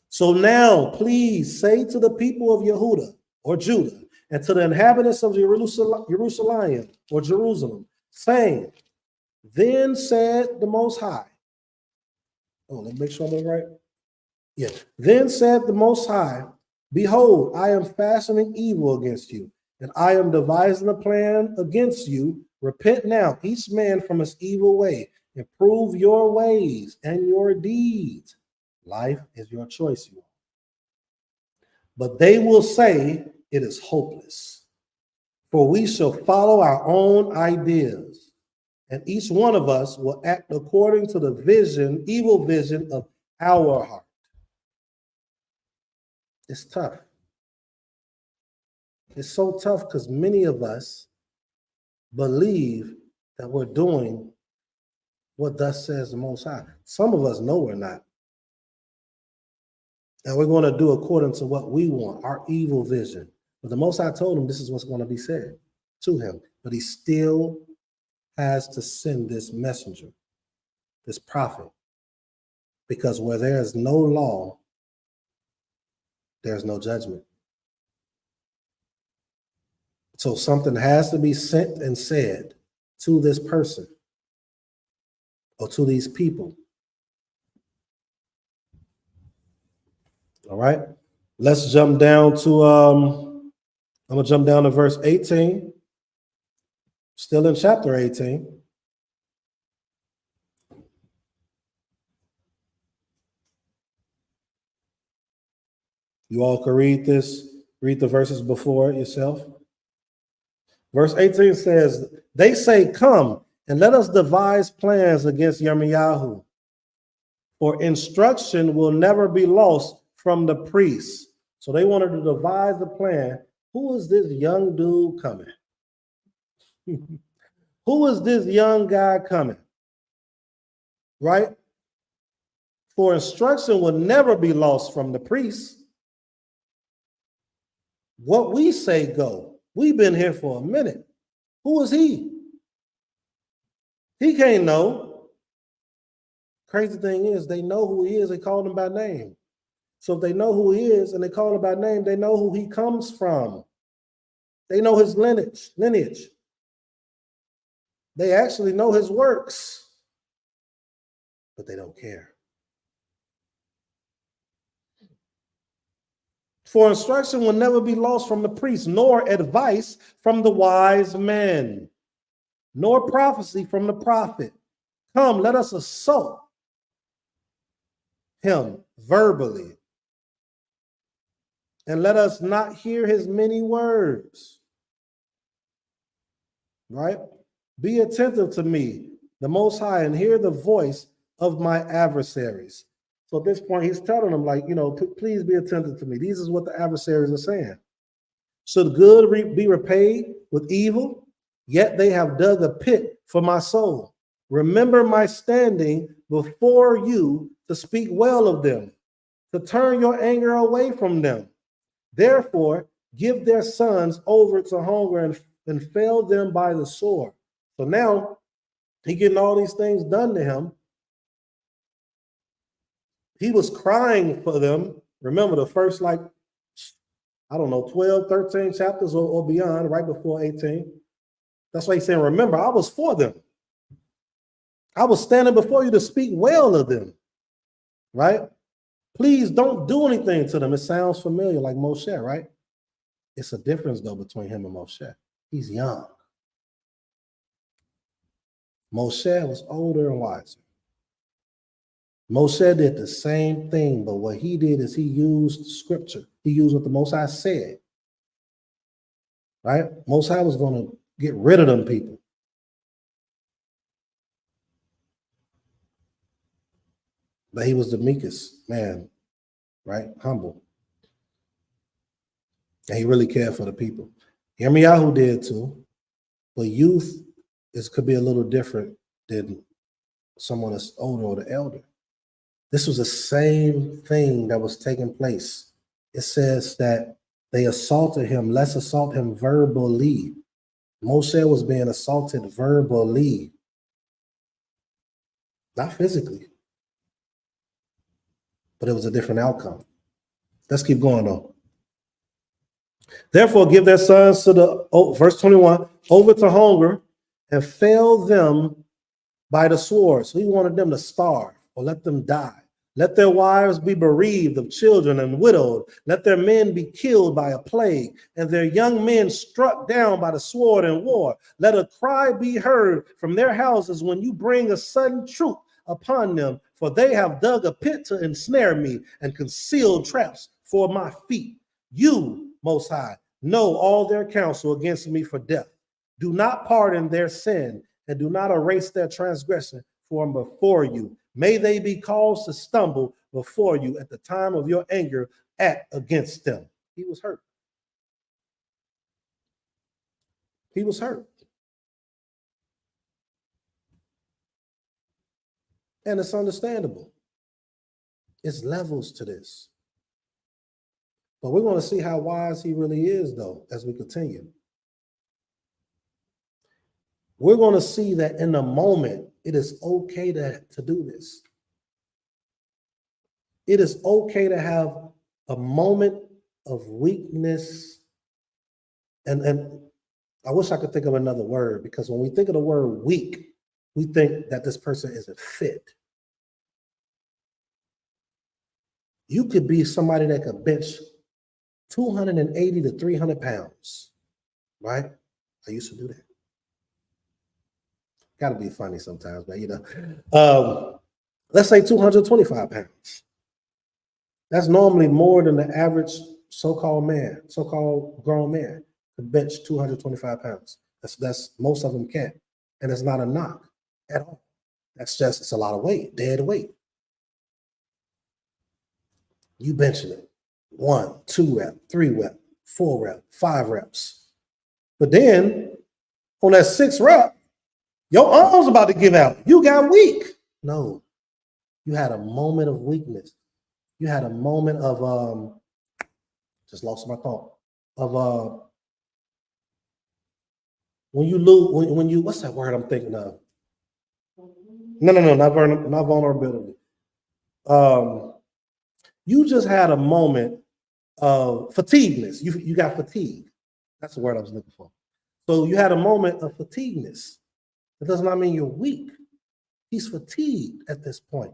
So now, please say to the people of Yehuda or Judah and to the inhabitants of Jerusalem or Jerusalem, saying, then said the Most High. Oh, let me make sure I'm doing it right. Yeah. Then said the Most High, behold, I am fashioning evil against you, and I am devising a plan against you Repent now, each man from his evil way. Improve your ways and your deeds. Life is your choice, you all. But they will say it is hopeless, for we shall follow our own ideas, and each one of us will act according to the vision, evil vision of our heart. It's tough. It's so tough because many of us believe that we're doing what thus says the Most High. Some of us know we're not. And we're going to do according to what we want, our evil vision. But the Most High told him this is what's going to be said to him. But he still has to send this messenger, this prophet. Because where there is no law, there's no judgment. So something has to be sent and said to this person or to these people. All right, let's jump down to, I'm gonna jump down to verse 18, still in chapter 18. You all can read this, read the verses before it yourself. Verse 18 says, they say, come and let us devise plans against Yirmiyahu, for instruction will never be lost from the priests. So they wanted to devise a plan. Who is this young dude coming? Who is this young guy coming? Right? For instruction will never be lost from the priests. What we say go. We've been here for a minute. Who is he? He can't know. Crazy thing is, they know who he is. They call him by name. So if they know who he is and they call him by name, they know who he comes from. They know his lineage. They actually know his works, but they don't care. For instruction will never be lost from the priest, nor advice from the wise men, nor prophecy from the prophet. Come, let us assault him verbally, and let us not hear his many words. Right? Be attentive to me, the Most High, and hear the voice of my adversaries. So at this point, he's telling them, like, please be attentive to me. These is what the adversaries are saying. Should good be repaid with evil? Yet they have dug a pit for my soul. Remember my standing before you to speak well of them, to turn your anger away from them. Therefore, give their sons over to hunger and fail them by the sword. So now he getting all these things done to him. He was crying for them. Remember the first, 12, 13 chapters or beyond, right before 18. That's why he's saying, remember, I was for them. I was standing before you to speak well of them, right? Please don't do anything to them. It sounds familiar, like Moshe, right? It's a difference, though, between him and Moshe. He's young. Moshe was older and wiser. Moshe did the same thing, but what he did is he used scripture. He used what the Most High said, right? Most High was going to get rid of them people. But he was the meekest man, right? Humble. And he really cared for the people. Yirmiyahu did too. But youth could be a little different than someone that's older or the elder. This was the same thing that was taking place. It says that they assaulted him. Let's assault him verbally. Moshe was being assaulted verbally, not physically. But it was a different outcome. Let's keep going though. Therefore, give their sons to verse 21, over to hunger and fail them by the sword. So he wanted them to starve or let them die. Let their wives be bereaved of children and widowed. Let their men be killed by a plague, and their young men struck down by the sword in war. Let a cry be heard from their houses when you bring a sudden troop upon them, for they have dug a pit to ensnare me and concealed traps for my feet. You, Most High, know all their counsel against me for death. Do not pardon their sin and do not erase their transgression from before you. May they be caused to stumble before you at the time of your anger against them. He was hurt. He was hurt. And it's understandable. It's levels to this. But we're going to see how wise he really is, though, as we continue. We're going to see that in the moment, it is okay to do this. It is okay to have a moment of weakness. And I wish I could think of another word, because when we think of the word weak, we think that this person isn't fit. You could be somebody that could bench 280 to 300 pounds, right? I used to do that. Got to be funny sometimes, but let's say 225 pounds. That's normally more than the average so-called grown man to bench 225 pounds. That's most of them can't. And it's not a knock at all. It's a lot of weight, dead weight. You benching it 1, 2 rep, 3 rep, 4 rep, 5 reps. But then on that 6th rep, your arm's about to give out. You got weak. No, you had a moment of weakness. You had a moment of just lost my thought of when you lose, when you, what's that word I'm thinking of? No, not vulnerability. You just had a moment of fatigueness. You got fatigue. That's the word I was looking for. So you had a moment of fatigueness. It does not mean you're weak. He's fatigued at this point.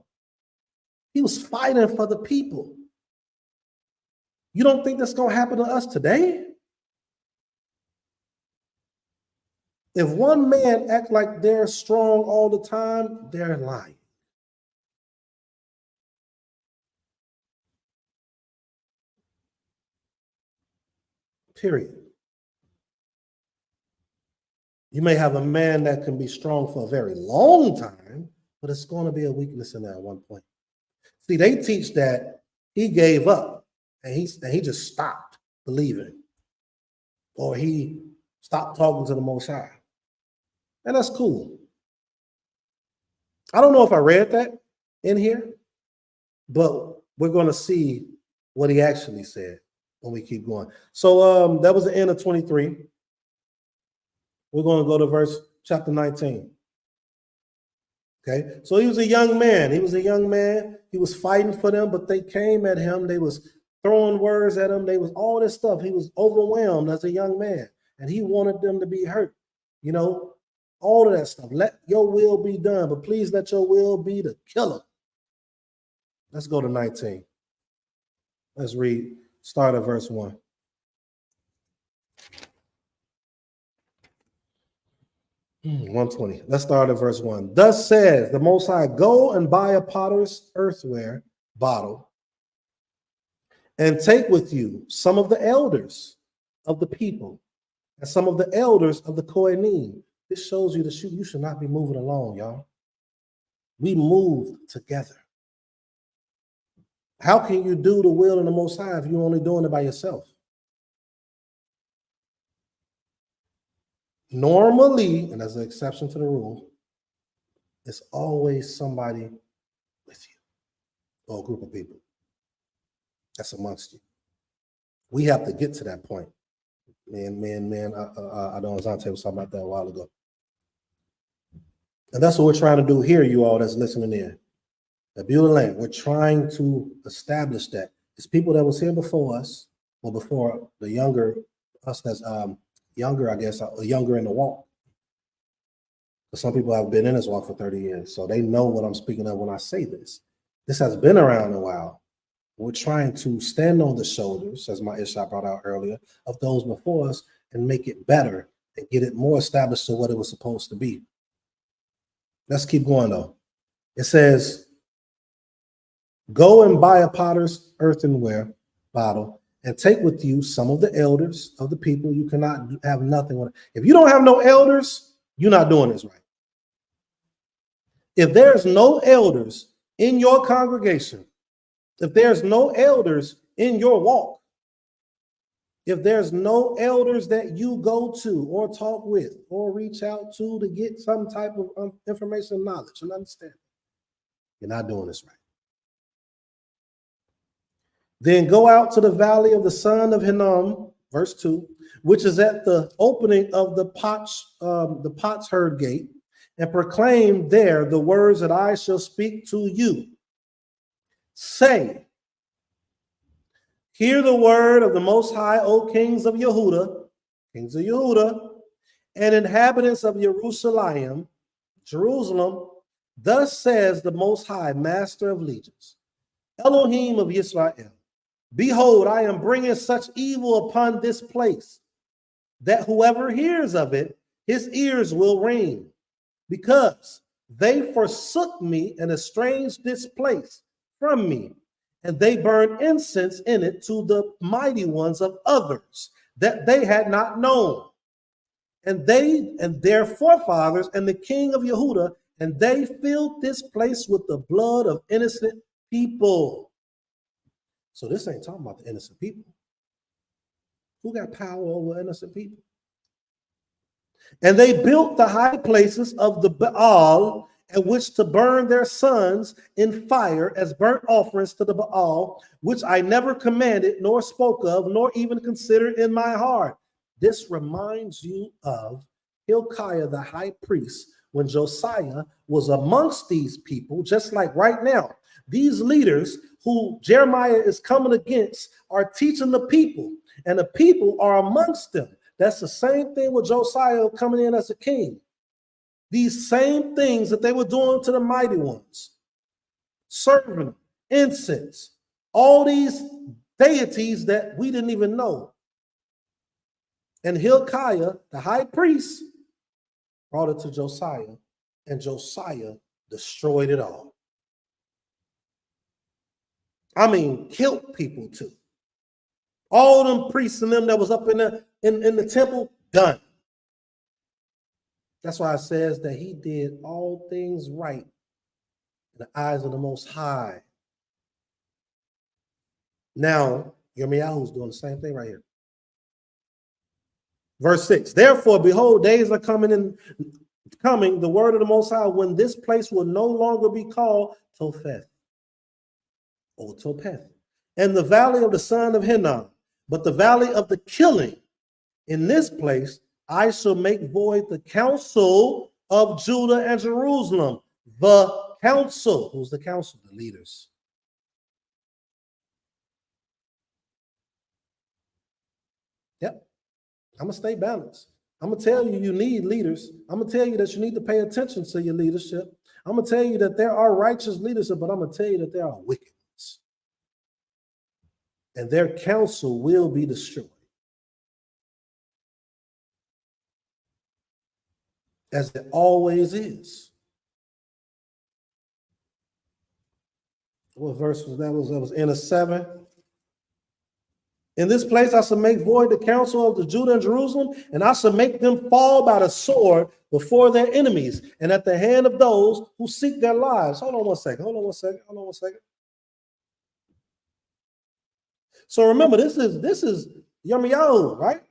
He was fighting for the people. You don't think that's going to happen to us today? If one man act like they're strong all the time, they're lying. Period. You may have a man that can be strong for a very long time, but it's going to be a weakness in there at one point. See, they teach that he gave up and he just stopped believing, or he stopped talking to the Most High. And that's cool. I don't know if I read that in here, but we're going to see what he actually said when we keep going. So that was the end of 23. We're going to go to chapter 19. Okay, so he was a young man. He was fighting for them, but they came at him. They was throwing words at him. They was all this stuff. He was overwhelmed as a young man, and he wanted them to be hurt. All of that stuff. Let your will be done, but please let your will be to kill him. Let's go to 19. Let's read. Start at verse 1. Hmm, 120. Let's start at verse 1. Thus says the Most High, go and buy a potter's earthenware bottle and take with you some of the elders of the people and some of the elders of the Kohanim. This shows you that you should not be moving alone, y'all. We move together. How can you do the will of the Most High if you're only doing it by yourself? Normally, and as an exception to the rule, it's always somebody with you or a group of people that's amongst you. We have to get to that point. I know Azante was talking about that a while ago. And that's what we're trying to do here, you all that's listening in. At Beulah Land, we're trying to establish that. It's people that was here before us, or before the younger, us that's younger, I guess, younger in the walk. But some people have been in this walk for 30 years, so they know what I'm speaking of when I say this. This has been around a while. We're trying to stand on the shoulders, as my Ishaq brought out earlier, of those before us and make it better and get it more established to what it was supposed to be. Let's keep going though. It says, go and buy a potter's earthenware bottle and take with you some of the elders of the people. You cannot have nothing with it. If you don't have no elders, you're not doing this right. If there's no elders in your congregation, if there's no elders in your walk, if there's no elders that you go to or talk with or reach out to get some type of information, knowledge, and understanding, you're not doing this right. Then go out to the valley of the son of Hinnom, verse 2, which is at the opening of the potsherd gate, and proclaim there the words that I shall speak to you. Say, hear the word of the Most High, O kings of Yehuda, and inhabitants of Jerusalem. Thus says the Most High, Master of Legions, Elohim of Israel. Behold, I am bringing such evil upon this place that whoever hears of it, his ears will ring, because they forsook me and estranged this place from me, and they burned incense in it to the mighty ones of others that they had not known. And they and their forefathers and the king of Yehuda, and they filled this place with the blood of innocent people. So this ain't talking about the innocent people. Who got power over innocent people? And they built the high places of the Baal, at which to burn their sons in fire as burnt offerings to the Baal, which I never commanded, nor spoke of, nor even considered in my heart. This reminds you of Hilkiah the high priest, when Josiah was amongst these people, just like right now. These leaders who Jeremiah is coming against are teaching the people, and the people are amongst them. That's the same thing with Josiah coming in as a king. These same things that they were doing to the mighty ones, serving incense, all these deities that we didn't even know. And Hilkiah, the high priest, brought it to Josiah, and Josiah destroyed it all. I mean, killed people too. All them priests and them that was up in the temple, done. That's why it says that he did all things right in the eyes of the Most High. Now, Yirmiyahu's doing the same thing right here. Verse 6, therefore, behold, days are coming, the word of the Most High, when this place will no longer be called Topheth or Topeth, and the valley of the son of Hinnom, but the valley of the killing. In this place, I shall make void the council of Judah and Jerusalem. The council. Who's the council? The leaders. Yep. I'm going to stay balanced. I'm going to tell you need leaders. I'm going to tell you that you need to pay attention to your leadership. I'm going to tell you that there are righteous leadership, but I'm going to tell you that there are wicked ones. And their counsel will be destroyed. As it always is. What verse was that? That was in a 7. In this place I shall make void the counsel of the Judah and Jerusalem, and I shall make them fall by the sword before their enemies, and at the hand of those who seek their lives. Hold on one second. So remember, this is Yirmiyahu, right?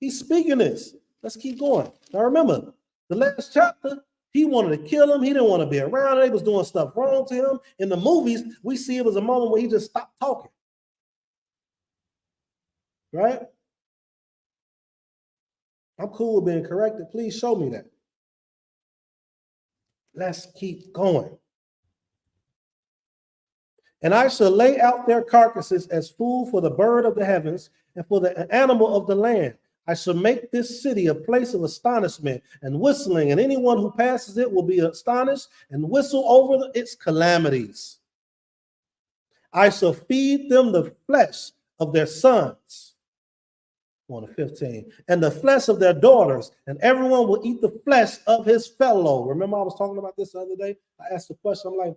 He's speaking this. Let's keep going. Now remember, the last chapter, he wanted to kill him. He didn't want to be around. They was doing stuff wrong to him. In the movies, we see it was a moment where he just stopped talking. Right? I'm cool with being corrected. Please show me that. Let's keep going. And I shall lay out their carcasses as food for the bird of the heavens and for the animal of the land. I shall make this city a place of astonishment and whistling, and anyone who passes it will be astonished and whistle over its calamities. I shall feed them the flesh of their sons. On to 15. And the flesh of their daughters, and everyone will eat the flesh of his fellow. Remember, I was talking about this the other day. I asked the question, I'm like,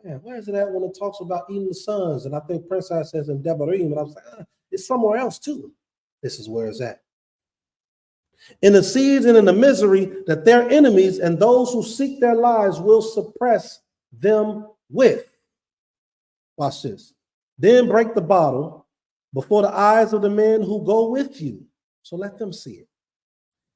man, where is it at when it talks about eating the sons? And I think Prince says in Devarim, and I was like, it's somewhere else too. This is where it's at. In the seeds and in the misery that their enemies and those who seek their lives will suppress them with. Watch this. Then break the bottle before the eyes of the men who go with you. So let them see it.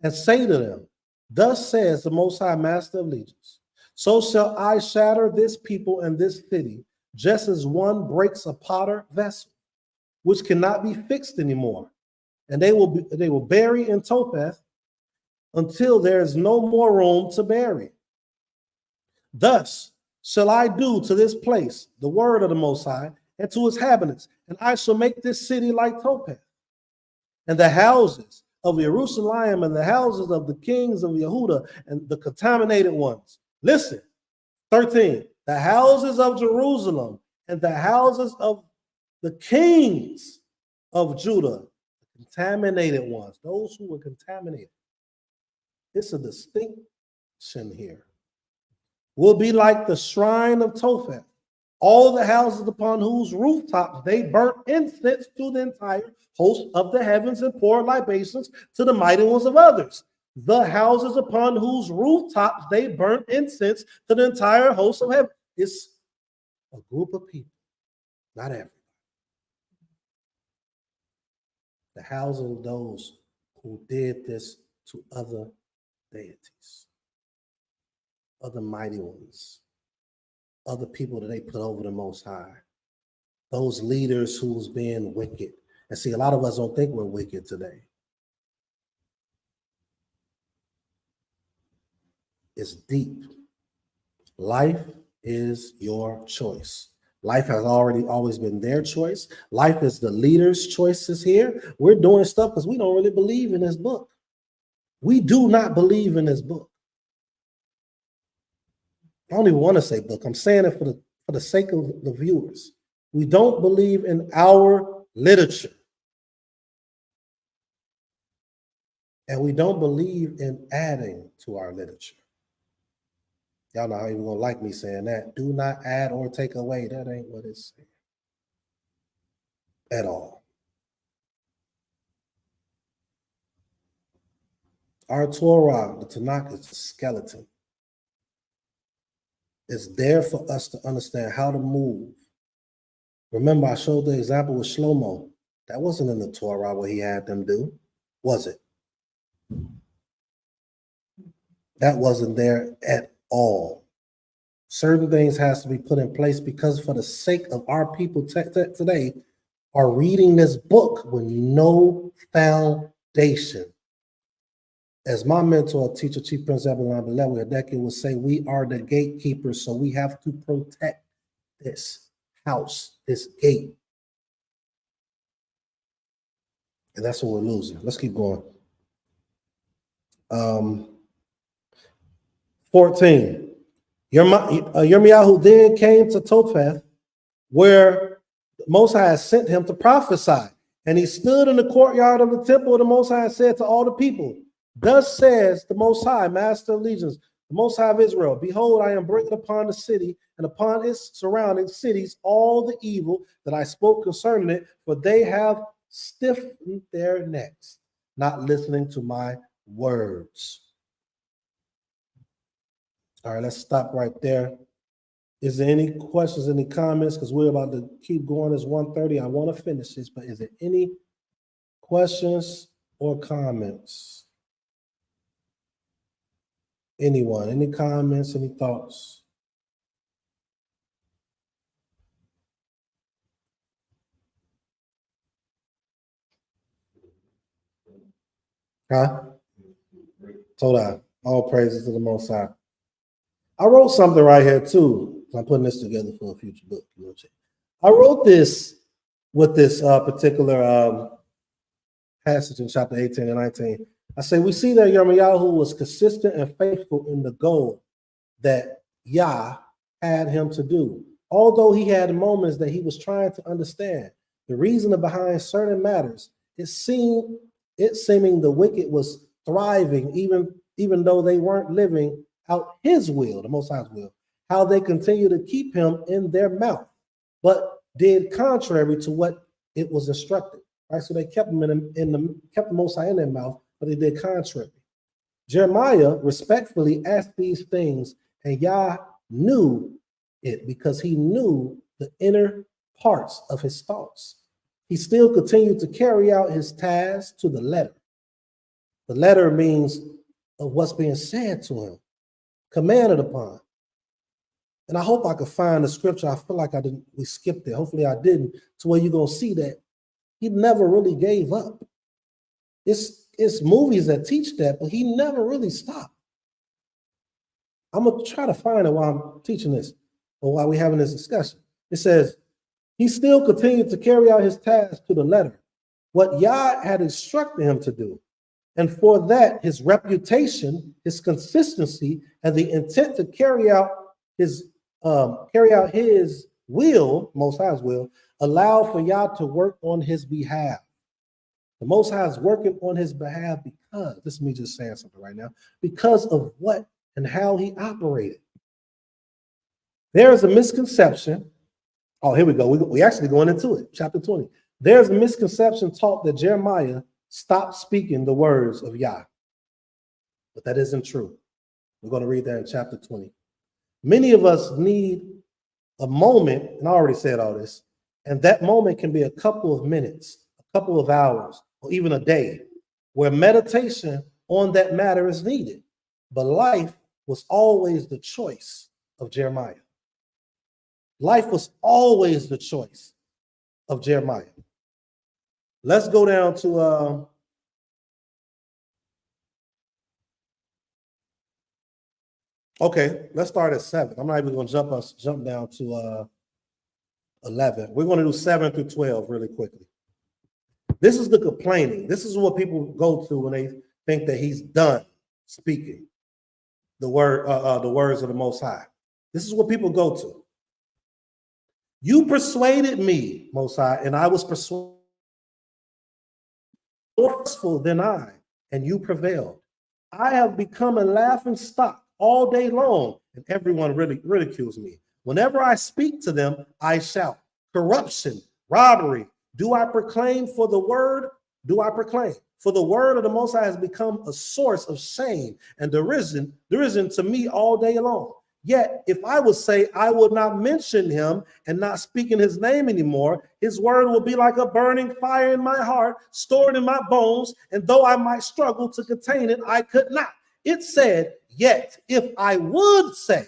And say to them, thus says the Most High Master of Legions, so shall I shatter this people and this city, just as one breaks a potter vessel, which cannot be fixed anymore. And they will bury in Topheth until there is no more room to bury. Thus shall I do to this place, the word of the Most High, and to its inhabitants, and I shall make this city like Topheth. And the houses of Jerusalem and the houses of the kings of Yehuda and the contaminated ones. Listen, 13, the houses of Jerusalem and the houses of the kings of Judah, contaminated ones, those who were contaminated. It's a distinction here. Will be like the shrine of Topheth, all the houses upon whose rooftops they burnt incense to the entire host of the heavens and poured libations to the mighty ones of others. The houses upon whose rooftops they burnt incense to the entire host of heaven. It's a group of people, not everybody. The houses of those who did this to other deities, other mighty ones, other people that they put over the Most High, those leaders who's being wicked. And see, a lot of us don't think we're wicked today. It's deep. Life is your choice. Life has always been their choice. Life is the leaders' choices here. We're doing stuff because we don't really believe in this book. We do not believe in this book. I don't even want to say book. I'm saying it for the sake of the viewers. We don't believe in our literature. And we don't believe in adding to our literature. Y'all not even gonna like me saying that. Do not add or take away. That ain't what it's saying at all. Our Torah, the Tanakh, is a skeleton. It's there for us to understand how to move. Remember, I showed the example with Shlomo. That wasn't in the Torah what he had them do, was it? That wasn't there at all. Certain things has to be put in place because for the sake of our people today are reading this book with no foundation. As my mentor, teacher, Chief Prince Abelard Belewi Adeke would say, we are the gatekeepers, so we have to protect this house, this gate. And that's what we're losing. Let's keep going. 14. Yirmiyahu then came to Topheth, where the Most High had sent him to prophesy. And he stood in the courtyard of the temple, and the Most High said to all the people, thus says the Most High, Master of Legions, the Most High of Israel, behold, I am bringing upon the city and upon its surrounding cities all the evil that I spoke concerning it, for they have stiffened their necks, not listening to my words. All right, let's stop right there. Is there any questions, any comments? Because we're about to keep going. It's 1:30. I want to finish this, but is there any questions or comments? Anyone? Any comments? Any thoughts? Huh? Toda. All praises to the Most High. I wrote something right here too. I'm putting this together for a future book. You know what I'm saying? I wrote this with this particular passage in chapter 18 and 19. I say, we see that Yirmiyahu was consistent and faithful in the goal that Yah had him to do. Although he had moments that he was trying to understand the reason behind certain matters, it seeming the wicked was thriving, even though they weren't living out his will, the Most High's will, how they continue to keep him in their mouth, but did contrary to what it was instructed. Right? So they kept him kept the Most High in their mouth, but they did contrary. Jeremiah respectfully asked these things, and Yah knew it because he knew the inner parts of his thoughts. He still continued to carry out his task to the letter. The letter means of what's being said to him, commanded upon. And I hope I could find the scripture. I feel like we skipped it. Hopefully I didn't, to where you're going to see that he never really gave up. It's movies that teach that, but he never really stopped. I'm going to try to find it while I'm teaching this, or while we're having this discussion. It says, he still continued to carry out his task to the letter, what Yah had instructed him to do. And for that, his reputation, his consistency, and the intent to carry out his will, Most High's will, allowed for Yah to work on his behalf. The Most High is working on his behalf because, this is me just saying something right now, because of what and how he operated. There is a misconception. Oh, here we go. We actually going into it. Chapter 20. There's a misconception taught that Jeremiah stopped speaking the words of Yah. But that isn't true. We're going to read that in chapter 20. Many of us need a moment, and I already said all this, and that moment can be a couple of minutes, a couple of hours, or even a day, where meditation on that matter is needed. But life was always the choice of Jeremiah. Life was always the choice of Jeremiah. Let's go down to okay, let's start at 7. I'm not even going to jump down to 11. We're going to do 7 through 12 really quickly. This is the complaining. This is what people go to when they think that he's done speaking the words of the Most High. This is what people go to. You persuaded me, Most High, and I was persuaded more forceful than I, and you prevailed. I have become a laughing stock all day long, and everyone really ridicules me. Whenever I speak to them, I shout, corruption, robbery. Do I proclaim for the word? Do I proclaim? For the word of the Most High has become a source of shame and derision to me all day long. Yet, if I would say I will not mention him and not speak in his name anymore, his word will be like a burning fire in my heart, stored in my bones, and though I might struggle to contain it, I could not. It said, yet if I would say,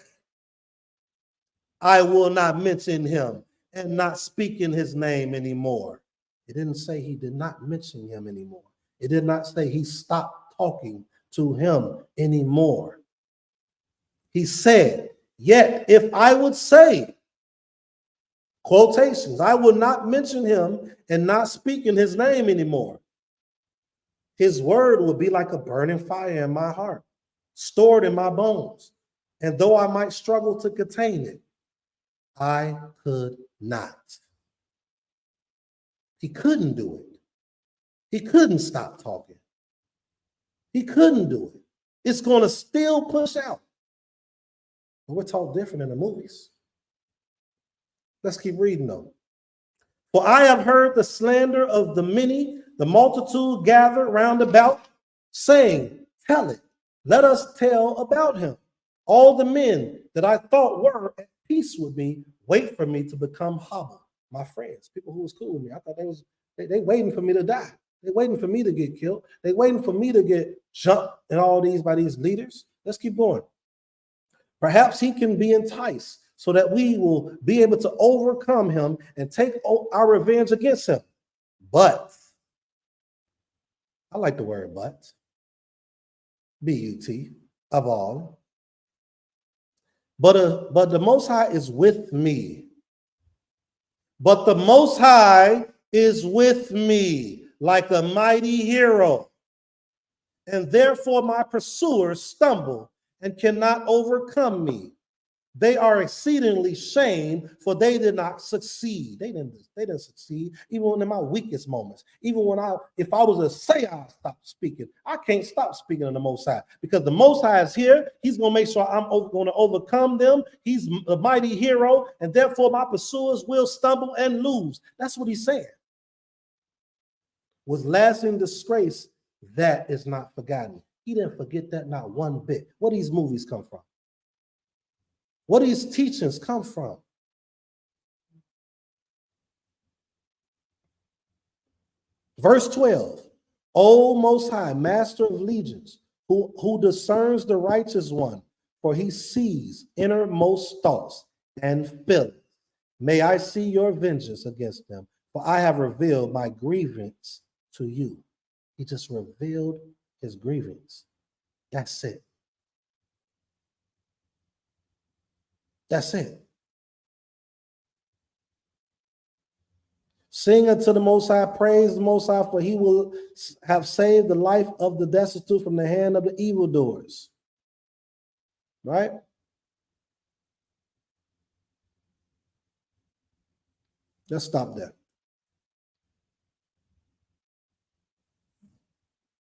I will not mention him and not speak in his name anymore. It didn't say he did not mention him anymore. It did not say he stopped talking to him anymore. He said, yet if I would say, quotations, I will not mention him and not speak in his name anymore, his word will be like a burning fire in my heart, stored in my bones. And though I might struggle to contain it, I could not. He couldn't do it. He couldn't stop talking. He couldn't do it. It's going to still push out. But we're taught different in the movies. Let's keep reading though. For I have heard the slander of the many, the multitude gather round about, saying, tell it, let us tell about him. All the men that I thought were at peace with me wait for me to become hobbled. My friends, people who was cool with me, I thought they waiting for me to die. They waiting for me to get killed. They waiting for me to get jumped and all these by these leaders. Let's keep going. Perhaps he can be enticed so that we will be able to overcome him and take our revenge against him. But, I like the word but, B-U-T, of all. But the Most High is with me. But the Most High is with me like a mighty hero. And therefore my pursuers stumble and cannot overcome me. They are exceedingly shamed, for they did not succeed. They didn't succeed, even in my weakest moments. Even when if I was to say I'll stop speaking, I can't stop speaking of the Most High, because the Most High is here. He's going to make sure I'm going to overcome them. He's a mighty hero, and therefore my pursuers will stumble and lose. That's what he's saying. With lasting disgrace, that is not forgotten. He didn't forget that, not one bit. Where these movies come from? Where these teachings come from? Verse 12, O Most High, Master of legions, who discerns the righteous one, for he sees innermost thoughts and feelings. May I see your vengeance against them, for I have revealed my grievance to you. He just revealed his grievance. That's it. That's it. Sing unto the Most High, praise the Most High, for he will have saved the life of the destitute from the hand of the evildoers. Right? Let's stop there.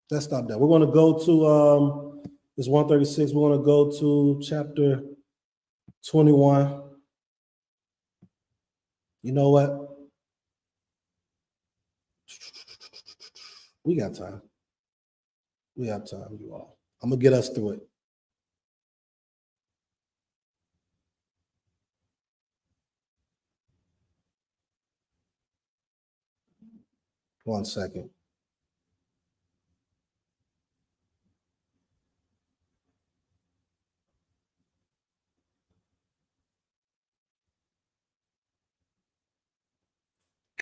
Let's stop there. We're going to go to it's 136. We're going to go to chapter 21. You know what? We got time. We have time, you all. I'm going to get us through it. One second.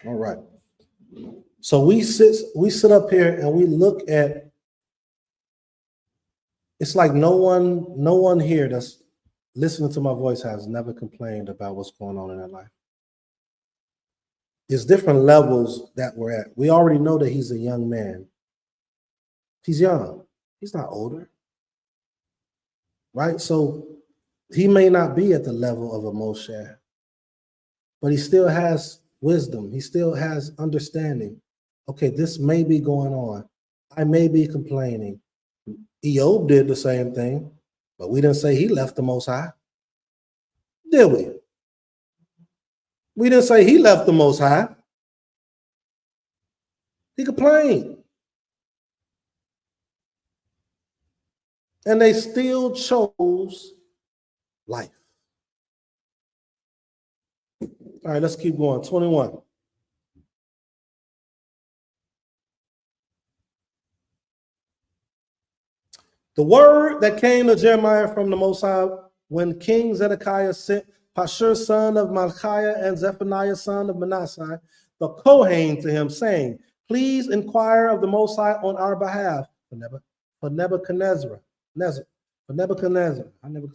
All right. So we sit up here and we look at, it's like no one here that's listening to my voice has never complained about what's going on in their life. There's different levels that we're at. We already know that he's a young man. He's young. He's not older. Right? So he may not be at the level of a Moshe, but he still has wisdom. He still has understanding. Okay, this may be going on. I may be complaining. Eob did the same thing, but we didn't say he left the Most High. Did we? We didn't say he left the Most High. He complained. And they still chose life. All right, let's keep going. 21. The word that came to Jeremiah from the Most High when King Zedekiah sent Pashur son of Malchiah and Zephaniah son of Manasseh, the Kohen, to him, saying, please inquire of the Most High on our behalf for Nebuchadnezzar. I never could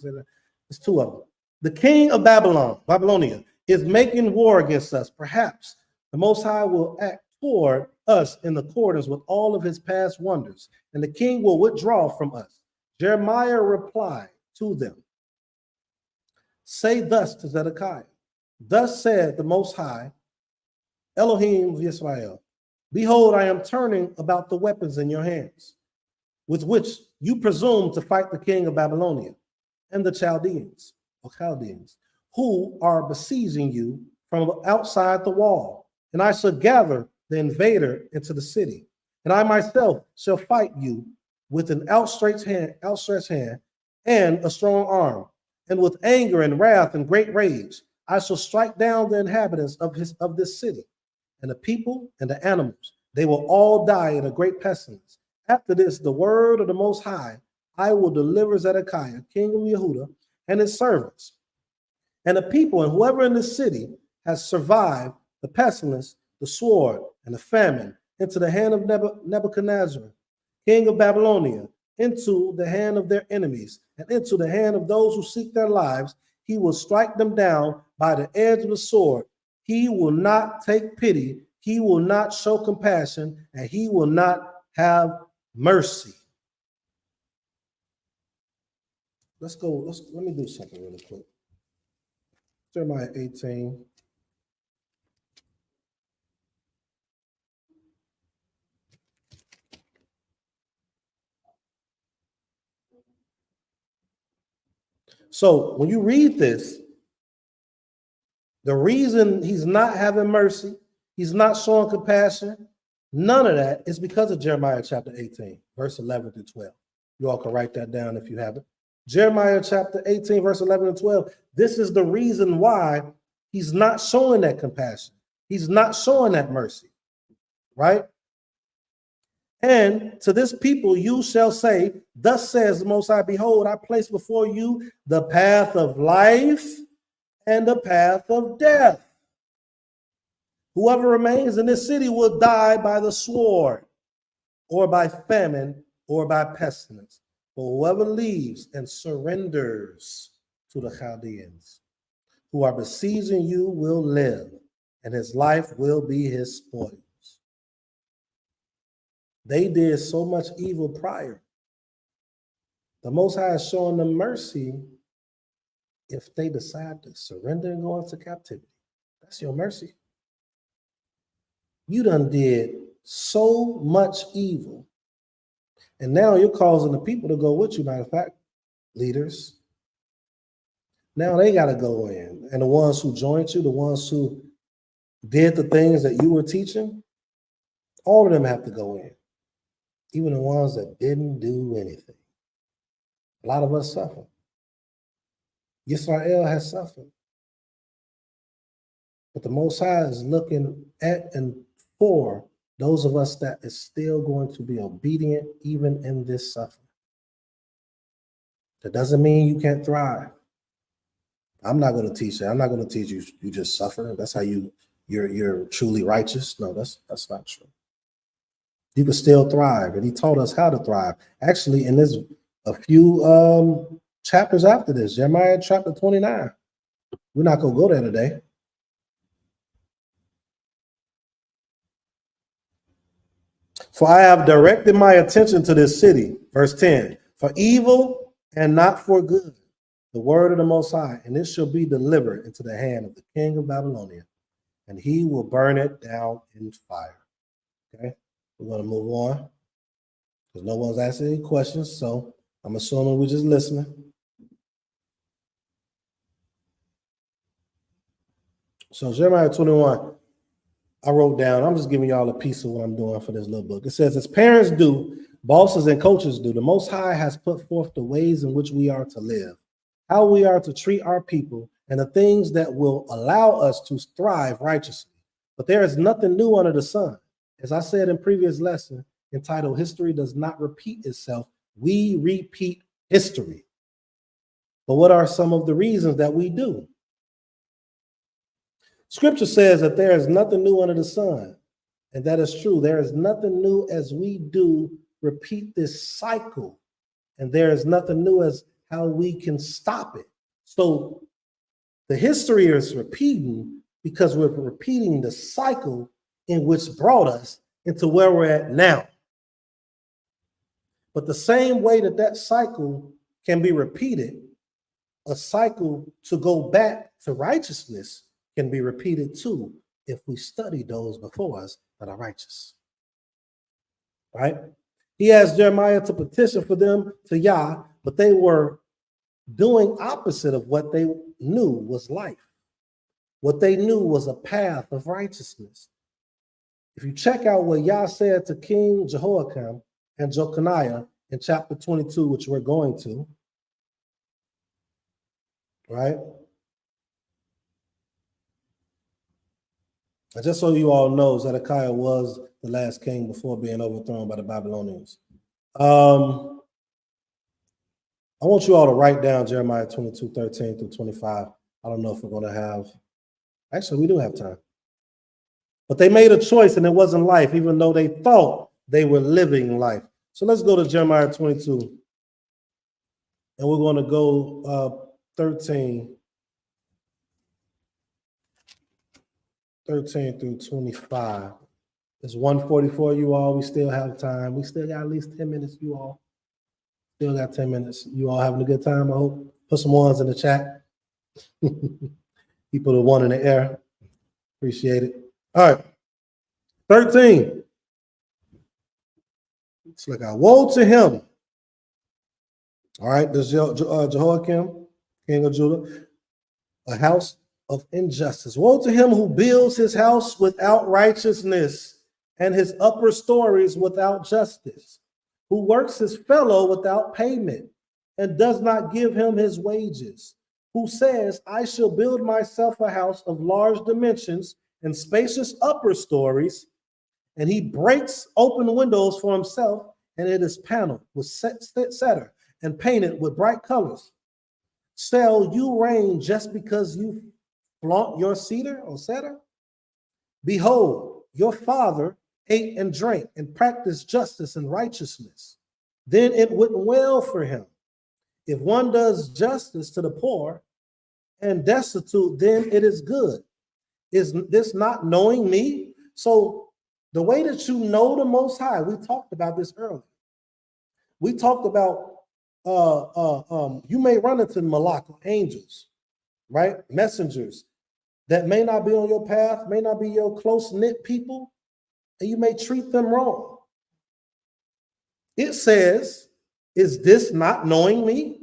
say that. There's two of them. The king of Babylonia, is making war against us. Perhaps the Most High will act toward us in accordance with all of his past wonders, and the king will withdraw from us. Jeremiah replied to them, say thus to Zedekiah, thus said the Most High, Elohim of Israel, behold, I am turning about the weapons in your hands, with which you presume to fight the king of Babylonia and the Chaldeans, who are besieging you from outside the wall. And I shall gather the invader into the city, and I myself shall fight you with an outstretched hand and a strong arm, and with anger and wrath and great rage. I shall strike down the inhabitants of this city, and the people and the animals. They will all die in a great pestilence. After this, the word of the Most High, I will deliver Zedekiah, king of Yehuda, and his servants, and the people, and whoever in this city has survived the pestilence, the sword, and the famine, into the hand of Nebuchadnezzar, king of Babylonia, into the hand of their enemies, and into the hand of those who seek their lives. He will strike them down by the edge of the sword. He will not take pity. He will not show compassion, and he will not have mercy. Let me do something really quick. Jeremiah 18. So when you read this, the reason he's not having mercy, he's not showing compassion, none of that is because of Jeremiah chapter 18, verse 11 through 12. You all can write that down if you haven't. Jeremiah chapter 18, verse 11 and 12. This is the reason why he's not showing that compassion. He's not showing that mercy, right? And to this people you shall say, thus says the Most High, behold, I place before you the path of life and the path of death. Whoever remains in this city will die by the sword, or by famine, or by pestilence. But whoever leaves and surrenders to the Chaldeans, who are besieging you, will live, and his life will be his spoils. They did so much evil prior. The Most High is showing them mercy if they decide to surrender and go into captivity. That's your mercy. You done did so much evil. And now you're causing the people to go with you, matter of fact, leaders. Now they got to go in. And the ones who joined you, the ones who did the things that you were teaching, all of them have to go in. Even the ones that didn't do anything. A lot of us suffer. Yisrael has suffered. But the Most High is looking at and for those of us that is still going to be obedient even in this suffering. That doesn't mean you can't thrive. I'm not going to teach that. I'm not going to teach you you just suffer. That's how you're truly righteous. No, that's not true. You can still thrive, and he taught us how to thrive. Actually, in this a few chapters after this, Jeremiah chapter 29. We're not going to go there today. For I have directed my attention to this city, verse 10, for evil and not for good, the word of the Most High, and it shall be delivered into the hand of the king of Babylonia, and he will burn it down in fire. Okay, we're going to move on because no one's asking any questions, so I'm assuming we're just listening. So Jeremiah 21, I wrote down, I'm just giving y'all a piece of what I'm doing for this little book. It says, as parents do, bosses and coaches do, the Most High has put forth the ways in which we are to live, how we are to treat our people, and the things that will allow us to thrive righteously. But there is nothing new under the sun. As I said in previous lesson entitled, History Does Not Repeat Itself, we repeat history. But what are some of the reasons that we do? Scripture says that there is nothing new under the sun, and that is true. There is nothing new as we do repeat this cycle, and there is nothing new as how we can stop it. So the history is repeating because we're repeating the cycle in which brought us into where we're at now. But the same way that that cycle can be repeated, a cycle to go back to righteousness can be repeated too if we study those before us that are righteous. Right? He asked Jeremiah to petition for them to Yah, but they were doing opposite of what they knew was life. What they knew was a path of righteousness. If you check out what Yah said to King Jehoiakim and Jeconiah in chapter 22, which we're going to, right? And just so you all know, Zedekiah was the last king before being overthrown by the Babylonians. I want you all to write down Jeremiah 22, 13 through 25. I don't know if we're going to have, actually, we do have time. But they made a choice and it wasn't life, even though they thought they were living life. So let's go to Jeremiah 22. And we're going to go 13 through 25. It's 1:44, you all. We still have time. We still got at least 10 minutes, you all. Still got 10 minutes. You all having a good time, I hope. Put some ones in the chat. You People that want in the air, appreciate it. All right, 13. It's like a woe to him. All right, this is Jehoiakim, king of Judah, a house of injustice. Woe to him who builds his house without righteousness and his upper stories without justice, who works his fellow without payment and does not give him his wages, who says, I shall build myself a house of large dimensions and spacious upper stories, and he breaks open windows for himself, and it is paneled with cedar and painted with bright colors. Shall you reign just because you flaunt your cedar or cedar? Behold, your father ate and drank and practiced justice and righteousness. Then it went well for him. If one does justice to the poor and destitute, then it is good. Is this not knowing me? So the way that you know the Most High, we talked about this earlier. We talked about you may run into malak, angels, right? Messengers that may not be on your path, may not be your close-knit people, and you may treat them wrong. It says, is this not knowing me?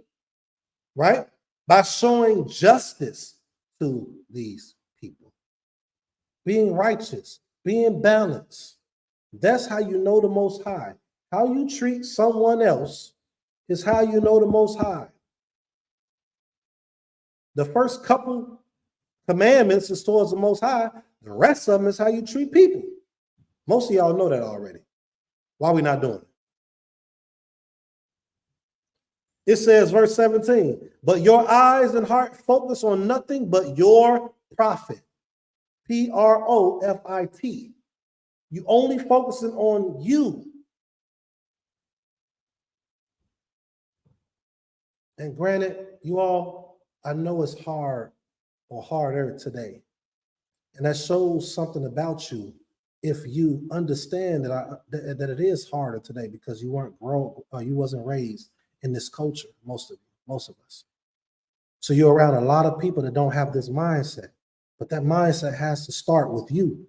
Right? By showing justice to these people, being righteous, being balanced. That's how you know the Most High. How you treat someone else is how you know the Most High. The first couple commandments is towards the Most High. The rest of them is how you treat people. Most of y'all know that already. Why are we not doing it? It says, verse 17, but your eyes and heart focus on nothing but your profit. Profit. You only focusing on you. And granted, you all, I know it's hard or harder today. And that shows something about you if you understand that it is harder today because you weren't grown or you wasn't raised in this culture, most of us. So you're around a lot of people that don't have this mindset, but that mindset has to start with you.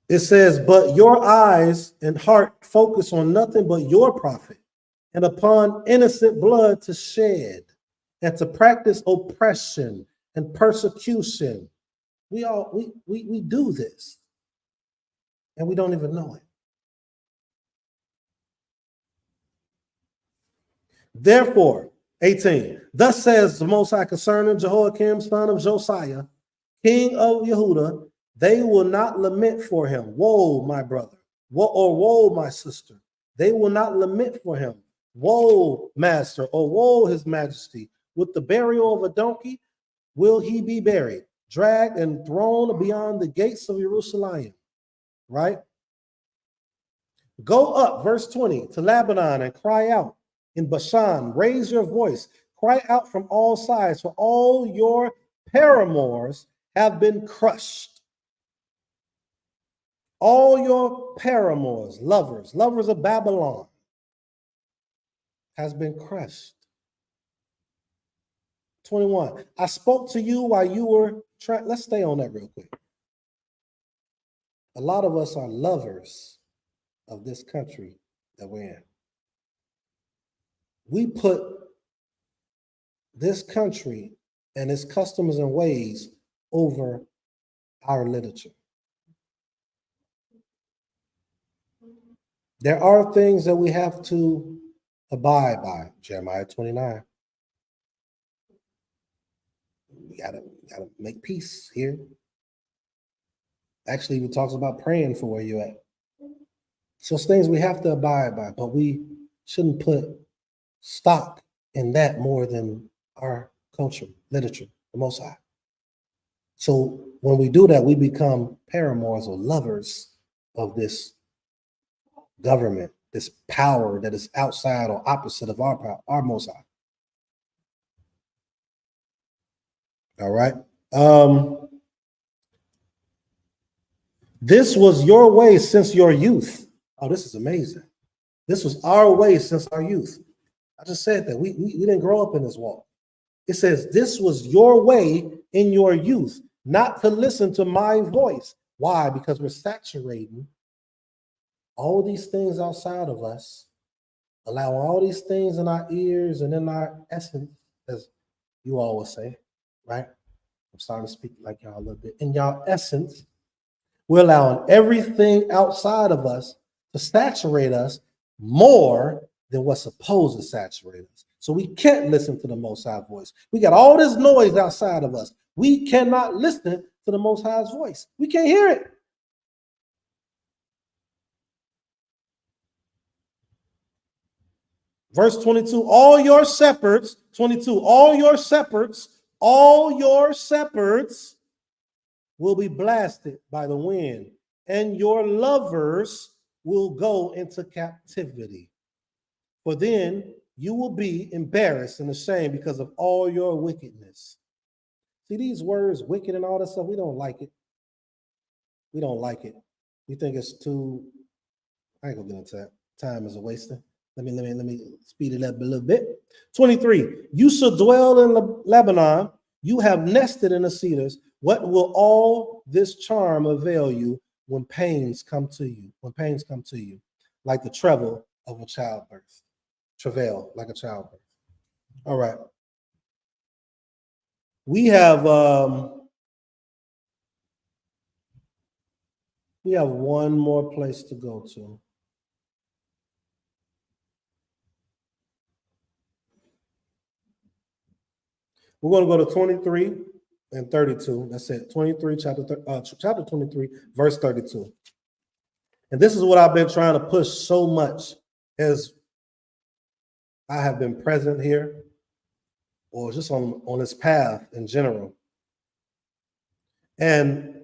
It says, but your eyes and heart focus on nothing but your profit and upon innocent blood to shed and to practice oppression and persecution. We do this and we don't even know it. Therefore, 18, thus says the Most High concerning Jehoiakim, son of Josiah, king of Yehudah, they will not lament for him. Woe, my brother, woe, my sister. They will not lament for him. Woe, master, or woe, his majesty. With the burial of a donkey will he be buried, dragged and thrown beyond the gates of Jerusalem. Right? Go up, verse 20, to Lebanon and cry out. In Bashan, raise your voice, cry out from all sides, for all your paramours have been crushed. All your paramours, lovers of Babylon, has been crushed. 21, I spoke to you while you were trying. Let's stay on that real quick. A lot of us are lovers of this country that we're in. We put this country and its customs and ways over our literature. There are things that we have to abide by. Jeremiah 29. We gotta make peace here. Actually, it talks about praying for where you're at. So it's things we have to abide by, but we shouldn't put stock in that more than our culture, literature, the Most High. So when we do that, we become paramours or lovers of this government, this power that is outside or opposite of our power, our Most High. All right. This was your way since your youth. Oh, this is amazing. This was our way since our youth. I just said that we didn't grow up in this walk. It says, this was your way in your youth, not to listen to my voice. Why? Because we're saturating all these things outside of us, allow all these things in our ears and in our essence, as you always say, right? I'm starting to speak like y'all a little bit. In y'all essence, we're allowing everything outside of us to saturate us more than what's supposed to saturate us. So we can't listen to the Most High voice. We got all this noise outside of us. We cannot listen to the Most High's voice. We can't hear it. Verse 22, all your shepherds will be blasted by the wind, and your lovers will go into captivity. For then you will be embarrassed and ashamed because of all your wickedness. See these words, wicked and all that stuff, we don't like it. We don't like it. We think it's too, I ain't gonna get into that. Time is a waster. Let me speed it up a little bit. 23, you shall dwell in Lebanon. You have nested in the cedars. What will all this charm avail you when pains come to you? When pains come to you, like the travail of a childbirth. Travail, like a childbirth. All right. We have one more place to go to. We're going to go to 23 and 32. That's it. 23, chapter 23, verse 32. And this is what I've been trying to push so much as I have been present here, or just on this path in general. And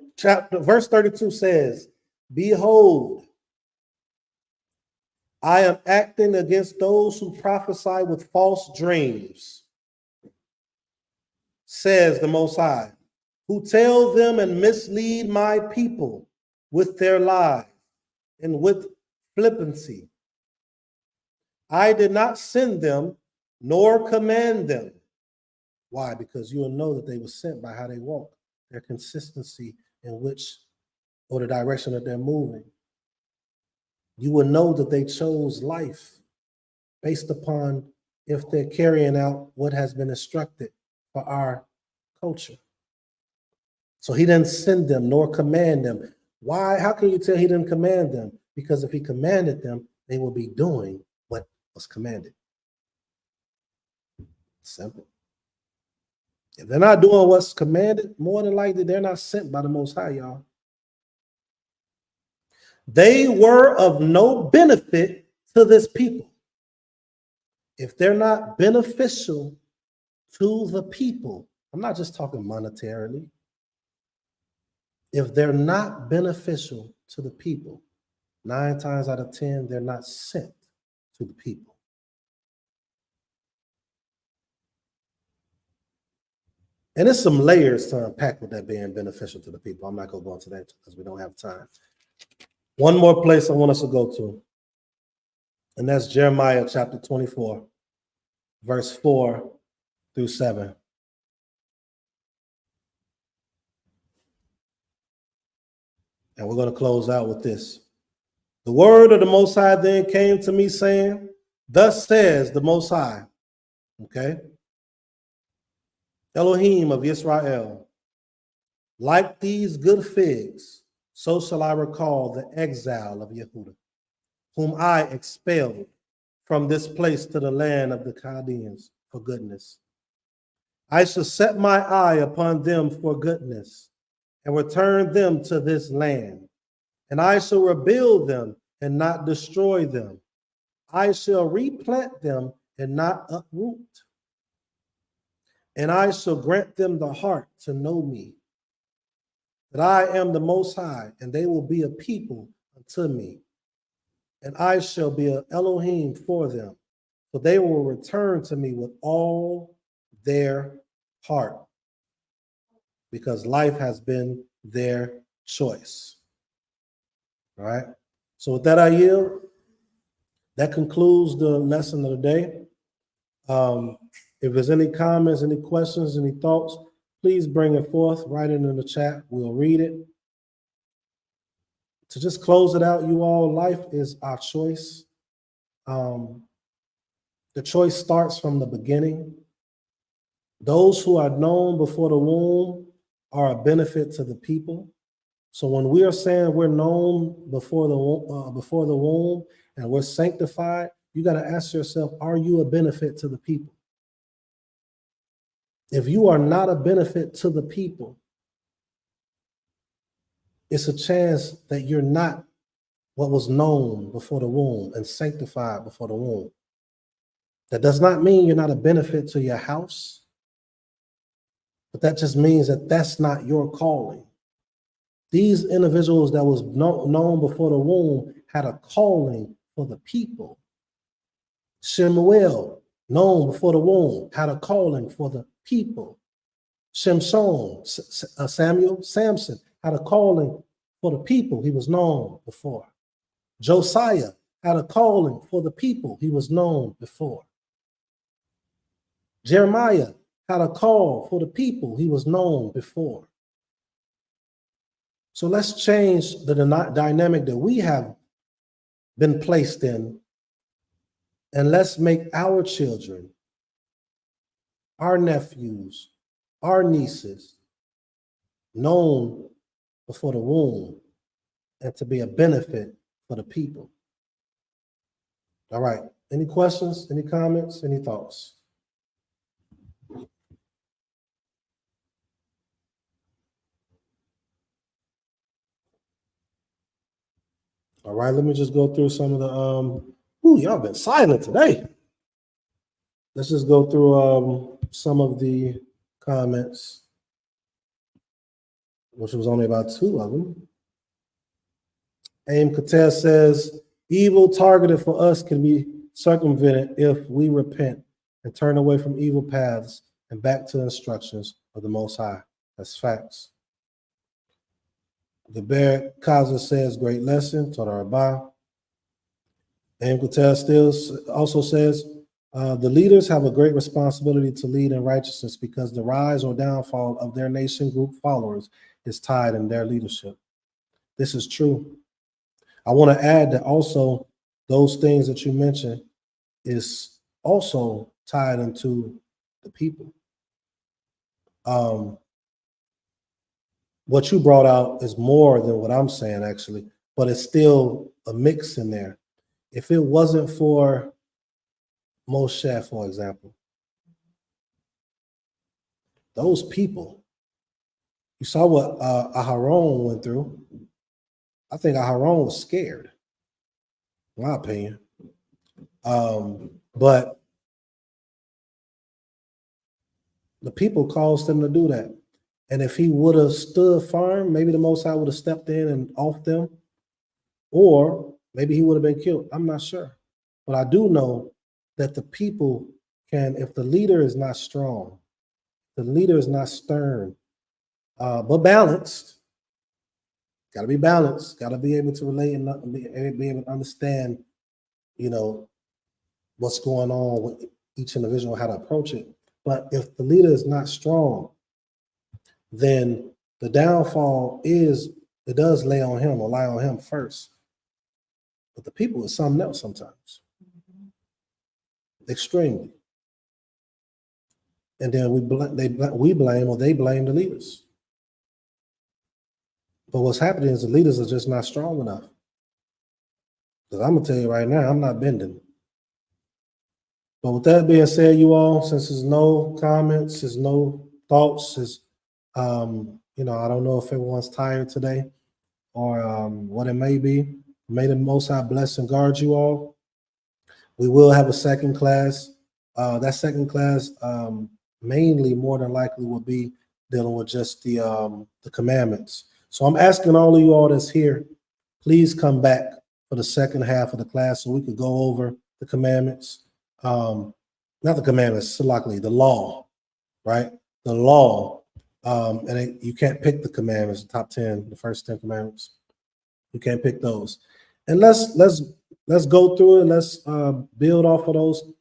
verse 32 says, behold, I am acting against those who prophesy with false dreams, says the Most High, who tell them and mislead my people with their lies and with flippancy. I did not send them nor command them. Why? Because you will know that they were sent by how they walk, their consistency in which, or the direction that they're moving. You will know that they chose life based upon if they're carrying out what has been instructed for our culture. So he didn't send them nor command them. Why? How can you tell he didn't command them? Because if he commanded them, they will be doing what was commanded. Simple. If they're not doing what's commanded, more than likely they're not sent by the Most High, y'all. They were of no benefit to this people. If they're not beneficial to the people, I'm not just talking monetarily. If they're not beneficial to the people, 9 times out of 10, they're not sent to the people. And there's some layers to unpack with that being beneficial to the people. I'm not going to go into that because we don't have time. One more place I want us to go to, and that's Jeremiah chapter 24, verse 4 through 7. And we're going to close out with this. The word of the Most High then came to me saying, thus says the Most High, okay? Elohim of Israel, like these good figs, so shall I recall the exile of Yehudah, whom I expelled from this place to the land of the Chaldeans for goodness. I shall set my eye upon them for goodness and return them to this land. And I shall rebuild them and not destroy them. I shall replant them and not uproot. And I shall grant them the heart to know me, that I am the Most High, and they will be a people unto me. And I shall be an Elohim for them, for they will return to me with all their heart, because life has been their choice. All right. So with that, I yield. That concludes the lesson of the day. If there's any comments, any questions, any thoughts, please bring it forth, write it in the chat. We'll read it. To just close it out, you all, life is our choice. The choice starts from the beginning. Those who are known before the womb are a benefit to the people. So when we are saying we're known before the womb and we're sanctified, you got to ask yourself, are you a benefit to the people? If you are not a benefit to the people, it's a chance that you're not what was known before the womb and sanctified before the womb. That does not mean you're not a benefit to your house, but that just means that that's not your calling. These individuals that was known before the womb had a calling for the people. Shemuel, known before the womb, had a calling for the people. Samson had a calling for the people. He was known before. Josiah had a calling for the people. He was known before. Jeremiah had a call for the people. He was known before. So let's change the dynamic that we have been placed in, and let's make our children, our nephews, our nieces known before the womb and to be a benefit for the people. All right. Any questions, any comments, any thoughts? All right, let me just go through some of the, y'all been silent today. Let's just go through some of the comments, which was only about 2 of them. Aim Katel says, evil targeted for us can be circumvented if we repent and turn away from evil paths and back to the instructions of the Most High. That's facts. The Bear Kaza says, great lesson, Torah Rabbah. And Katel still also says, the leaders have a great responsibility to lead in righteousness because the rise or downfall of their nation group followers is tied in their leadership. This is true. I want to add that also those things that you mentioned is also tied into the people. What you brought out is more than what I'm saying, actually, but it's still a mix in there. If it wasn't for Moshe, for example, those people, you saw what Aharon went through. I think Aharon was scared, in my opinion. But the people caused him to do that. And if he would have stood firm, maybe the Most High would have stepped in and off them, or maybe he would have been killed. I'm not sure. But I do know that the people can, if the leader is not strong, the leader is not stern, but balanced, got to be balanced, got to be able to relate and be able to understand, what's going on with each individual, how to approach it. But if the leader is not strong, then the downfall does lie on him first. But the people is something else sometimes. Extremely. And then they blame the leaders. But what's happening is the leaders are just not strong enough. Because I'm going to tell you right now, I'm not bending. But with that being said, you all, since there's no comments, there's no thoughts, I don't know if everyone's tired today or what it may be. May the Most High bless and guard you all. We will have a second class. That second class mainly, more than likely, will be dealing with just the commandments. So I'm asking all of you all that's here, please come back for the second half of the class so we could go over the commandments. Not the commandments, luckily, the law, right? The law. You can't pick the commandments, the top 10, the first 10 commandments. You can't pick those. And let's go through it. Let's build off of those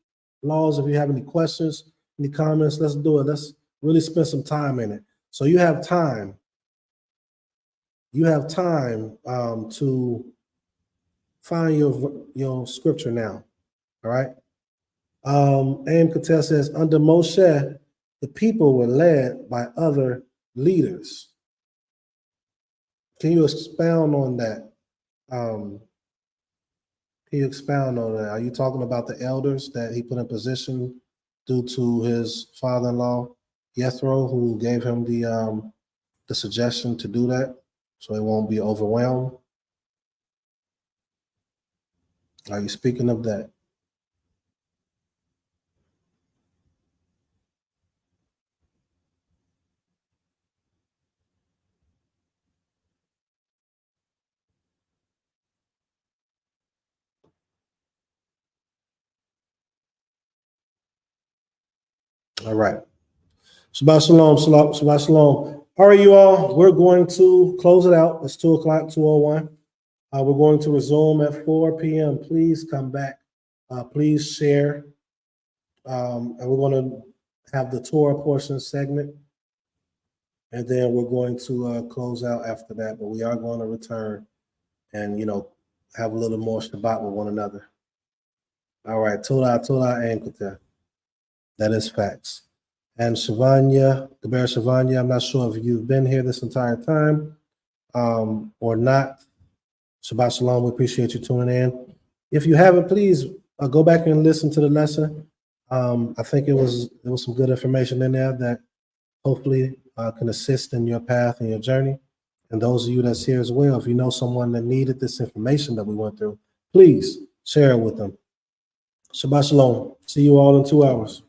laws. If you have any questions, Any comments? Let's do it. Let's really spend some time in it. So you have time. You have time to find your scripture now. All right. Aim Katel says, under Moshe, the people were led by other leaders. Can you expound on that? Can you expound on that? Are you talking about the elders that he put in position due to his father-in-law, Jethro, who gave him the suggestion to do that so he won't be overwhelmed? Are you speaking of that? All right. Shabbat shalom, Shabbat shalom. All right, you all, we're going to close it out. It's 2 o'clock, 2:01. We're going to resume at 4 p.m. Please come back. Please share. And we're going to have the Torah portion segment. And then we're going to close out after that. But we are going to return and, have a little more Shabbat with one another. All right. Todah and Kuteh. That is facts. And Shavanya, Geber Shavanya, I'm not sure if you've been here this entire time or not. Shabbat Shalom, we appreciate you tuning in. If you haven't, please go back and listen to the lesson. I think it was some good information in there that hopefully can assist in your path and your journey. And those of you that's here as well, if you know someone that needed this information that we went through, please share it with them. Shabbat Shalom. See you all in 2 hours.